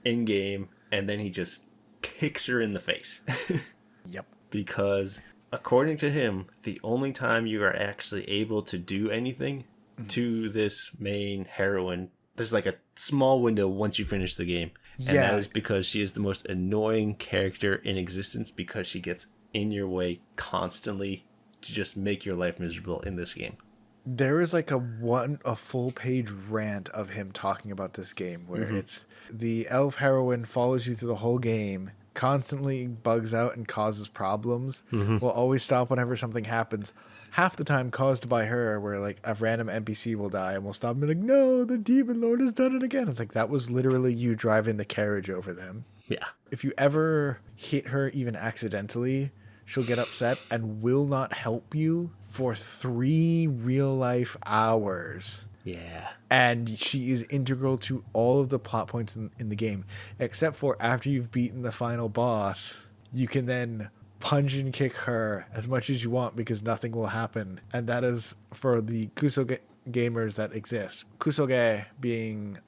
in game, and then he just kicks her in the face. Yep. Because according to him, the only time you are actually able to do anything to this main heroine, there's like a small window once you finish the game. And that is because she is the most annoying character in existence, because she gets in your way constantly to just make your life miserable in this game. There is like a full page rant of him talking about this game where it's the elf heroine follows you through the whole game, constantly bugs out and causes problems, will always stop whenever something happens, half the time caused by her, where like a random NPC will die and will stop and be like, "No, the demon lord has done it again." It's like, that was literally you driving the carriage over them. Yeah. If you ever hit her even accidentally, she'll get upset and will not help you for 3 real-life hours. Yeah. And she is integral to all of the plot points in the game, except for after you've beaten the final boss, you can then punch and kick her as much as you want because nothing will happen. And that is for the kusoge gamers that exist. Kusoge being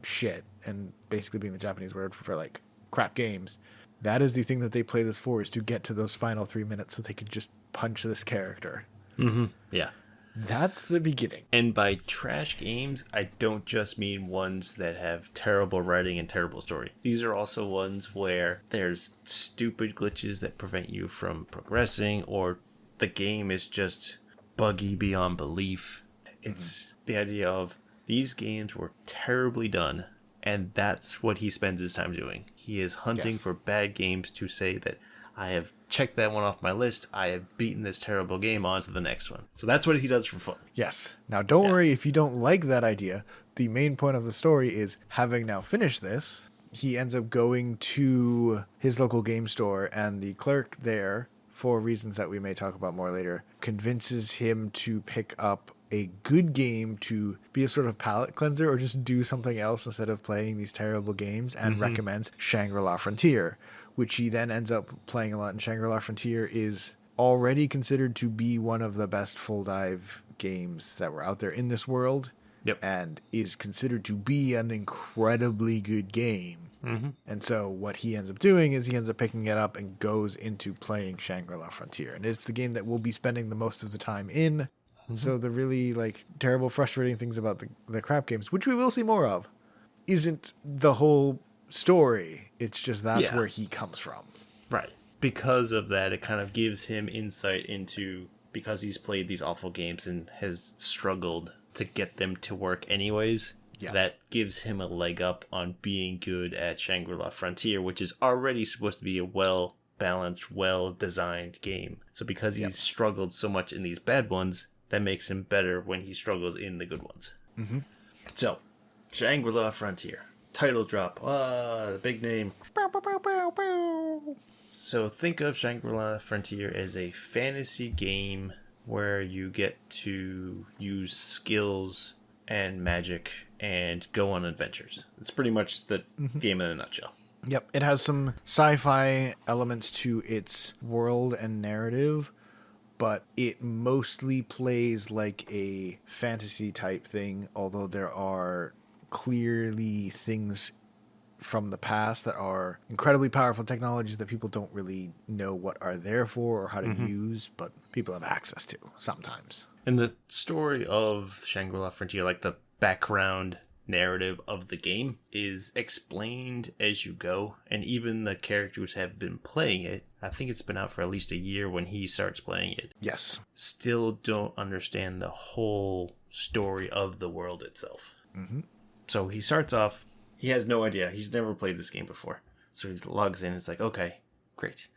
shit, and basically being the Japanese word for like crap games. That is the thing that they play this for, is to get to those final 3 minutes so they can just punch this character. Mm-hmm. Yeah. That's the beginning. And by trash games, I don't just mean ones that have terrible writing and terrible story. These are also ones where there's stupid glitches that prevent you from progressing, or the game is just buggy beyond belief. It's the idea of these games were terribly done, and that's what he spends his time doing. He is hunting for bad games to say that I have checked that one off my list. I have beaten this terrible game, on to the next one. So that's what he does for fun. Yes. Now, don't worry if you don't like that idea. The main point of the story is, having now finished this, he ends up going to his local game store, and the clerk there, for reasons that we may talk about more later, convinces him to pick up a good game to be a sort of palate cleanser, or just do something else instead of playing these terrible games, and recommends Shangri-La Frontier, which he then ends up playing a lot. And Shangri-La Frontier is already considered to be one of the best full dive games that were out there in this world. Yep. And is considered to be an incredibly good game. Mm-hmm. And so what he ends up doing is he ends up picking it up and goes into playing Shangri-La Frontier. And it's the game that we'll be spending the most of the time in. Mm-hmm. So the really terrible, frustrating things about the crap games, which we will see more of, isn't the whole story. It's just that's where he comes from. Right. Because of that, it kind of gives him insight into, because he's played these awful games and has struggled to get them to work anyways. Yeah. That gives him a leg up on being good at Shangri-La Frontier, which is already supposed to be a well-balanced, well-designed game. So because he's struggled so much in these bad ones, that makes him better when he struggles in the good ones. Mm-hmm. So, Shangri-La Frontier. Title drop. The big name. Bow, bow, bow, bow, bow. So think of Shangri-La Frontier as a fantasy game where you get to use skills and magic and go on adventures. It's pretty much the game in a nutshell. Yep. It has some sci-fi elements to its world and narrative, but it mostly plays like a fantasy type thing, although there are clearly things from the past that are incredibly powerful technologies that people don't really know what are there for or how to use, but people have access to sometimes. And the story of Shangri-La Frontier, like the background narrative of the game, is explained as you go, and even the characters have been playing it. I think it's been out for at least a year when he starts playing it. Yes. Still don't understand the whole story of the world itself. Mm-hmm. So he starts off, he has no idea. He's never played this game before. So he logs in. It's like, okay, great.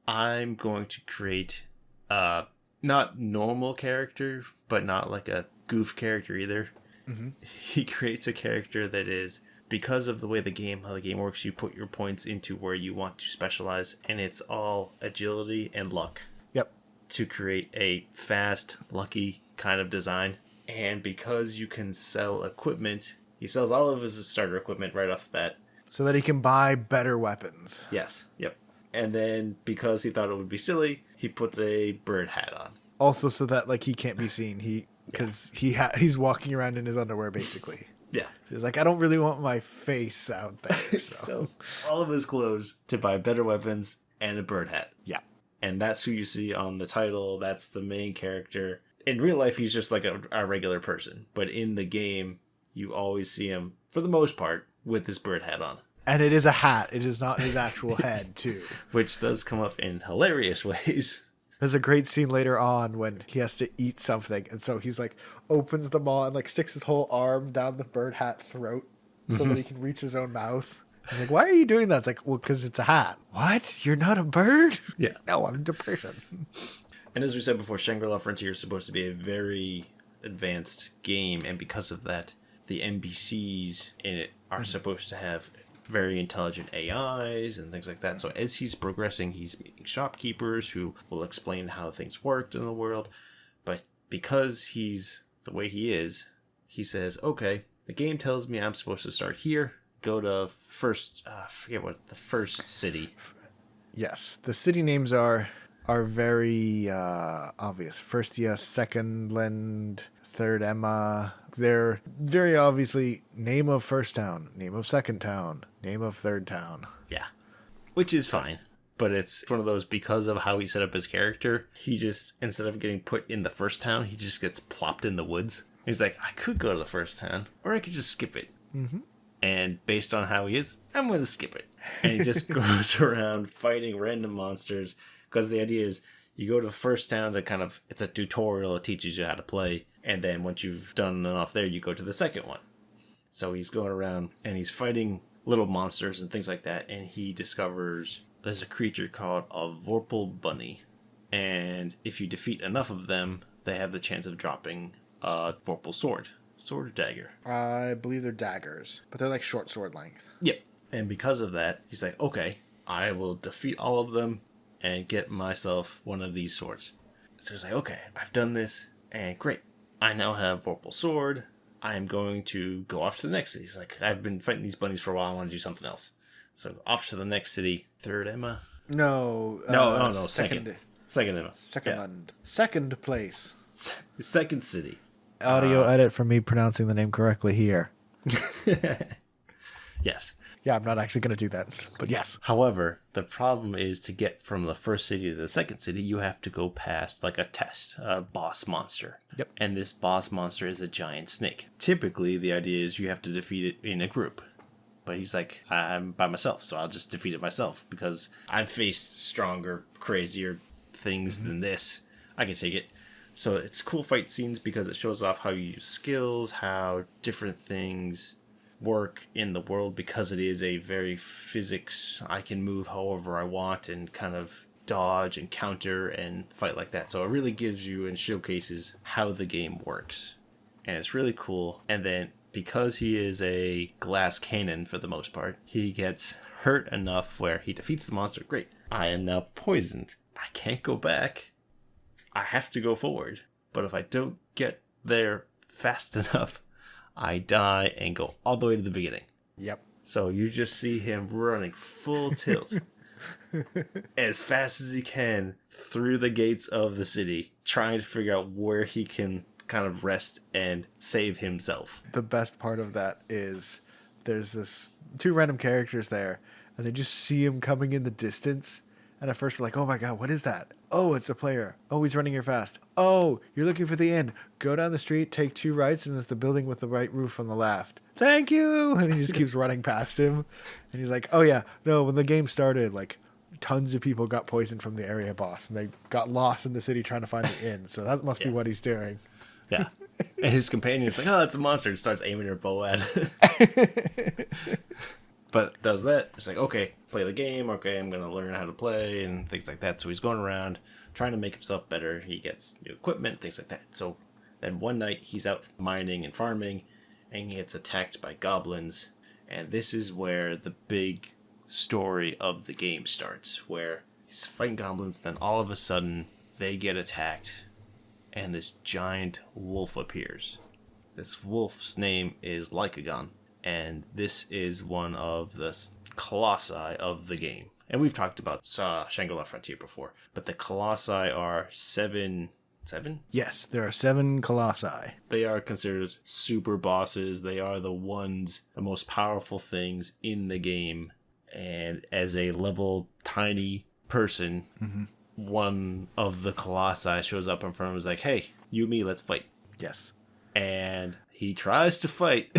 I'm going to create not normal character, but not like a goof character either. Mm-hmm. He creates a character that is, because of the way how the game works, you put your points into where you want to specialize, and it's all agility and luck. Yep. To create a fast, lucky kind of design. And because you can sell equipment, he sells all of his starter equipment right off the bat. So that he can buy better weapons. Yes. Yep. And then because he thought it would be silly, he puts a bird hat on. Also so that he can't be seen. He's walking around in his underwear basically. Yeah. So he's like, I don't really want my face out there. So. He sells all of his clothes to buy better weapons and a bird hat. Yeah. And that's who you see on the title. That's the main character. In real life, he's just like a regular person. But in the game, you always see him, for the most part, with his bird hat on. And it is a hat. It is not his actual head, too. Which does come up in hilarious ways. There's a great scene later on when he has to eat something. And so he's opens the maw and sticks his whole arm down the bird hat throat so that he can reach his own mouth. I'm like, why are you doing that? It's like, well, because it's a hat. What? You're not a bird? Yeah. No, I'm a person. And as we said before, Shangri-La Frontier is supposed to be a very advanced game. And because of that, the NPCs in it are supposed to have very intelligent AIs and things like that. So as he's progressing, he's meeting shopkeepers who will explain how things worked in the world. But because he's the way he is, he says, okay, the game tells me I'm supposed to start here. Go to first, forget what the first city. Yes, the city names are very obvious. Firstia, Second Land, Third Emma. They're very obviously name of first town, name of second town, name of third town. Yeah. which is fine. But it's one of those, because of how he set up his character, he just, instead of getting put in the first town, he just gets plopped in the woods. He's like, I could go to the first town, or I could just skip it. Mm-hmm. And based on how he is, I'm going to skip it. And he just goes around fighting random monsters, because the idea is you go to the first town to kind of, it's a tutorial, it teaches you how to play. And then once you've done enough there, you go to the second one. So he's going around and he's fighting little monsters and things like that. And he discovers there's a creature called a Vorpal Bunny. And if you defeat enough of them, they have the chance of dropping a Vorpal sword. Sword or dagger? I believe they're daggers, but they're like short sword length. Yep. And because of that, he's like, okay, I will defeat all of them and get myself one of these swords. So he's like, okay, I've done this, and great. I now have Vorpal sword. I am going to go off to the next city. He's like, I've been fighting these bunnies for a while. I want to do something else. So off to the next city. Third Emma? No. No. Second. Second Emma. Second place. Second city. Audio edit for me pronouncing the name correctly here. Yes. Yeah, I'm not actually going to do that, but yes. However, the problem is to get from the first city to the second city, you have to go past like a test, a boss monster. Yep. And this boss monster is a giant snake. Typically, the idea is you have to defeat it in a group. But he's like, I'm by myself, so I'll just defeat it myself because I've faced stronger, crazier things than this. I can take it. So it's cool fight scenes because it shows off how you use skills, how different things work in the world, because it is a very physics, I can move however I want and kind of dodge and counter and fight like that. So it really gives you and showcases how the game works. And it's really cool. And then because he is a glass cannon for the most part, he gets hurt enough where he defeats the monster. Great. I am now poisoned. I can't go back. I have to go forward. But if I don't get there fast enough, I die and go all the way to the beginning. Yep. So you just see him running full tilt as fast as he can through the gates of the city, trying to figure out where he can kind of rest and save himself. The best part of that is there's this two random characters there, and they just see him coming in the distance. And at first they're like, oh my god, what is that? Oh, it's a player. Oh, he's running here fast. Oh, you're looking for the inn. Go down the street, take 2 rights, and it's the building with the right roof on the left. Thank you! And he just keeps running past him. And he's like, oh yeah, no, when the game started, like, tons of people got poisoned from the area boss, and they got lost in the city trying to find the inn. So that must be what he's doing. Yeah. And his companion's like, oh, it's a monster, and starts aiming her bow at it. But does that. It's like, okay, play the game. Okay, I'm going to learn how to play and things like that. So he's going around trying to make himself better. He gets new equipment, things like that. So then one night he's out mining and farming and he gets attacked by goblins. And this is where the big story of the game starts, where he's fighting goblins. Then all of a sudden they get attacked and this giant wolf appears. This wolf's name is Lycagon. And this is one of the colossi of the game. And we've talked about Shangri-La Frontier before. But the colossi are seven? Yes, there are 7 colossi. They are considered super bosses. They are the most powerful things in the game. And as a level tiny person, one of the colossi shows up in front of him and is like, hey, you and me, let's fight. Yes. And he tries to fight.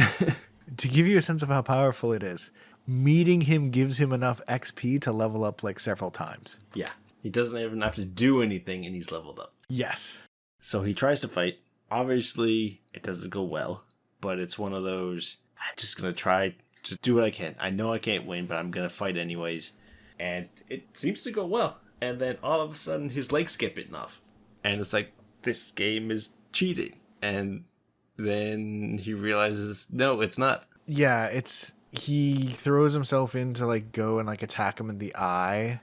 To give you a sense of how powerful it is, meeting him gives him enough XP to level up like several times. Yeah. He doesn't even have to do anything and he's leveled up. Yes. So he tries to fight. Obviously, it doesn't go well, but it's one of those, I'm just going to try, just do what I can. I know I can't win, but I'm going to fight anyways. And it seems to go well. And then all of a sudden, his legs get bitten off. And it's like, this game is cheating. And then he realizes, no, it's not. Yeah, he throws himself in to like go and like attack him in the eye,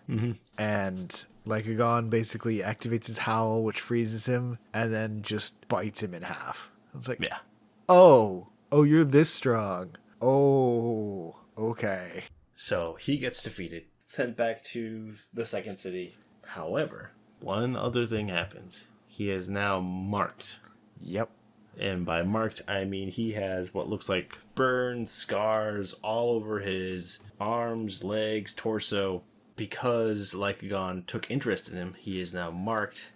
and Lycagon basically activates his howl, which freezes him, and then just bites him in half. It's like, yeah, oh, you're this strong. Oh, okay. So he gets defeated, sent back to the second city. However, one other thing happens. He is now marked. Yep. And by marked, I mean he has what looks like burns, scars all over his arms, legs, torso. because Lycagon took interest in him, he is now marked,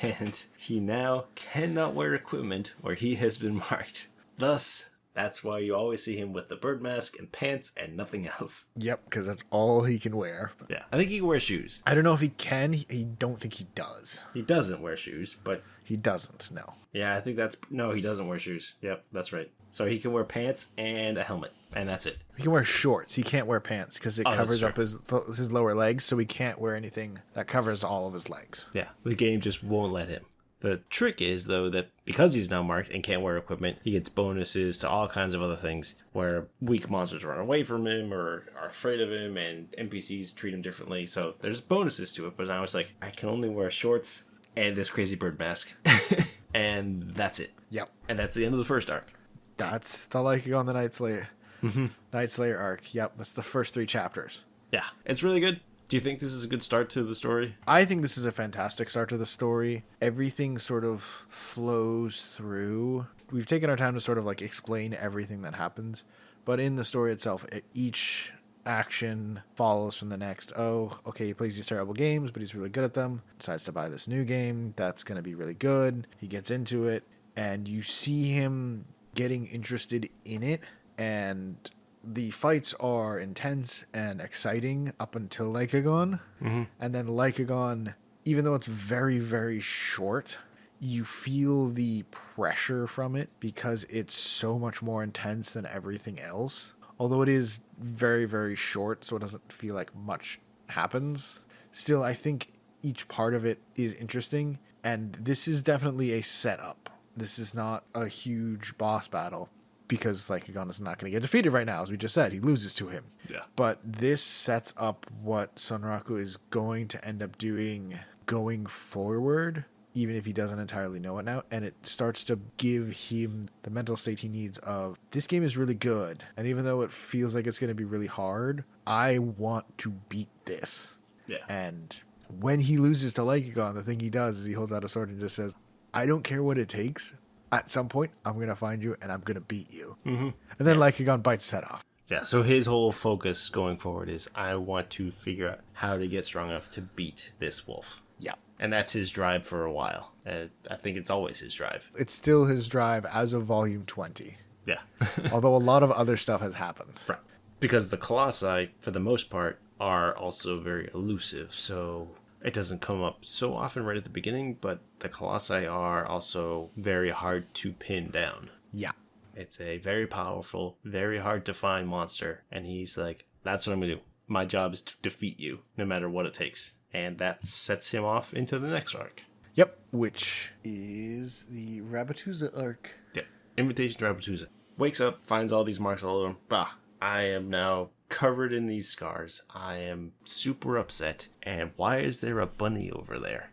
and he now cannot wear equipment where he has been marked. Thus, that's why you always see him with the bird mask and pants and nothing else. Yep, because that's all he can wear. Yeah, I think he can wear shoes. I don't know if he can. He don't think he does. He doesn't wear shoes, but... He doesn't, no. Yeah, I think that's... No, he doesn't wear shoes. Yep, that's right. So he can wear pants and a helmet, and that's it. He can wear shorts. He can't wear pants because it covers up his lower legs, so he can't wear anything that covers all of his legs. Yeah, the game just won't let him. The trick is, though, that because he's now marked and can't wear equipment, he gets bonuses to all kinds of other things where weak monsters run away from him or are afraid of him, and NPCs treat him differently. So there's bonuses to it, but now it's like, I can only wear shorts and this crazy bird mask. And that's it. Yep. And that's the end of the first arc. That's the Lycagon the Night Slayer. Mm-hmm. Night Slayer arc. Yep, that's the first 3 chapters. Yeah, it's really good. Do you think this is a good start to the story? I think this is a fantastic start to the story. Everything sort of flows through. We've taken our time to sort of like explain everything that happens, but in the story itself, each action follows from the next. Oh, okay, he plays these terrible games, but he's really good at them. Decides to buy this new game that's going to be really good. He gets into it, and you see him getting interested in it, and the fights are intense and exciting up until Lycagon. Mm-hmm. And then Lycagon, even though it's very, very short, you feel the pressure from it because it's so much more intense than everything else. Although it is very, very short, so it doesn't feel like much happens. Still, I think each part of it is interesting, and this is definitely a setup. This is not a huge boss battle, because Lycagon is not going to get defeated right now, as we just said. He loses to him. Yeah. But this sets up what Sunraku is going to end up doing going forward, even if he doesn't entirely know it now. And it starts to give him the mental state he needs of, this game is really good. And even though it feels like it's going to be really hard, I want to beat this. Yeah. And when he loses to Lycagon, the thing he does is he holds out a sword and just says, I don't care what it takes. At some point, I'm going to find you, and I'm going to beat you. Mm-hmm. And then Lycagon bites his head off. Yeah, so his whole focus going forward is, I want to figure out how to get strong enough to beat this wolf. Yeah. And that's his drive for a while. I think it's always his drive. It's still his drive as of Volume 20. Yeah. Although a lot of other stuff has happened. Right. Because the Colossi, for the most part, are also very elusive, so... It doesn't come up so often right at the beginning, but the Colossi are also very hard to pin down. Yeah. It's a very powerful, very hard to find monster. And he's like, that's what I'm going to do. My job is to defeat you, no matter what it takes. And that sets him off into the next arc. Yep. Which is the Rabatuza arc. Yeah. Invitation to Rabatuza. Wakes up, finds all these marks all over him. Bah, I am now covered in these scars. I am super upset. And why is there a bunny over there?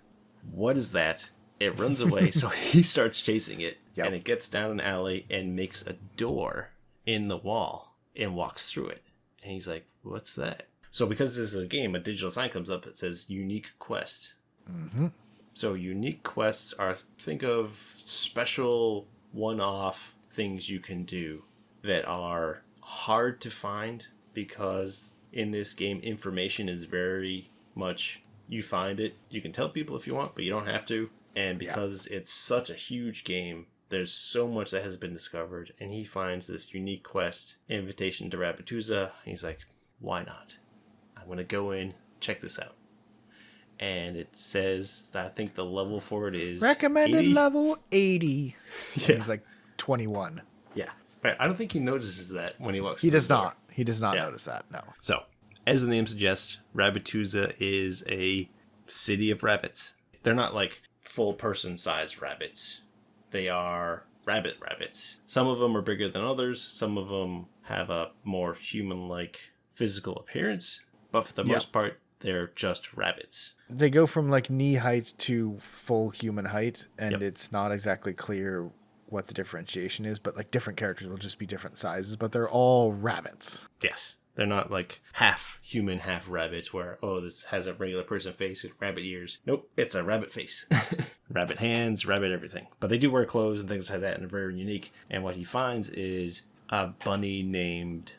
What is that? It runs away, so he starts chasing it. Yep. And it gets down an alley and makes a door in the wall and walks through it. And he's like, what's that? So because this is a game, a digital sign comes up that says unique quest. Mm-hmm. So unique quests are, think of special one-off things you can do that are hard to find, because in this game, information is very much, you find it, you can tell people if you want, but you don't have to. And because it's such a huge game, there's so much that has been discovered. And he finds this unique quest, Invitation to Rabatuza. And he's like, why not? I'm going to go in, check this out. And it says that I think the level for it is recommended 80. Level 80. Yeah. He's like 21. Yeah. But I don't think he notices that when he walks He through does the door. not. He does not notice that, no. So, as the name suggests, Rabatuza is a city of rabbits. They're not like full person-sized rabbits. They are rabbits. Some of them are bigger than others. Some of them have a more human-like physical appearance. But for the most part, they're just rabbits. They go from like knee height to full human height, and it's not exactly clear what the differentiation is, but like different characters will just be different sizes, but they're all rabbits. Yes. They're not like half human, half rabbit, where, oh, this has a regular person face with rabbit ears. Nope, it's a rabbit face. Rabbit hands, rabbit everything. But they do wear clothes and things like that, and are very unique. And what he finds is a bunny named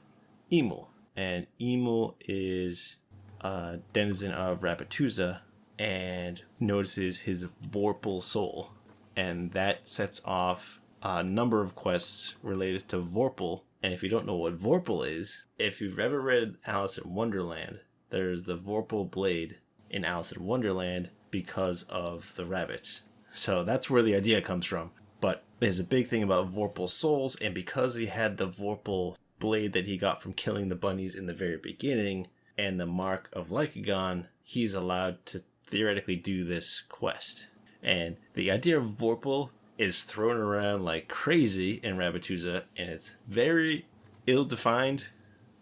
Emil. And Emil is a denizen of Rabbituza and notices his Vorpal soul. And that sets off a number of quests related to Vorpal. And if you don't know what Vorpal is, if you've ever read Alice in Wonderland, there's the Vorpal blade in Alice in Wonderland because of the rabbits. So that's where the idea comes from. But there's a big thing about Vorpal souls, and because he had the Vorpal blade that he got from killing the bunnies in the very beginning, and the Mark of Lycagon, he's allowed to theoretically do this quest. And the idea of Vorpal is thrown around like crazy in Rabbituza, and it's very ill-defined,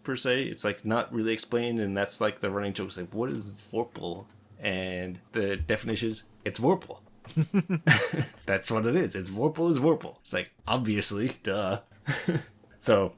per se. It's like not really explained, and that's like the running joke. It's like, what is Vorpal? And the definition is, it's Vorpal. That's what it is. It's Vorpal is Vorpal. It's like, obviously, duh. So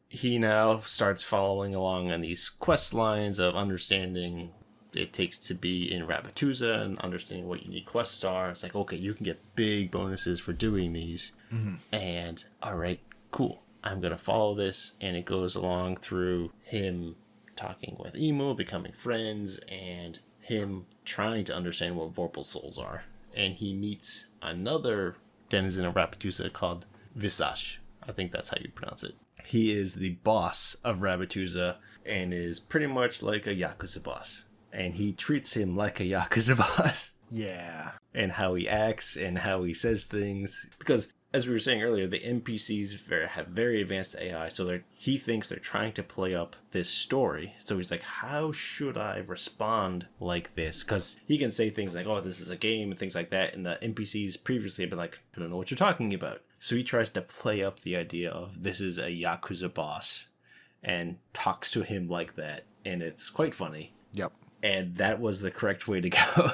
he now starts following along on these quest lines of understanding it takes to be in Rabbituza and understanding what unique quests are. It's like, okay, you can get big bonuses for doing these. Mm-hmm. And all right, cool. I'm going to follow this. And it goes along through him talking with Emo, becoming friends, and him trying to understand what Vorpal souls are. And he meets another denizen of Rabbituza called Visage. I think that's how you pronounce it. He is the boss of Rabbituza and is pretty much like a Yakuza boss. And he treats him like a Yakuza boss. Yeah. And how he acts and how he says things. Because, as we were saying earlier, the NPCs have very advanced AI. So he thinks they're trying to play up this story. So he's like, how should I respond like this? Because he can say things like, oh, this is a game and things like that. And the NPCs previously have been like, I don't know what you're talking about. So he tries to play up the idea of this is a Yakuza boss and talks to him like that. And it's quite funny. Yep. And that was the correct way to go.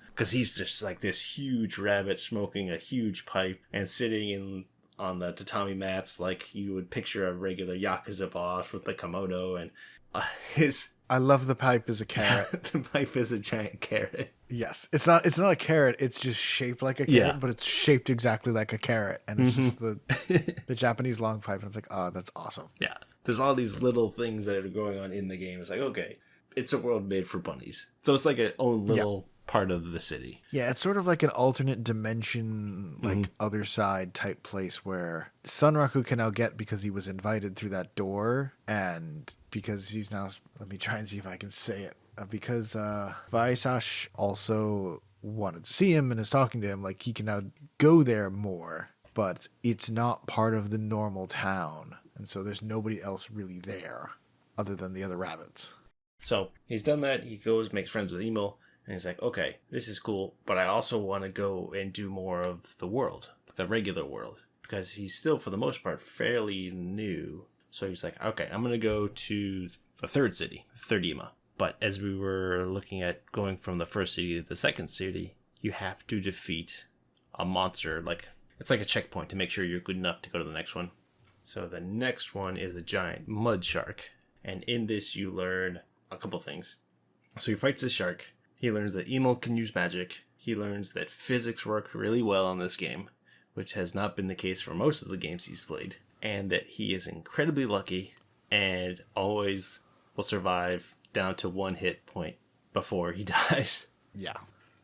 Because he's just like this huge rabbit smoking a huge pipe and sitting on the tatami mats like you would picture a regular Yakuza boss with the kimono. And I love the pipe as a carrot. The pipe is a giant carrot. Yes. It's not a carrot. It's just shaped like a carrot, but it's shaped exactly like a carrot. And it's just the Japanese long pipe. And it's like, oh, that's awesome. Yeah. There's all these little things that are going on in the game. It's like, okay, it's a world made for bunnies. So it's like its own little part of the city. Yeah, it's sort of like an alternate dimension, like other side type place where Sunraku can now get because he was invited through that door, and because he's now, let me try and see if I can say it, because Vaisash also wanted to see him and is talking to him, like he can now go there more, but it's not part of the normal town, and so there's nobody else really there other than the other rabbits. So he's done that. He goes, makes friends with Emo, and he's like, okay, this is cool, but I also want to go and do more of the world, the regular world, because he's still, for the most part, fairly new. So he's like, okay, I'm going to go to the third city, Third Ema. But as we were looking at going from the first city to the second city, you have to defeat a monster. Like, it's like a checkpoint to make sure you're good enough to go to the next one. So the next one is a giant mud shark. And in this, you learn a couple things. So he fights this shark. He learns that Emo can use magic. He learns that physics work really well on this game, which has not been the case for most of the games he's played. And that he is incredibly lucky and always will survive down to one hit point before he dies. Yeah.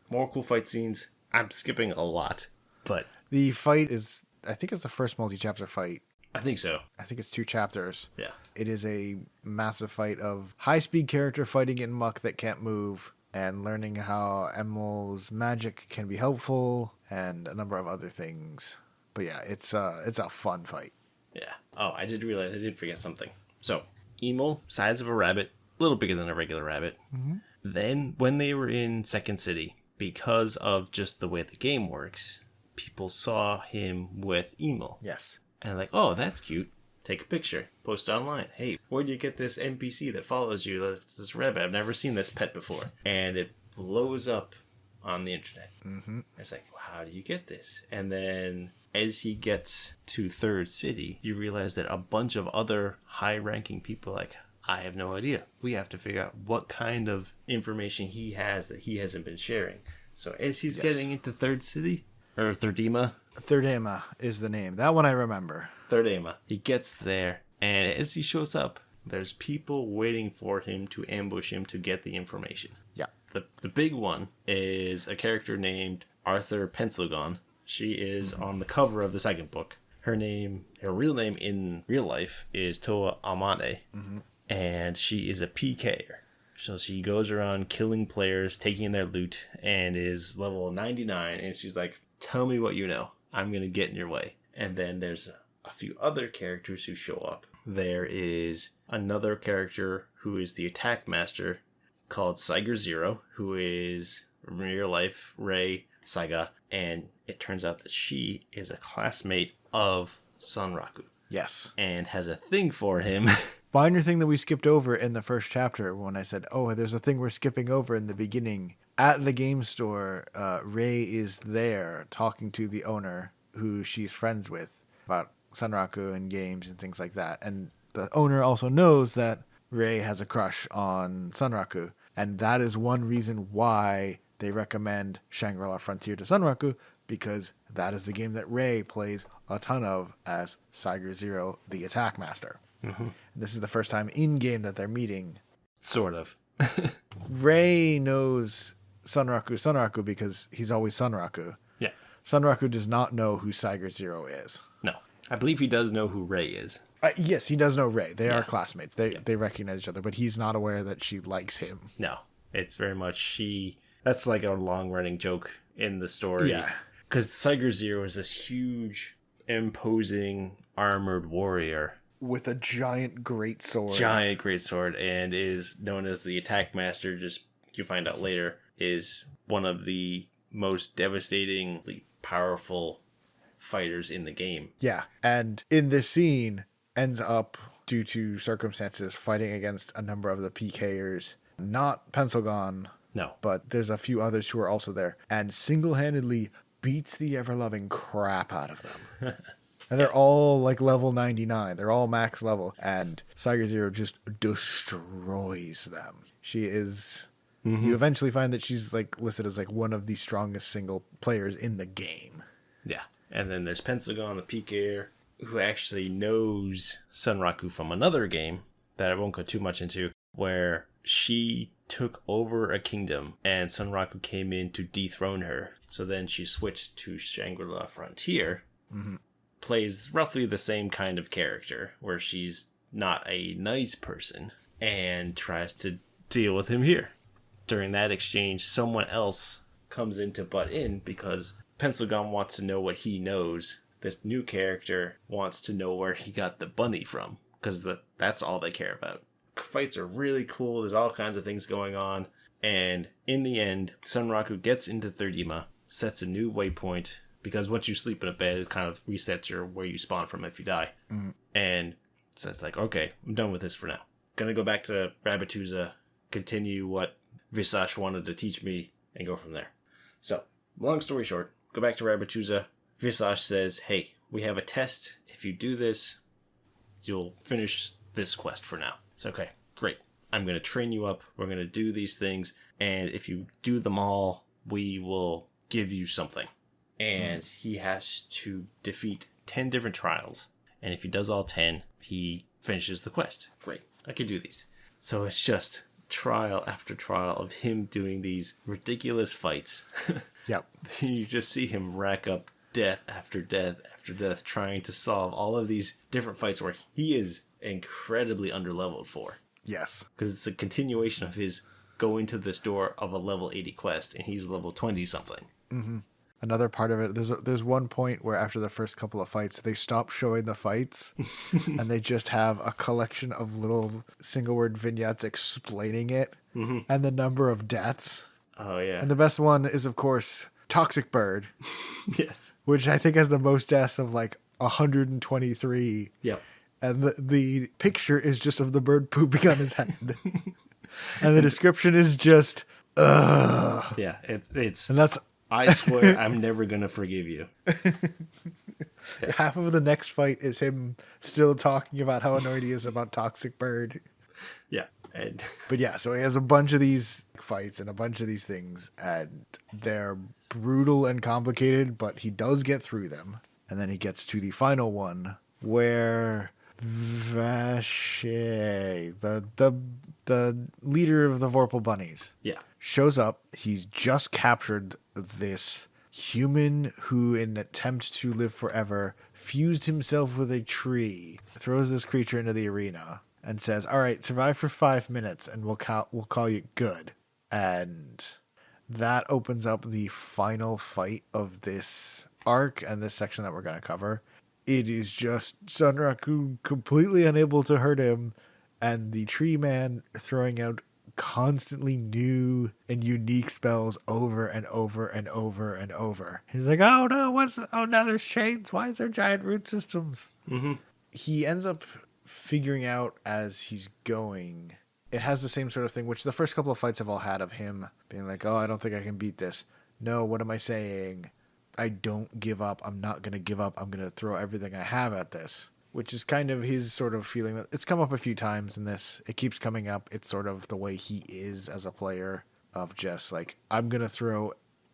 More cool fight scenes. I'm skipping a lot, but the fight is, I think it's the first multi-chapter fight. I think so. I think it's 2 chapters. Yeah. It is a massive fight of high-speed character fighting in muck that can't move and learning how Emel's magic can be helpful and a number of other things. But yeah, it's a fun fight. Yeah. Oh, I did realize I did forget something. So, Emo, size of a rabbit, a little bigger than a regular rabbit. Mm-hmm. Then, when they were in Second City, because of just the way the game works, people saw him with Emo. Yes. And like, oh, that's cute. Take a picture. Post it online. Hey, where do you get this NPC that follows you? This rabbit. I've never seen this pet before. And it blows up on the internet. Mm-hmm. It's like, well, how do you get this? And then as he gets to Third City, you realize that a bunch of other high-ranking people are like, I have no idea. We have to figure out what kind of information he has that he hasn't been sharing. So as he's getting into Third City, or Third Ema. Third Ema is the name. That one I remember. Third Ema. He gets there, and as he shows up, there's people waiting for him to ambush him to get the information. Yeah. The big one is a character named Arthur Penselgon. She is on the cover of the second book. Her real name in real life is Toa Amane, and she is a PKer. So she goes around killing players, taking their loot, and is level 99, and she's like, tell me what you know. I'm going to get in your way. And then there's a few other characters who show up. There is another character who is the attack master called Saiger Zero, who is in real life Rei Saiga, and it turns out that she is a classmate of Sunraku. Yes. And has a thing for him. Minor thing that we skipped over in the first chapter when I said, oh, there's a thing we're skipping over in the beginning. At the game store, Rei is there talking to the owner who she's friends with about Sunraku and games and things like that. And the owner also knows that Rei has a crush on Sunraku. And that is one reason why they recommend Shangri-La Frontier to Sunraku, because that is the game that Rei plays a ton of as Saiger Zero, the attack master. Mm-hmm. This is the first time in-game that they're meeting. Sort of. Rei knows Sunraku because he's always Sunraku. Yeah. Sunraku does not know who Saiger Zero is. No. I believe he does know who Rei is. Yes, he does know Rei. They are classmates. They recognize each other, but he's not aware that she likes him. No. It's very much that's like a long-running joke in the story. Yeah. Because Saiger Zero is this huge, imposing, armored warrior. With a giant greatsword. Giant greatsword, and is known as the attack master. Just, you find out later, is one of the most devastatingly powerful fighters in the game. Yeah, and in this scene, ends up, due to circumstances, fighting against a number of the PKers. Not Penselgon. No. But there's a few others who are also there. And single-handedly beats the ever-loving crap out of them. And they're all like level 99. They're all max level. And Saiger Zero just destroys them. She is... You eventually find that she's like listed as like one of the strongest single players in the game. Yeah. And then there's Penselgon, the PKer, who actually knows Sunraku from another game that I won't go too much into, where she took over a kingdom and Sunraku came in to dethrone her. So then she switched to Shangri-La Frontier, plays roughly the same kind of character, where she's not a nice person, and tries to deal with him here. During that exchange, someone else comes in to butt in because Penselgon wants to know what he knows. This new character wants to know where he got the bunny from, because that's all they care about. Fights are really cool. There's all kinds of things going on. And in the end, Sunraku gets into Third-ima, sets a new waypoint, because once you sleep in a bed, it kind of resets where you spawn from if you die. And so it's like, okay, I'm done with this for now. Gonna go back to Rabbituza, continue what Visage wanted to teach me, and go from there. So, long story short, go back to Rabbituza. Visage says, hey, we have a test. If you do this, you'll finish this quest for now. So, okay, great. I'm going to train you up. We're going to do these things. And if you do them all, we will give you something. And he has to defeat 10 different trials. And if he does all 10, he finishes the quest. Great. I can do these. So it's just trial after trial of him doing these ridiculous fights. Yep. You just see him rack up death after death after death, trying to solve all of these different fights where he is incredibly underleveled for. Yes. Because it's a continuation of his going to this door of a level 80 quest, and he's level 20 something. Another part of it, there's one point where after the first couple of fights, they stop showing the fights and they just have a collection of little single word vignettes explaining it and the number of deaths. Oh, yeah. And the best one is, of course, Toxic Bird. Yes. Which I think has the most deaths of like 123. Yep. And the picture is just of the bird pooping on his head. And the description is just, ugh. Yeah, it's... And that's... I swear I'm never going to forgive you. Half of the next fight is him still talking about how annoyed he is about Toxic Bird. Yeah. But yeah, so he has a bunch of these fights and a bunch of these things, and they're brutal and complicated, but he does get through them. And then he gets to the final one, where Vache, the leader of the Vorpal Bunnies, Yeah. shows up. He's just captured this human who, in an attempt to live forever, fused himself with a tree, throws this creature into the arena, and says, all right, survive for 5 minutes and we'll call you good. And that opens up the final fight of this arc and this section that we're going to cover. It is just Sunraku completely unable to hurt him, and the tree man throwing out constantly new and unique spells over and over and over and over. He's like, oh no, now there's shades. Why is there giant root systems? Mm-hmm. He ends up figuring out as he's going. It has the same sort of thing, which the first couple of fights have all had, of him being like, oh, I don't think I can beat this. No, what am I saying? I don't give up. I'm not going to give up. I'm going to throw everything I have at this, which is kind of his sort of feeling. That it's come up a few times in this. It keeps coming up. It's sort of the way he is as a player, of just like, I'm going to throw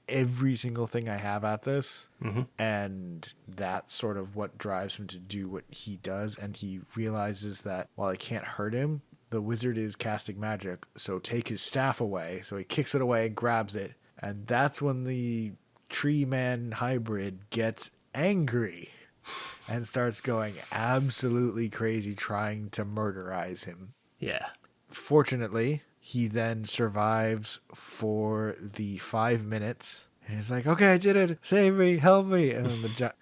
every single thing I have at this. Mm-hmm. And that's sort of what drives him to do what he does. And he realizes that while I can't hurt him, the wizard is casting magic. So take his staff away. So he kicks it away and grabs it. And that's when the tree man hybrid gets angry and starts going absolutely crazy, trying to murderize him. Yeah. Fortunately, he then survives for the 5 minutes. And he's like, okay, I did it. Save me. Help me. And then the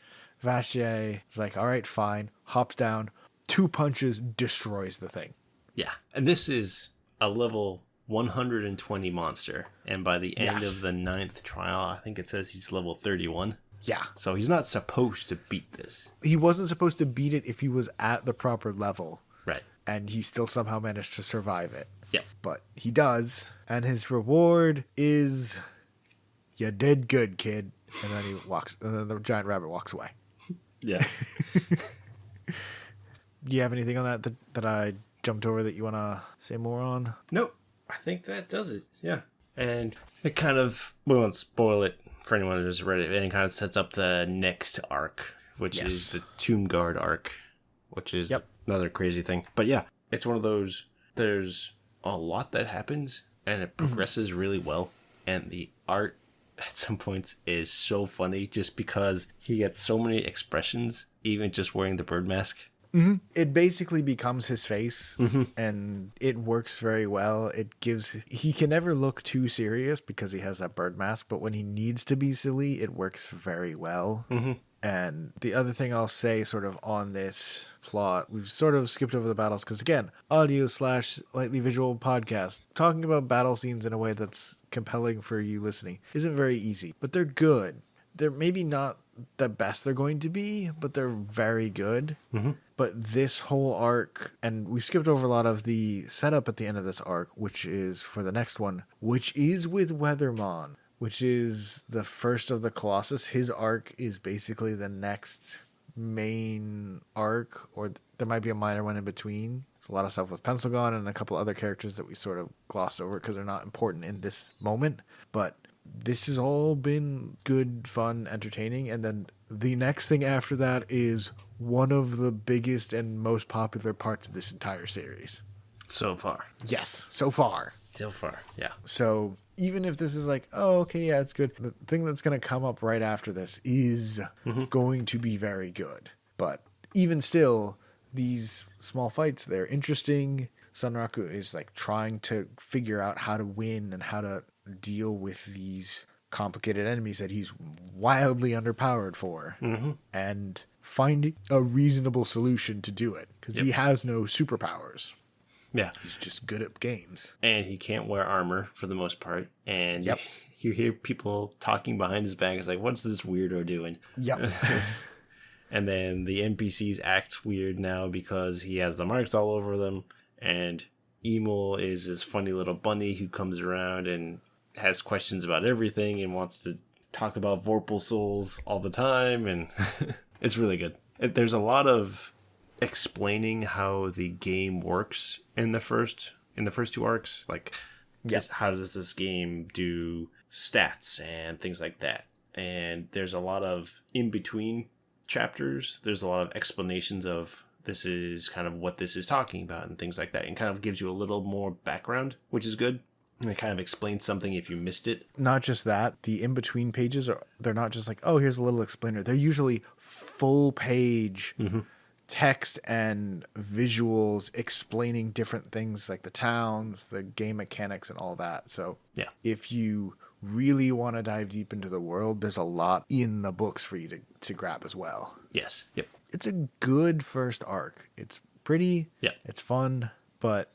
Vachier is like, all right, fine. Hops down. 2 punches, destroys the thing. Yeah. And this is a level 120 monster. And by the end of the 9th trial, I think it says he's level 31. Yeah. So he's not supposed to beat this. He wasn't supposed to beat it if he was at the proper level. Right. And he still somehow managed to survive it. Yeah. But he does. And his reward is, you did good, kid. And then and then the giant rabbit walks away. Yeah. Do you have anything on that I jumped over that you want to say more on? Nope. I think that does it. Yeah. And it kind of, we won't spoil it for anyone who has read it. It kind of sets up the next arc, which is the Tomb Guard arc, which is another crazy thing. But yeah, it's one of those, there's a lot that happens and it progresses really well. And the art at some points is so funny just because he gets so many expressions, even just wearing the bird mask. Mm-hmm. It basically becomes his face, and it works very well. He can never look too serious because he has that bird mask, but when he needs to be silly, it works very well. Mm-hmm. And the other thing I'll say sort of on this plot, we've sort of skipped over the battles because, again, audio/lightly visual podcast, talking about battle scenes in a way that's compelling for you listening isn't very easy, but they're good. They're maybe not the best they're going to be, but they're very good. Mm-hmm. But this whole arc, and we skipped over a lot of the setup at the end of this arc, which is for the next one, which is with Weathermon, which is the first of the Colossus. His arc is basically the next main arc, or there might be a minor one in between. There's a lot of stuff with Pencilgon and a couple other characters that we sort of glossed over because they're not important in this moment. But this has all been good, fun, entertaining. And then the next thing after that is one of the biggest and most popular parts of this entire series. So far. Yes, so far. So far, yeah. So even if this is like, oh, okay, yeah, it's good, the thing that's going to come up right after this is going to be very good. But even still, these small fights, they're interesting. Sunraku is like trying to figure out how to win and how to deal with these complicated enemies that he's wildly underpowered for, and finding a reasonable solution to do it because he has no superpowers. Yeah, he's just good at games, and he can't wear armor for the most part. And you hear people talking behind his back. It's like, what's this weirdo doing? Yep. And then the NPCs act weird now because he has the marks all over them. And Emil is this funny little bunny who comes around and has questions about everything and wants to talk about Vorpal souls all the time. And it's really good. There's a lot of explaining how the game works in the first 2 arcs. Like, just how does this game do stats and things like that. And there's a lot of in-between chapters. There's a lot of explanations of this is kind of what this is talking about and things like that, and kind of gives you a little more background, which is good. And it kind of explains something if you missed it. Not just that, the in-between pages, they're not just like, oh, here's a little explainer. They're usually full page text and visuals explaining different things like the towns, the game mechanics, and all that. So yeah, if you really want to dive deep into the world, there's a lot in the books for you to grab as well. Yes. Yep. It's a good first arc. It's pretty. Yeah. It's fun, but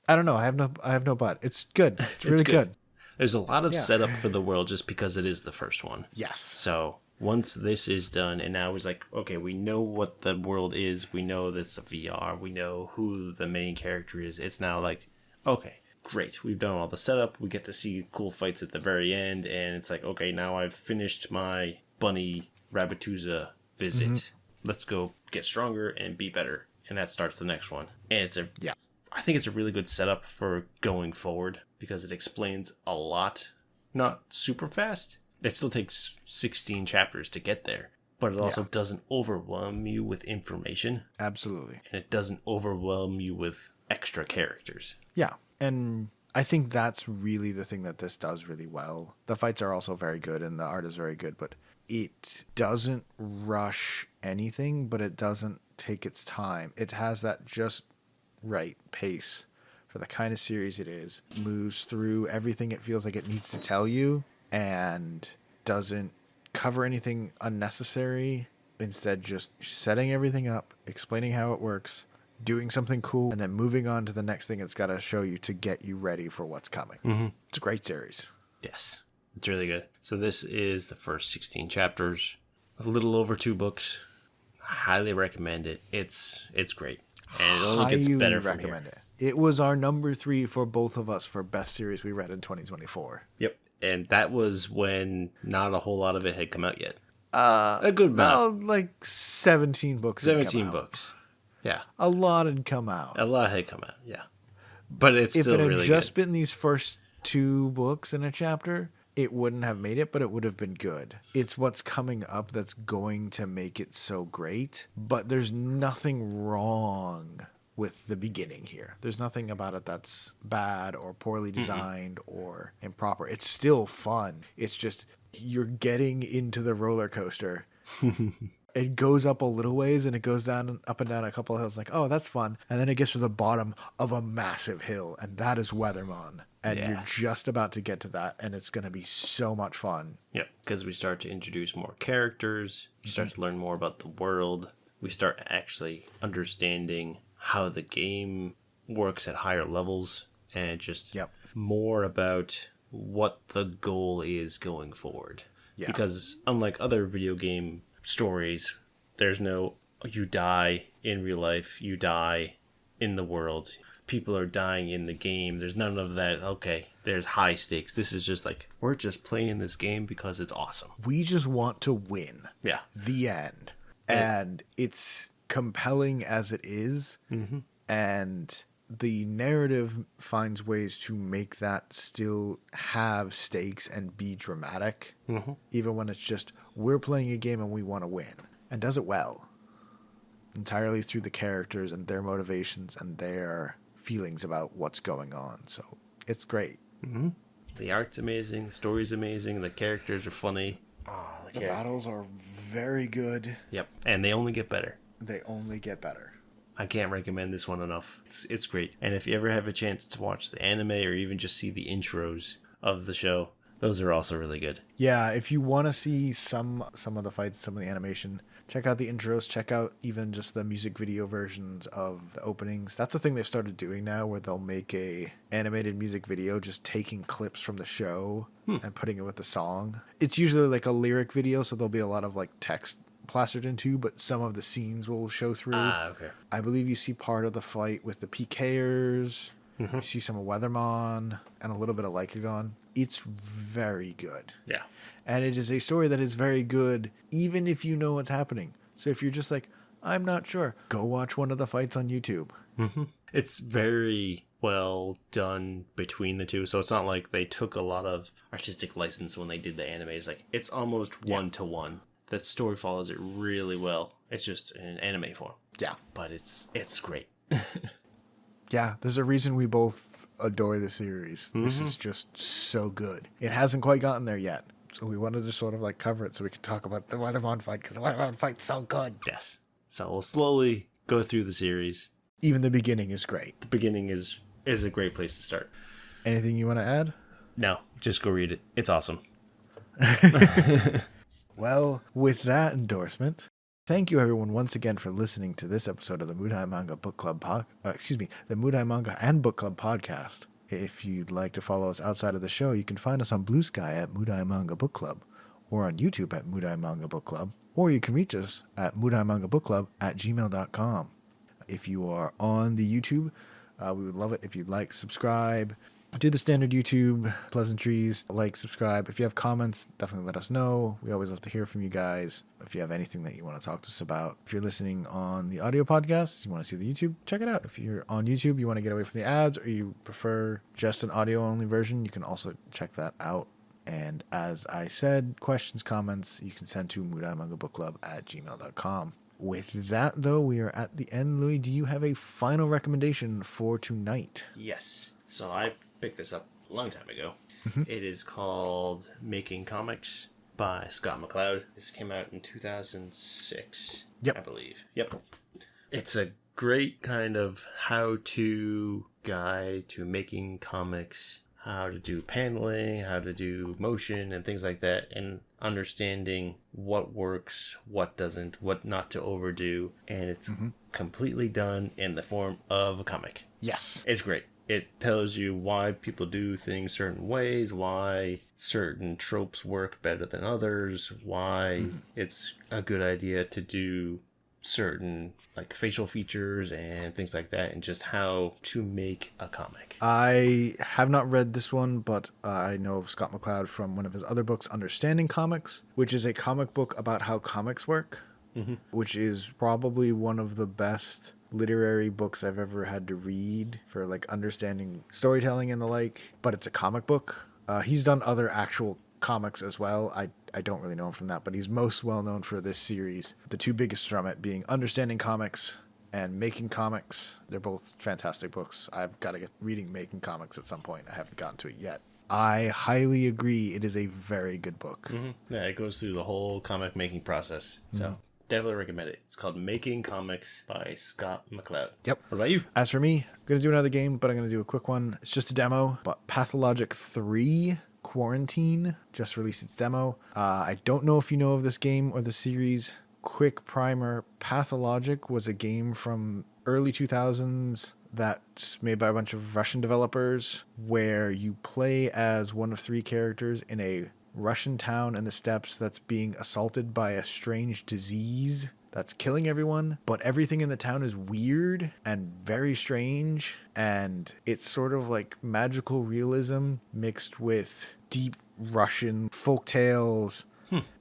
I don't know. I have no but. It's good. It's really good. There's a lot of setup for the world just because it is the first one. Yes. So once this is done, and now it's like, okay, we know what the world is. We know this is a VR. We know who the main character is. It's now like, okay, great. We've done all the setup. We get to see cool fights at the very end. And it's like, okay, now I've finished my Bunny Rabbituza visit. Let's go get stronger and be better. And that starts the next one. And I think it's a really good setup for going forward because it explains a lot. Not super fast. It still takes 16 chapters to get there. But it also doesn't overwhelm you with information. Absolutely. And it doesn't overwhelm you with extra characters. Yeah. And I think that's really the thing that this does really well. The fights are also very good and the art is very good, but it doesn't rush anything, but it doesn't take its time. It has that just right pace for the kind of series it is. Moves through everything it feels like it needs to tell you and doesn't cover anything unnecessary. Instead, just setting everything up, explaining how it works, doing something cool, and then moving on to the next thing it's got to show you to get you ready for what's coming. It's a great series. Yes, it's really good. So this is the first 16 chapters, a little over 2 books. I highly recommend it. It's great. And it only gets better from here. It was our number 3 for both of us for best series we read in 2024. Yep. And that was when not a whole lot of it had come out yet. A good amount. No, like 17 books. 17 books. Yeah. A lot had come out. A lot had come out, yeah. But it's still really good. If it had just been these first 2 books in a chapter, it wouldn't have made it, but it would have been good. It's what's coming up that's going to make it so great. But there's nothing wrong with the beginning here. There's nothing about it that's bad or poorly designed or improper. It's still fun. It's just you're getting into the roller coaster. It goes up a little ways and it goes down, up and down a couple of hills. Like, oh, that's fun. And then it gets to the bottom of a massive hill, and that is Weathermon. And you're just about to get to that, and it's going to be so much fun. Yeah, because we start to introduce more characters. You start to learn more about the world. We start actually understanding how the game works at higher levels, and just more about what the goal is going forward. Yeah. Because unlike other video game stories, there's no you die in real life, you die in the world. People are dying in the game. There's none of that. Okay, there's high stakes. This is just like, we're just playing this game because it's awesome. We just want to win. Yeah. The end. And it's compelling as it is. And the narrative finds ways to make that still have stakes and be dramatic. Even when it's just, we're playing a game and we want to win. And does it well. Entirely through the characters and their motivations and their feelings about what's going on. So it's great. The art's amazing, the story's amazing, the characters are funny. The battles are very good. Yep, and they only get better. They only get better. I can't recommend this one enough. It's great. And if you ever have a chance to watch the anime or even just see the intros of the show, those are also really good. Yeah, if you want to see some of the fights, some of the animation, check out the intros, check out even just the music video versions of the openings. That's the thing they've started doing now, where they'll make a animated music video just taking clips from the show and putting it with the song. It's usually like a lyric video, so there'll be a lot of like text plastered into, but some of the scenes will show through. Okay. I believe you see part of the fight with the PKers. You see some of Weathermon and a little bit of Lycagon. It's very good. Yeah. And it is a story that is very good, even if you know what's happening. So if you're just like, I'm not sure, go watch one of the fights on YouTube. It's very well done between the two. So it's not like they took a lot of artistic license when they did the anime. It's like, it's almost one-to-one. The story follows it really well. It's just in anime form. Yeah. But it's great. Yeah, there's a reason we both adore the series. This is just so good. It hasn't quite gotten there yet. So we wanted to sort of like cover it so we can talk about the Weathermon fight, because the Weathermon fight's so good. Yes. So we'll slowly go through the series. Even the beginning is great. The beginning is a great place to start. Anything you want to add? No, just go read it. It's awesome. Well, with that endorsement, thank you everyone once again for listening to this episode of the Mudai Manga Book Club the Mudai Manga and Book Club podcast. If you'd like to follow us outside of the show, you can find us on Blue Sky at Mudai Manga Book Club, or on YouTube at Mudai Manga Book Club, or you can reach us at mudaimangabookclub@gmail.com. If you are on the YouTube, we would love it if you'd like, subscribe, do the standard YouTube pleasantries, like, subscribe. If you have comments, definitely let us know. We always love to hear from you guys. If you have anything that you want to talk to us about. If you're listening on the audio podcast, you want to see the YouTube, check it out. If you're on YouTube, you want to get away from the ads, or you prefer just an audio-only version, you can also check that out. And as I said, questions, comments, you can send to mudaimangabookclub@gmail.com. With that, though, we are at the end. Louie, do you have a final recommendation for tonight? Yes. So I picked this up a long time ago. It is called Making Comics by Scott McCloud. This came out in 2006, Yep. I believe. Yep. It's a great kind of how-to guide to making comics, how to do paneling, how to do motion and things like that, and understanding what works, what doesn't, what not to overdo, and it's completely done in the form of a comic. Yes. It's great. It tells you why people do things certain ways, why certain tropes work better than others, why it's a good idea to do certain like facial features and things like that, and just how to make a comic. I have not read this one, but I know of Scott McCloud from one of his other books, Understanding Comics, which is a comic book about how comics work, which is probably one of the best literary books I've ever had to read for like understanding storytelling and the like, but it's a comic book. He's done other actual comics as well. I don't really know him from that, but he's most well known for this series. The two biggest from it being Understanding Comics and Making Comics. They're both fantastic books. I've got to get reading Making Comics at some point. I haven't gotten to it yet. I highly agree. It is a very good book. Yeah, it goes through the whole comic making process. So definitely recommend it. It's called Making Comics by Scott McCloud. Yep. What about you? As for me, I'm going to do another game, but I'm going to do a quick one. It's just a demo, but Pathologic 3 Quarantine just released its demo. I don't know if you know of this game or the series. Quick primer, Pathologic was a game from early 2000s that's made by a bunch of Russian developers where you play as one of three characters in a Russian town in the steppes that's being assaulted by a strange disease that's killing everyone, but everything in the town is weird and very strange, and it's sort of like magical realism mixed with deep Russian folk tales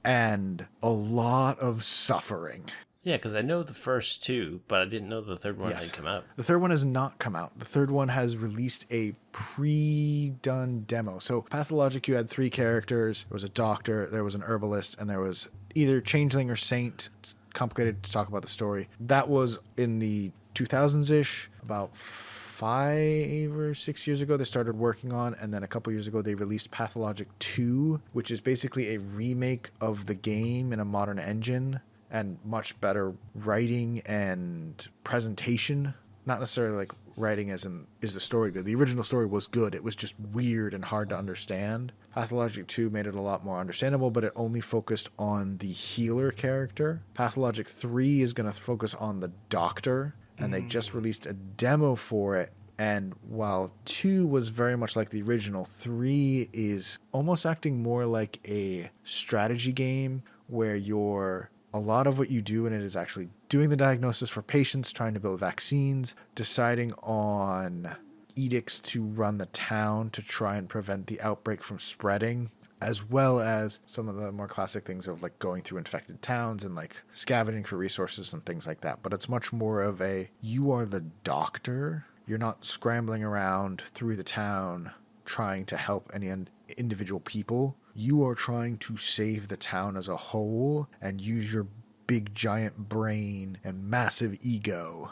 and a lot of suffering. Yeah, because I know the first two, but I didn't know the third one had come out. The third one has not come out. The third one has released a pre-done demo. So Pathologic, you had three characters. There was a doctor, there was an herbalist, and there was either changeling or saint. It's complicated to talk about the story. That was in the 2000s-ish, about 5 or 6 years ago they started working on, and then a couple years ago they released Pathologic 2, which is basically a remake of the game in a modern engine and much better writing and presentation. Not necessarily like writing as in, is the story good? The original story was good. It was just weird and hard to understand. Pathologic 2 made it a lot more understandable, but it only focused on the healer character. Pathologic 3 is going to focus on the doctor, and they just released a demo for it. And while 2 was very much like the original, 3 is almost acting more like a strategy game where a lot of what you do in it is actually doing the diagnosis for patients, trying to build vaccines, deciding on edicts to run the town to try and prevent the outbreak from spreading, as well as some of the more classic things of like going through infected towns and like scavenging for resources and things like that. But it's much more of you are the doctor. You're not scrambling around through the town trying to help any individual people. You are trying to save the town as a whole and use your big giant brain and massive ego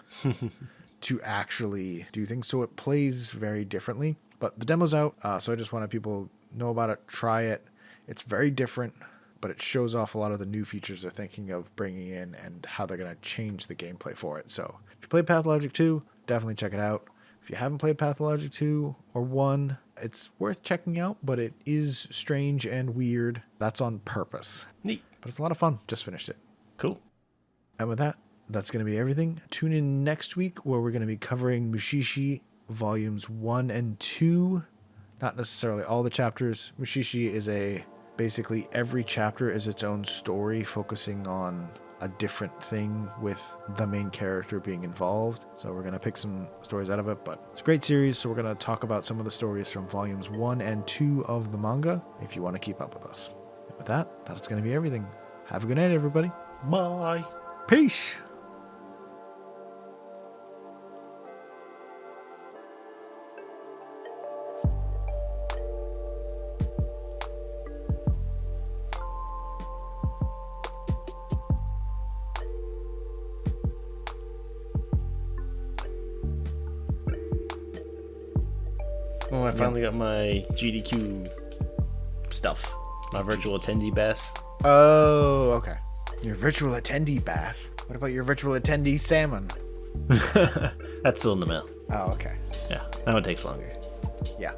to actually do things. So it plays very differently. But the demo's out, so I just wanted people to know about it, try it. It's very different, but it shows off a lot of the new features they're thinking of bringing in and how they're going to change the gameplay for it. So if you played Pathologic 2, definitely check it out. If you haven't played Pathologic 2 or 1, it's worth checking out, but it is strange and weird. That's on purpose. Neat. But it's a lot of fun. Just finished it. Cool. And with that, that's going to be everything. Tune in next week where we're going to be covering Mushishi Volumes 1 and 2. Not necessarily all the chapters. Mushishi is basically every chapter is its own story focusing on a different thing with the main character being involved. So we're going to pick some stories out of it, but it's a great series. So we're going to talk about some of the stories from volumes 1 and 2 of the manga if you want to keep up with us. And with that, that's going to be everything. Have a good night, everybody. Bye. Peace. Oh, I finally got my GDQ stuff. My virtual attendee bass. Oh, okay. Your virtual attendee bass. What about your virtual attendee salmon? That's still in the mail. Oh, okay. Yeah, that one takes longer. Yeah.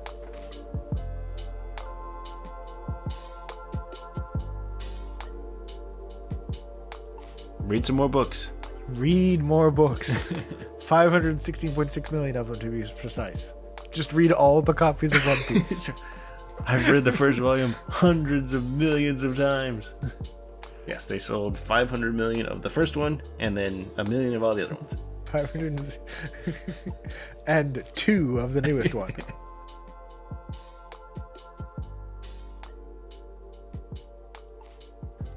Read some more books. Read more books. 516.6 million of them to be precise. Just read all the copies of One Piece. I've read the first volume hundreds of millions of times. Yes, they sold 500 million of the first one, and then a million of all the other ones. 500 and 2 of the newest one.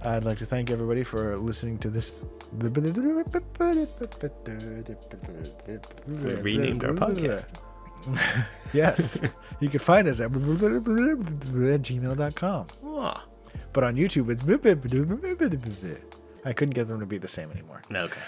I'd like to thank everybody for listening to this. We renamed our podcast. Yes. You can find us at gmail.com. Oh, But on YouTube, it's... I couldn't get them to be the same anymore. okay.